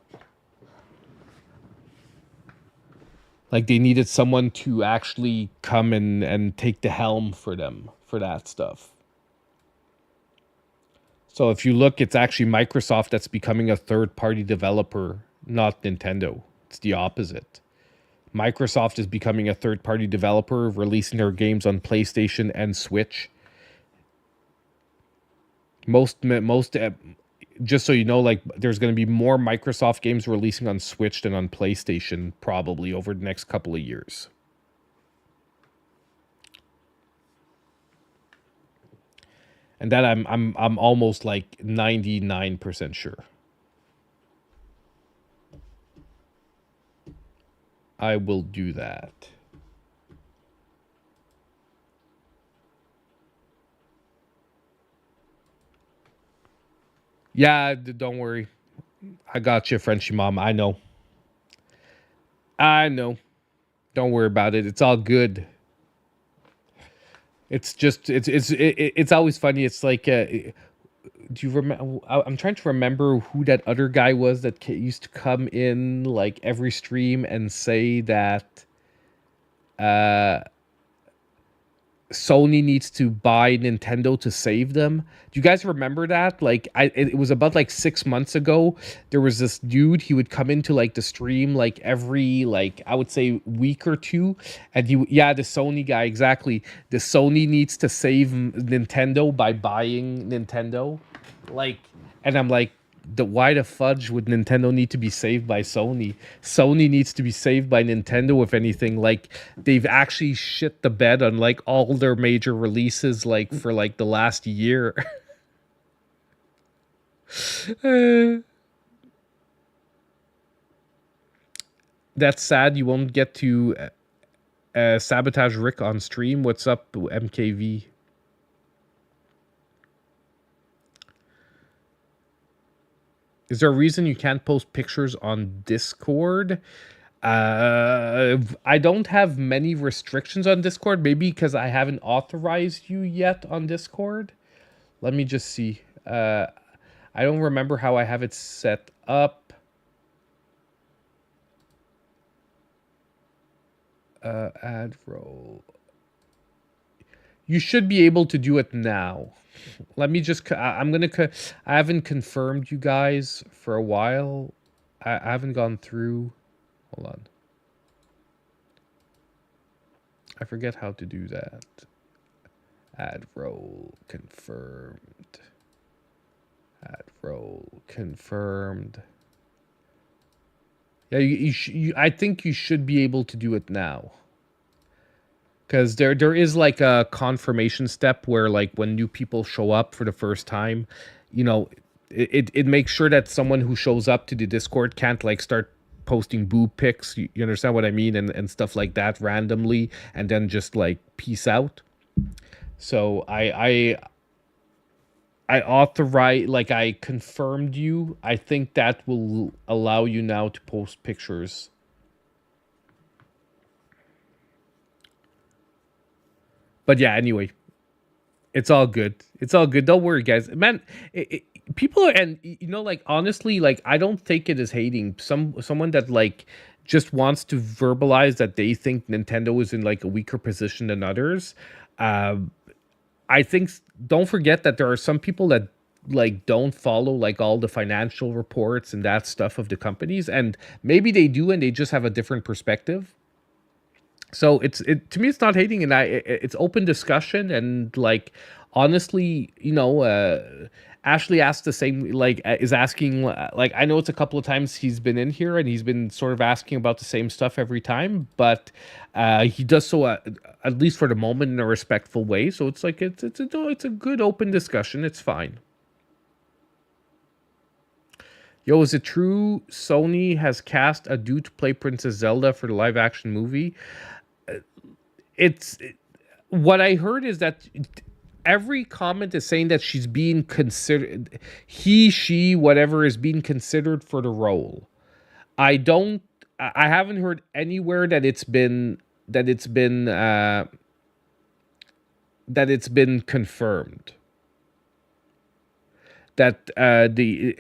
Like they needed someone to actually come and take the helm for them for that stuff. So if you look, it's actually Microsoft that's becoming a third-party developer, not Nintendo. It's the opposite. Microsoft is becoming a third-party developer, releasing their games on PlayStation and Switch. Most, just so you know, like there's going to be more Microsoft games releasing on Switch than on PlayStation probably over the next couple of years. And that I'm almost like 99% sure. I will do that. Yeah, don't worry. I got you, Frenchie mom. I know. I know. Don't worry about it. It's all good. It's just it's always funny. It's like do you remember? I'm trying to remember who that other guy was that used to come in like every stream and say that Sony needs to buy Nintendo to save them. Do you guys remember that? Like, it was about like 6 months ago. There was this dude. He would come into like the stream like every like I would say week or two, and the Sony guy exactly. The Sony needs to save Nintendo by buying Nintendo, like, and I'm like, why the fudge would Nintendo need to be saved by Sony? Sony needs to be saved by Nintendo, if anything. Like they've actually shit the bed on like all their major releases, like for like the last year. That's sad. You won't get to sabotage Rick on stream. What's up, MKV? Is there a reason you can't post pictures on Discord? I don't have many restrictions on Discord. Maybe because I haven't authorized you yet on Discord. Let me just see. I don't remember how I have it set up. Add role. You should be able to do it now. Let me just. I haven't confirmed you guys for a while. I haven't gone through. Hold on. I forget how to do that. Add role confirmed. Add role confirmed. Yeah, I think you should be able to do it now. Because there is like a confirmation step where like when new people show up for the first time, you know, it makes sure that someone who shows up to the Discord can't like start posting boob pics. You understand what I mean? And stuff like that randomly and then just like peace out. So I authorize, like I confirmed you. I think that will allow you now to post pictures. But yeah, anyway, it's all good. It's all good. Don't worry, guys. Man, people are, and you know, like honestly, like I don't think it is hating. Someone that like just wants to verbalize that they think Nintendo is in like a weaker position than others. I think don't forget that there are some people that like don't follow like all the financial reports and that stuff of the companies, and maybe they do and they just have a different perspective. So to me it's not hating, and it's open discussion, and like honestly, you know, Ashley asked the same, like, is asking, like, I know it's a couple of times he's been in here and he's been sort of asking about the same stuff every time, but he does so at least for the moment in a respectful way. So it's like it's a good open discussion. It's fine. Yo, is it true Sony has cast a dude to play Princess Zelda for the live action movie? It's what I heard is that every comment is saying that she's being considered, he, she, whatever is being considered for the role. I don't, I haven't heard anywhere that it's been confirmed that Sony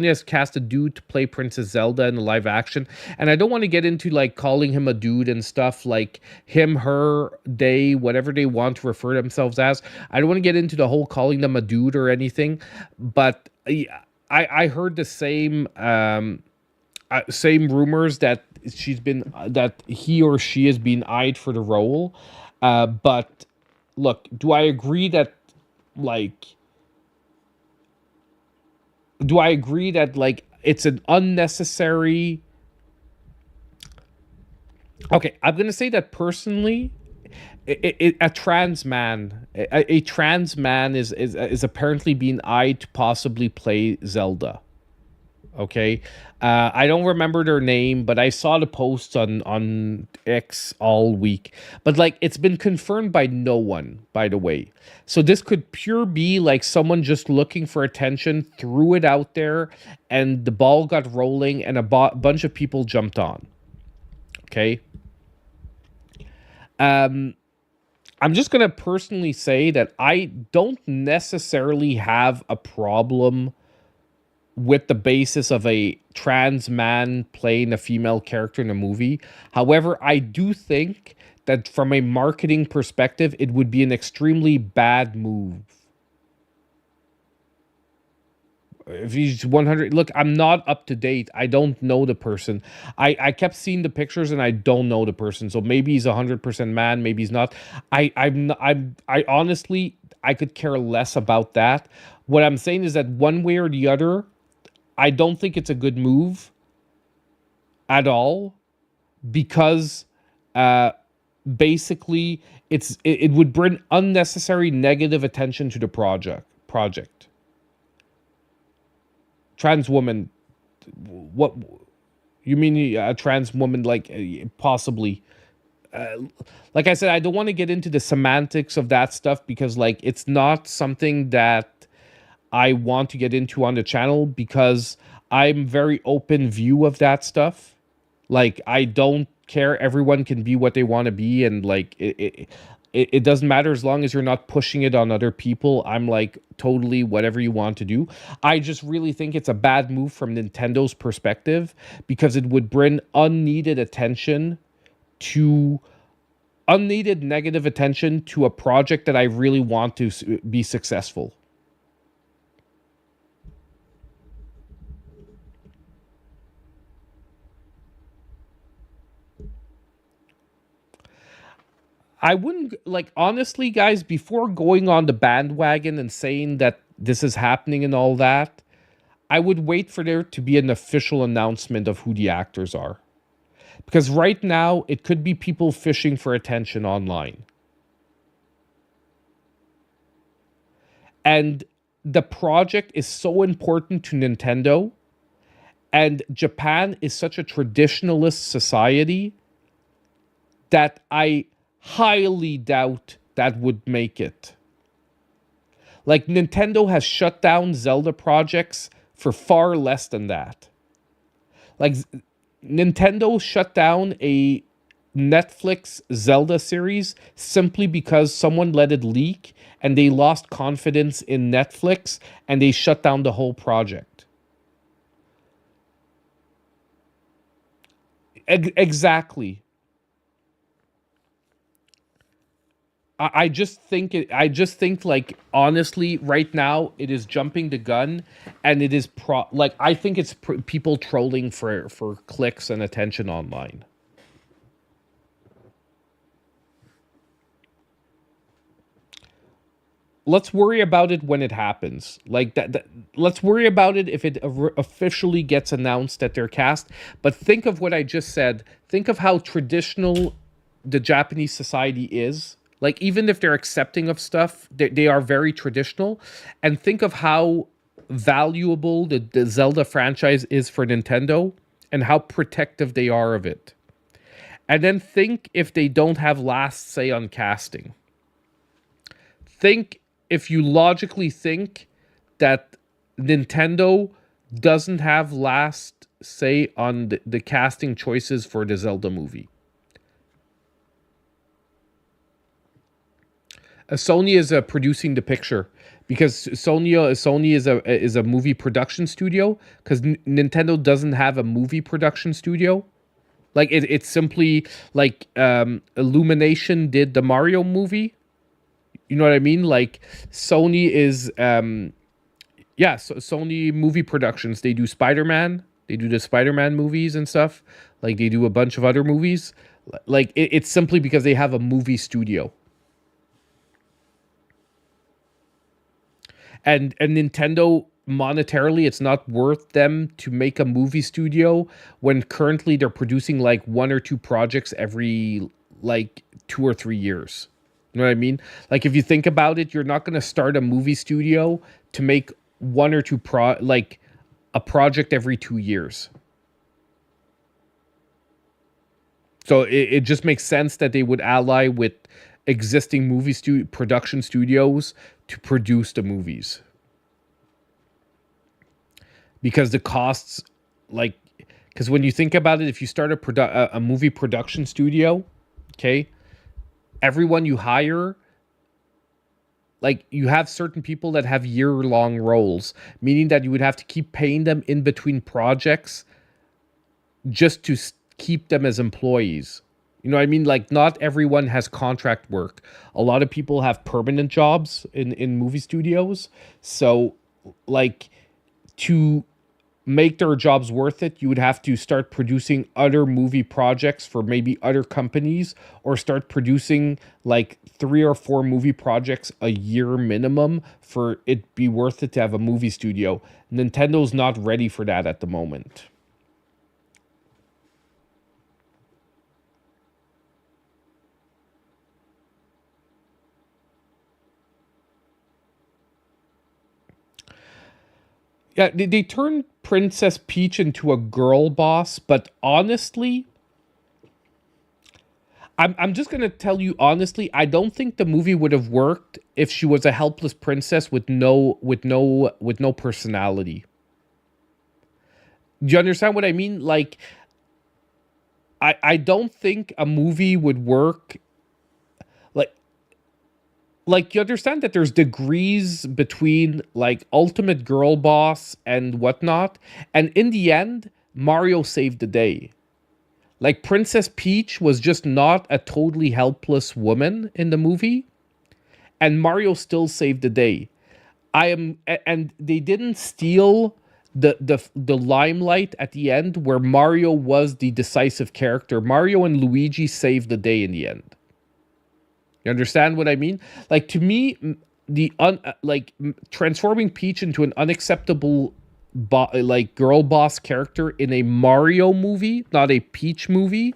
has cast a dude to play Princess Zelda in the live action, and I don't want to get into like calling him a dude and stuff, like him, her, they, whatever they want to refer themselves as. I don't want to get into the whole calling them a dude or anything, but I heard the same rumors that that he or she has been eyed for the role, but look, do I agree that like it's an unnecessary. Okay, I'm gonna say that personally, a trans man, a trans man is apparently being eyed to possibly play Zelda. Okay, I don't remember their name, but I saw the posts on X all week. But like, it's been confirmed by no one, by the way. So this could pure be like someone just looking for attention, threw it out there, and the ball got rolling, and a bunch of people jumped on. Okay. I'm just gonna personally say that I don't necessarily have a problem with the basis of a trans man playing a female character in a movie. However, I do think that from a marketing perspective, it would be an extremely bad move. If he's 100, look, I'm not up to date. I don't know the person. I kept seeing the pictures and I don't know the person. So maybe he's 100% man, maybe he's not. I honestly, I could care less about that. What I'm saying is that one way or the other, I don't think it's a good move at all, because basically it would bring unnecessary negative attention to the project. Trans woman, what you mean, a trans woman, like possibly, like I said, I don't want to get into the semantics of that stuff, because like it's not something that I want to get into on the channel, because I'm very open view of that stuff. Like, I don't care. Everyone can be what they want to be, and like it doesn't matter as long as you're not pushing it on other people. I'm like, totally whatever you want to do. I just really think it's a bad move from Nintendo's perspective, because it would bring unneeded negative attention to a project that I really want to be successful. I wouldn't, like, honestly, guys, before going on the bandwagon and saying that this is happening and all that, I would wait for there to be an official announcement of who the actors are. Because right now, it could be people fishing for attention online. And the project is so important to Nintendo, and Japan is such a traditionalist society, that I highly doubt that would make it. Like, Nintendo has shut down Zelda projects for far less than that. Like, Nintendo shut down a Netflix Zelda series simply because someone let it leak and they lost confidence in Netflix and they shut down the whole project. Exactly. I just think like, honestly, right now it is jumping the gun, and it is I think it's people trolling for clicks and attention online. let's worry about it when it happens. Like let's worry about it if it officially gets announced that they're cast. But think of what I just said. Think of how traditional the Japanese society is. Like even if they're accepting of stuff, they are very traditional. And think of how valuable the Zelda franchise is for Nintendo and how protective they are of it. And then think if they don't have last say on casting. Think if you logically think that Nintendo doesn't have last say on the casting choices for the Zelda movie. Sony is producing the picture because Sony is a movie production studio because Nintendo doesn't have a movie production studio. Like it's simply like Illumination did the Mario movie. You know what I mean? Like Sony is so Sony movie productions. They do Spider-Man. They do the Spider-Man movies and stuff. Like they do a bunch of other movies. Like it's simply because they have a movie studio. And Nintendo monetarily it's not worth them to make a movie studio when currently they're producing like one or two projects every like 2 or 3 years. You know what I mean? Like if you think about it, you're not going to start a movie studio to make one or two like a project every 2 years. So it just makes sense that they would ally with existing production studios to produce the movies. Because the costs, like, because when you think about it, if you start a movie production studio, okay, everyone you hire, like you have certain people that have year-long roles, meaning that you would have to keep paying them in between projects just to keep them as employees. You know what I mean? Like not everyone has contract work. A lot of people have permanent jobs in movie studios. So like to make their jobs worth it, you would have to start producing other movie projects for maybe other companies or start producing like 3 or 4 movie projects a year minimum for it be worth it to have a movie studio. Nintendo's not ready for that at the moment. Yeah, they turned Princess Peach into a girl boss, but honestly, I'm just gonna tell you honestly, I don't think the movie would have worked if she was a helpless princess with no personality. Do you understand what I mean? Like, I don't think a movie would work. Like, you understand that there's degrees between like ultimate girl boss and whatnot, and in the end Mario saved the day. Like Princess Peach was just not a totally helpless woman in the movie, and Mario still saved the day. And they didn't steal the limelight at the end where Mario was the decisive character. Mario and Luigi saved the day in the end. You understand what I mean? Like to me, transforming Peach into an unacceptable girl boss character in a Mario movie, not a Peach movie,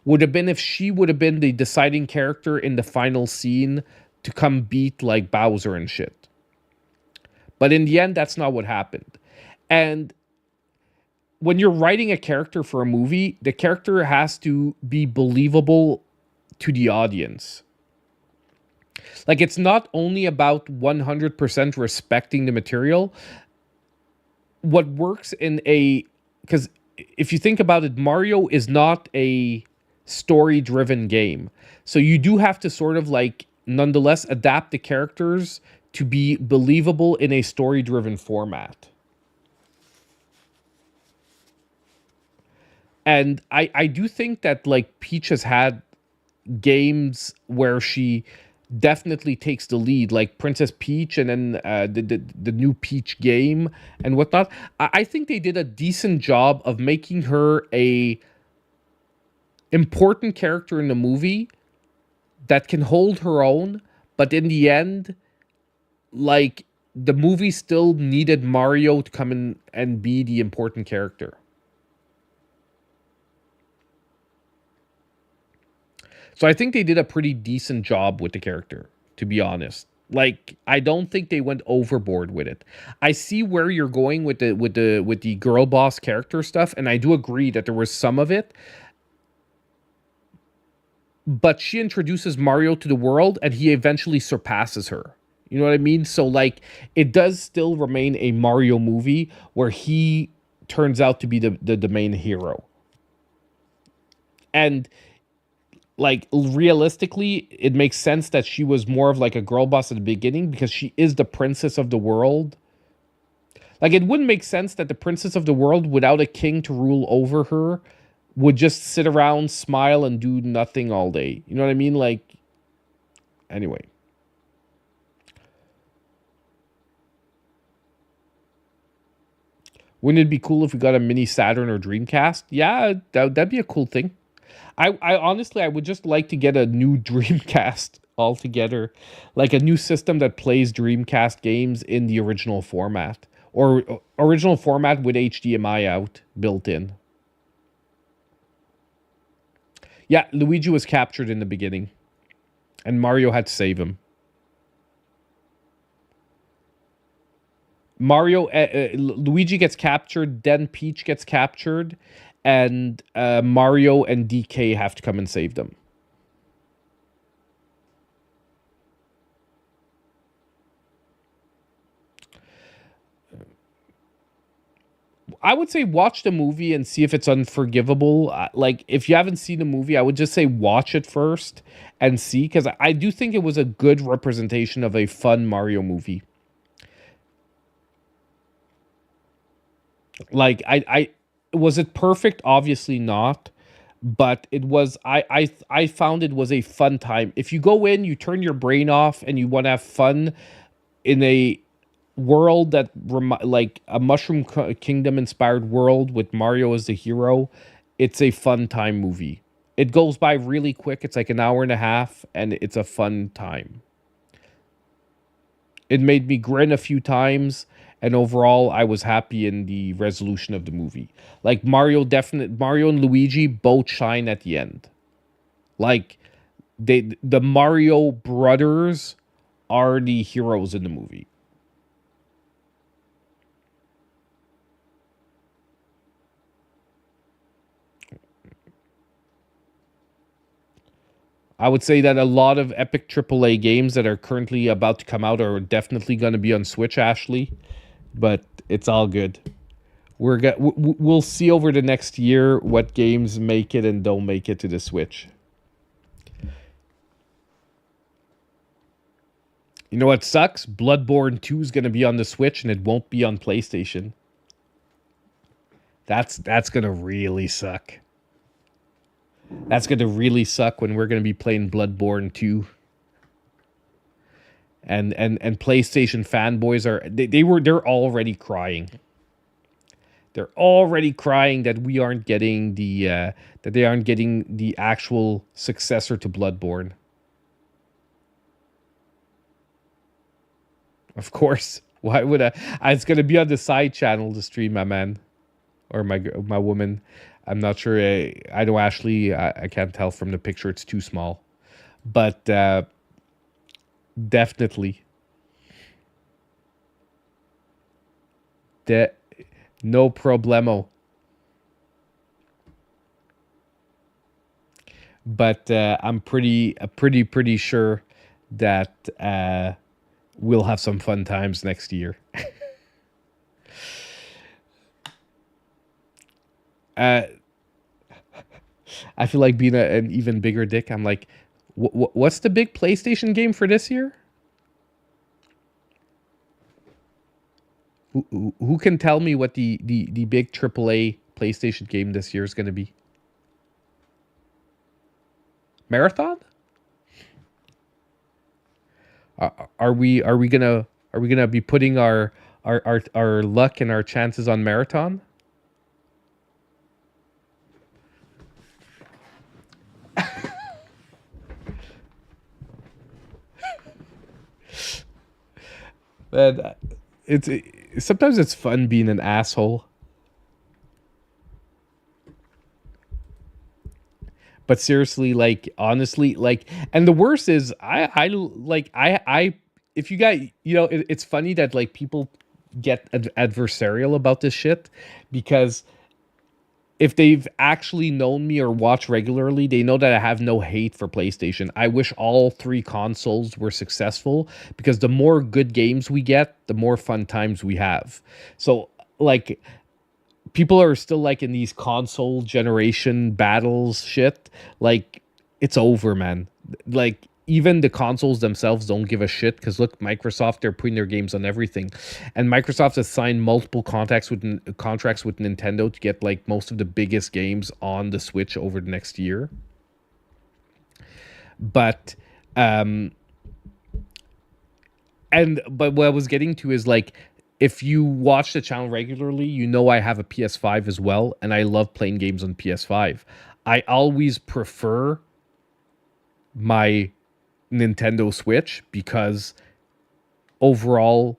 would have been if she would have been the deciding character in the final scene to come beat like Bowser and shit. But in the end, that's not what happened. And when you're writing a character for a movie, the character has to be believable to the audience. Like, it's not only about 100% respecting the material. What works because if you think about it, Mario is not a story-driven game. So you do have to sort of like, nonetheless, adapt the characters to be believable in a story-driven format. And I do think that like Peach has had games where she definitely takes the lead, like Princess Peach and then the new Peach game and whatnot. I think they did a decent job of making her a important character in the movie that can hold her own, but in the end, like the movie still needed Mario to come in and be the important character. So I think they did a pretty decent job with the character, to be honest. Like I don't think they went overboard with it. I see where you're going with the girl boss character stuff, and I do agree that there was some of it. But she introduces Mario to the world and he eventually surpasses her. You know what I mean? So like it does still remain a Mario movie where he turns out to be the main hero. And like realistically, it makes sense that she was more of like a girl boss at the beginning because she is the princess of the world. Like it wouldn't make sense that the princess of the world without a king to rule over her would just sit around, smile, and do nothing all day. You know what I mean? Like, anyway. Wouldn't it be cool if we got a mini Saturn or Dreamcast? Yeah, that'd be a cool thing. I honestly, I would just like to get a new Dreamcast altogether, like a new system that plays Dreamcast games in the original format or original format with HDMI out built in. Yeah, Luigi was captured in the beginning, and Mario had to save him. Luigi gets captured, then Peach gets captured, and Mario and DK have to come and save them. I would say watch the movie and see if it's unforgivable. Like, if you haven't seen the movie, I would just say watch it first and see, because I do think it was a good representation of a fun Mario movie. Like, was it perfect? Obviously not, but it was. I found it was a fun time. If you go in, you turn your brain off, and you want to have fun in a world that like a Mushroom Kingdom inspired world with Mario as the hero, it's a fun time movie. It goes by really quick. It's like an hour and a half, and it's a fun time. It made me grin a few times, and overall, I was happy in the resolution of the movie. Like Mario and Luigi both shine at the end. Like the Mario brothers are the heroes in the movie. I would say that a lot of epic AAA games that are currently about to come out are definitely going to be on Switch, Ashley. But it's all good. We'll see over the next year what games make it and don't make it to the Switch. You know what sucks? Bloodborne 2 is going to be on the Switch and it won't be on PlayStation. That's going to really suck. That's going to really suck when we're going to be playing Bloodborne 2. And PlayStation fanboys they're already crying. They're already crying that we aren't getting that they aren't getting the actual successor to Bloodborne. Of course. Why would I? It's going to be on the side channel to stream, my man. Or my woman. I'm not sure. I know Ashley. I can't tell from the picture. It's too small. But definitely. No problemo. But I'm pretty sure that we'll have some fun times next year. I feel like being an even bigger dick. I'm like, what's the big PlayStation game for this year? Who can tell me what the big AAA PlayStation game this year is going to be? Marathon? Are we gonna be putting our luck and our chances on Marathon? Man, sometimes it's fun being an asshole. But seriously, like honestly, like, and the worst is I if you got, it's funny that like people get adversarial about this shit, because if they've actually known me or watch regularly, they know that I have no hate for PlayStation. I wish all three consoles were successful, because the more good games we get, the more fun times we have. So, like, people are still like in these console generation battles shit. Like, it's over, man. Like, even the consoles themselves don't give a shit, because look, Microsoft, they're putting their games on everything, and Microsoft has signed multiple contracts with Nintendo to get like most of the biggest games on the Switch over the next year. But um but what I was getting to is like, if you watch the channel regularly, you know I have a PS5 as well, and I love playing games on PS5. I always prefer my Nintendo Switch, because overall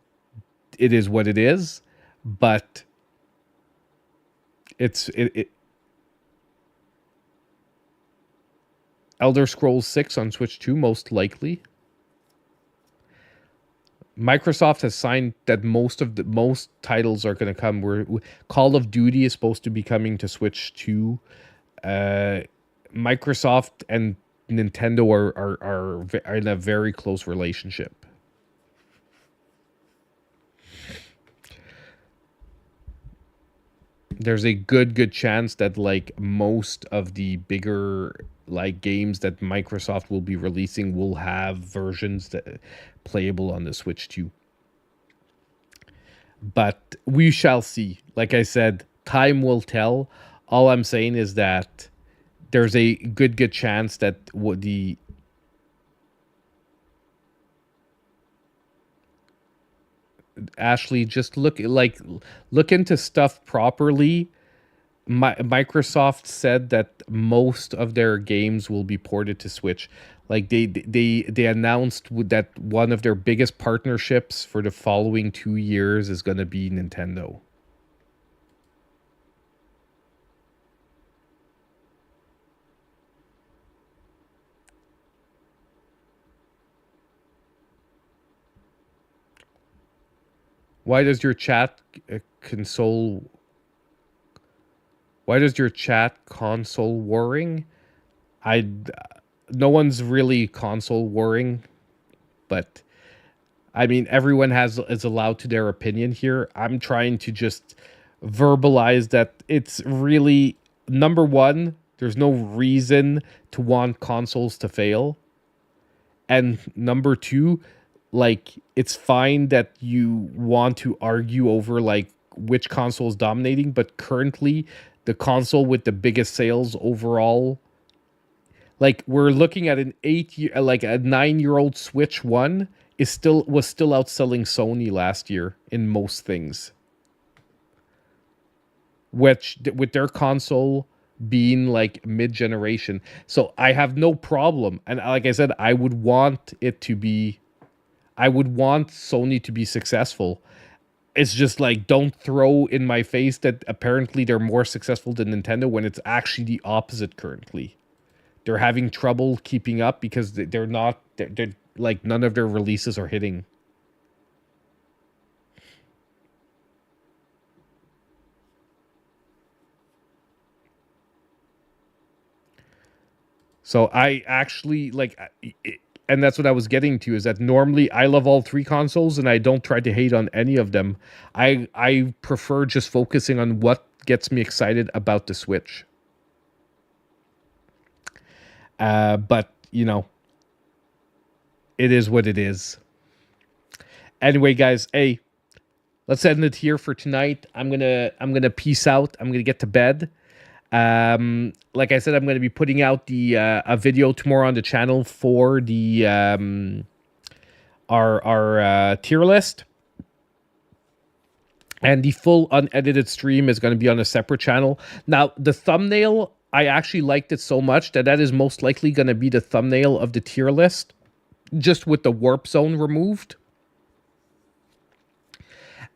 it is what it is, but it Elder Scrolls 6 on Switch 2 most likely. Microsoft has signed that most titles are going to come. Where Call of Duty is supposed to be coming to Switch 2. Microsoft and Nintendo are in a very close relationship. There's a good chance that like most of the bigger like games that Microsoft will be releasing will have versions that playable on the Switch too. But we shall see. Like I said, time will tell. All I'm saying is that there's a good chance that the Ashley, just look into stuff properly. Microsoft said that most of their games will be ported to Switch. Like they announced that one of their biggest partnerships for the following 2 years is going to be Nintendo. Why does your chat console? Why does your chat console warring? I No one's really console warring, but I mean everyone is allowed to their opinion here. I'm trying to just verbalize that it's really, number one, there's no reason to want consoles to fail. And number two, like, it's fine that you want to argue over like which console is dominating, but currently the console with the biggest sales overall, like, we're looking at an 8 year, like a 9-year-old Switch 1 was still outselling Sony last year in most things, which with their console being like mid-generation. So I have no problem, and like I said, I would want Sony to be successful. It's just like, don't throw in my face that apparently they're more successful than Nintendo when it's actually the opposite currently. They're having trouble keeping up because they're like, none of their releases are hitting. So I actually like, and that's what I was getting to, is that normally I love all three consoles and I don't try to hate on any of them. I prefer just focusing on what gets me excited about the Switch. But it is what it is. Anyway, guys, hey, let's end it here for tonight. I'm gonna peace out. I'm gonna get to bed. Like I said, I'm gonna be putting out the a video tomorrow on the channel for the our tier list, and the full unedited stream is going to be on a separate channel. Now, the thumbnail, I actually liked it so much that is most likely going to be the thumbnail of the tier list, just with the warp zone removed.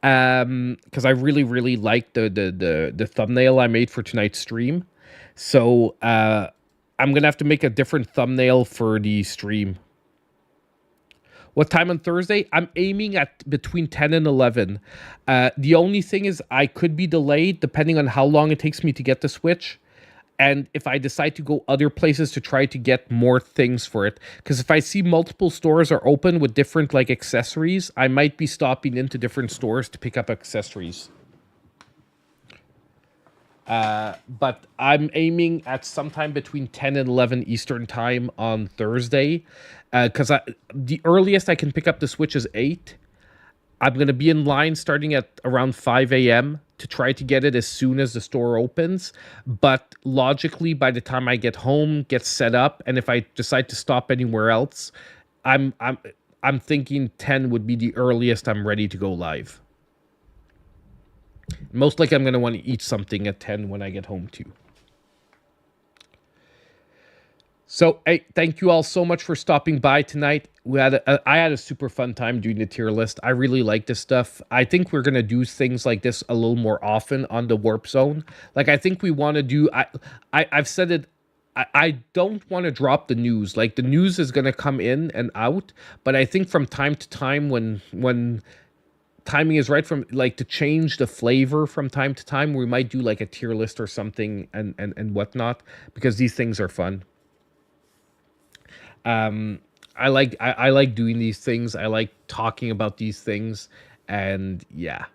Because I really like the thumbnail I made for tonight's stream. So I'm gonna have to make a different thumbnail for the stream. What time on Thursday? I'm aiming at between 10 and 11. The only thing is I could be delayed depending on how long it takes me to get the Switch. And if I decide to go other places to try to get more things for it. Because if I see multiple stores are open with different like accessories, I might be stopping into different stores to pick up accessories. But I'm aiming at sometime between 10 and 11 Eastern time on Thursday. Because the earliest I can pick up the Switch is 8. I'm going to be in line starting at around 5 a.m. to try to get it as soon as the store opens. But logically, by the time I get home, get set up, and if I decide to stop anywhere else, I'm thinking 10 would be the earliest I'm ready to go live. Most likely I'm going to want to eat something at 10 when I get home too. So, hey, thank you all so much for stopping by tonight. I had a super fun time doing the tier list. I really like this stuff. I think we're going to do things like this a little more often on the Warp Zone. Like, I think we want to do... I've said it... I don't want to drop the news. Like, the news is going to come in and out. But I think from time to time when timing is right, from like to change the flavor from time to time, we might do like a tier list or something and whatnot, because these things are fun. I like doing these things. I like talking about these things, and yeah.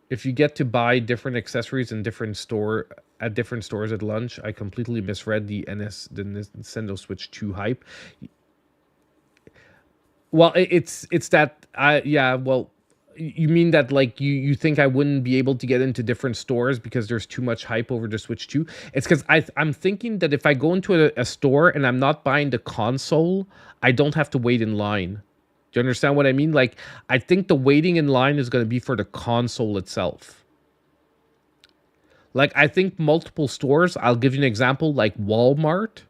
If you get to buy different accessories in different stores at lunch, I completely misread the Nintendo Switch 2 hype. Well, it's that yeah, well, you mean that like you think I wouldn't be able to get into different stores because there's too much hype over the Switch 2? It's because I'm thinking that if I go into a store and I'm not buying the console, I don't have to wait in line. Do you understand what I mean? Like, I think the waiting in line is going to be for the console itself. Like, I think multiple stores, I'll give you an example, like Walmart.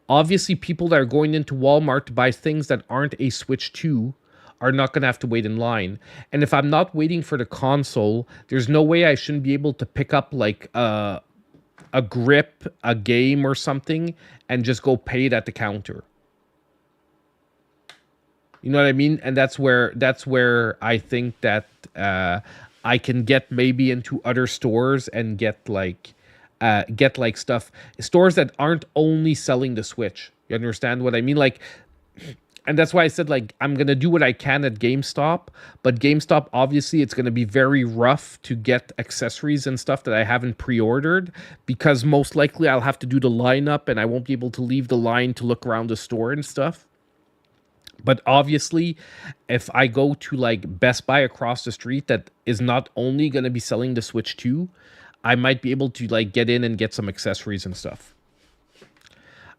Obviously, people that are going into Walmart to buy things that aren't a Switch 2 are not going to have to wait in line. And if I'm not waiting for the console, there's no way I shouldn't be able to pick up like a grip, a game or something, and just go pay it at the counter. You know what I mean? And that's where I think that I can get maybe into other stores and get like stuff, stores that aren't only selling the Switch. You understand what I mean? Like, and that's why I said, like, I'm going to do what I can at GameStop, but GameStop, obviously, it's going to be very rough to get accessories and stuff that I haven't pre-ordered, because most likely I'll have to do the lineup and I won't be able to leave the line to look around the store and stuff. But obviously, if I go to, like, Best Buy across the street that is not only going to be selling the Switch 2, I might be able to, like, get in and get some accessories and stuff.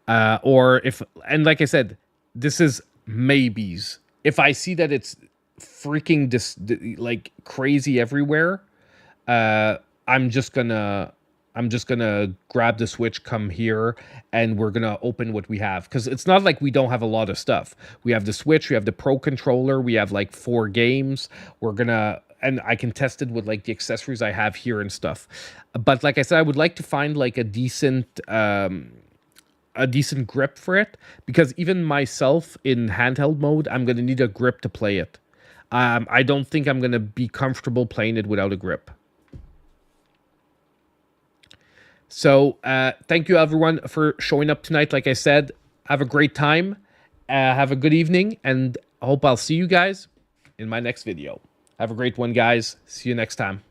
And like I said, this is maybes. If I see that it's freaking like crazy everywhere, I'm just gonna grab the Switch, come here, and we're gonna open what we have, because it's not like we don't have a lot of stuff. We have the Switch, we have the Pro Controller, we have like 4 games. And I can test it with like the accessories I have here and stuff. But like I said, I would like to find like a decent grip for it, because even myself in handheld mode, I'm going to need a grip to play it. I don't think I'm going to be comfortable playing it without a grip. So thank you everyone for showing up tonight. Like I said, have a great time, have a good evening, and I hope I'll see you guys in my next video. Have a great one, guys. See you next time.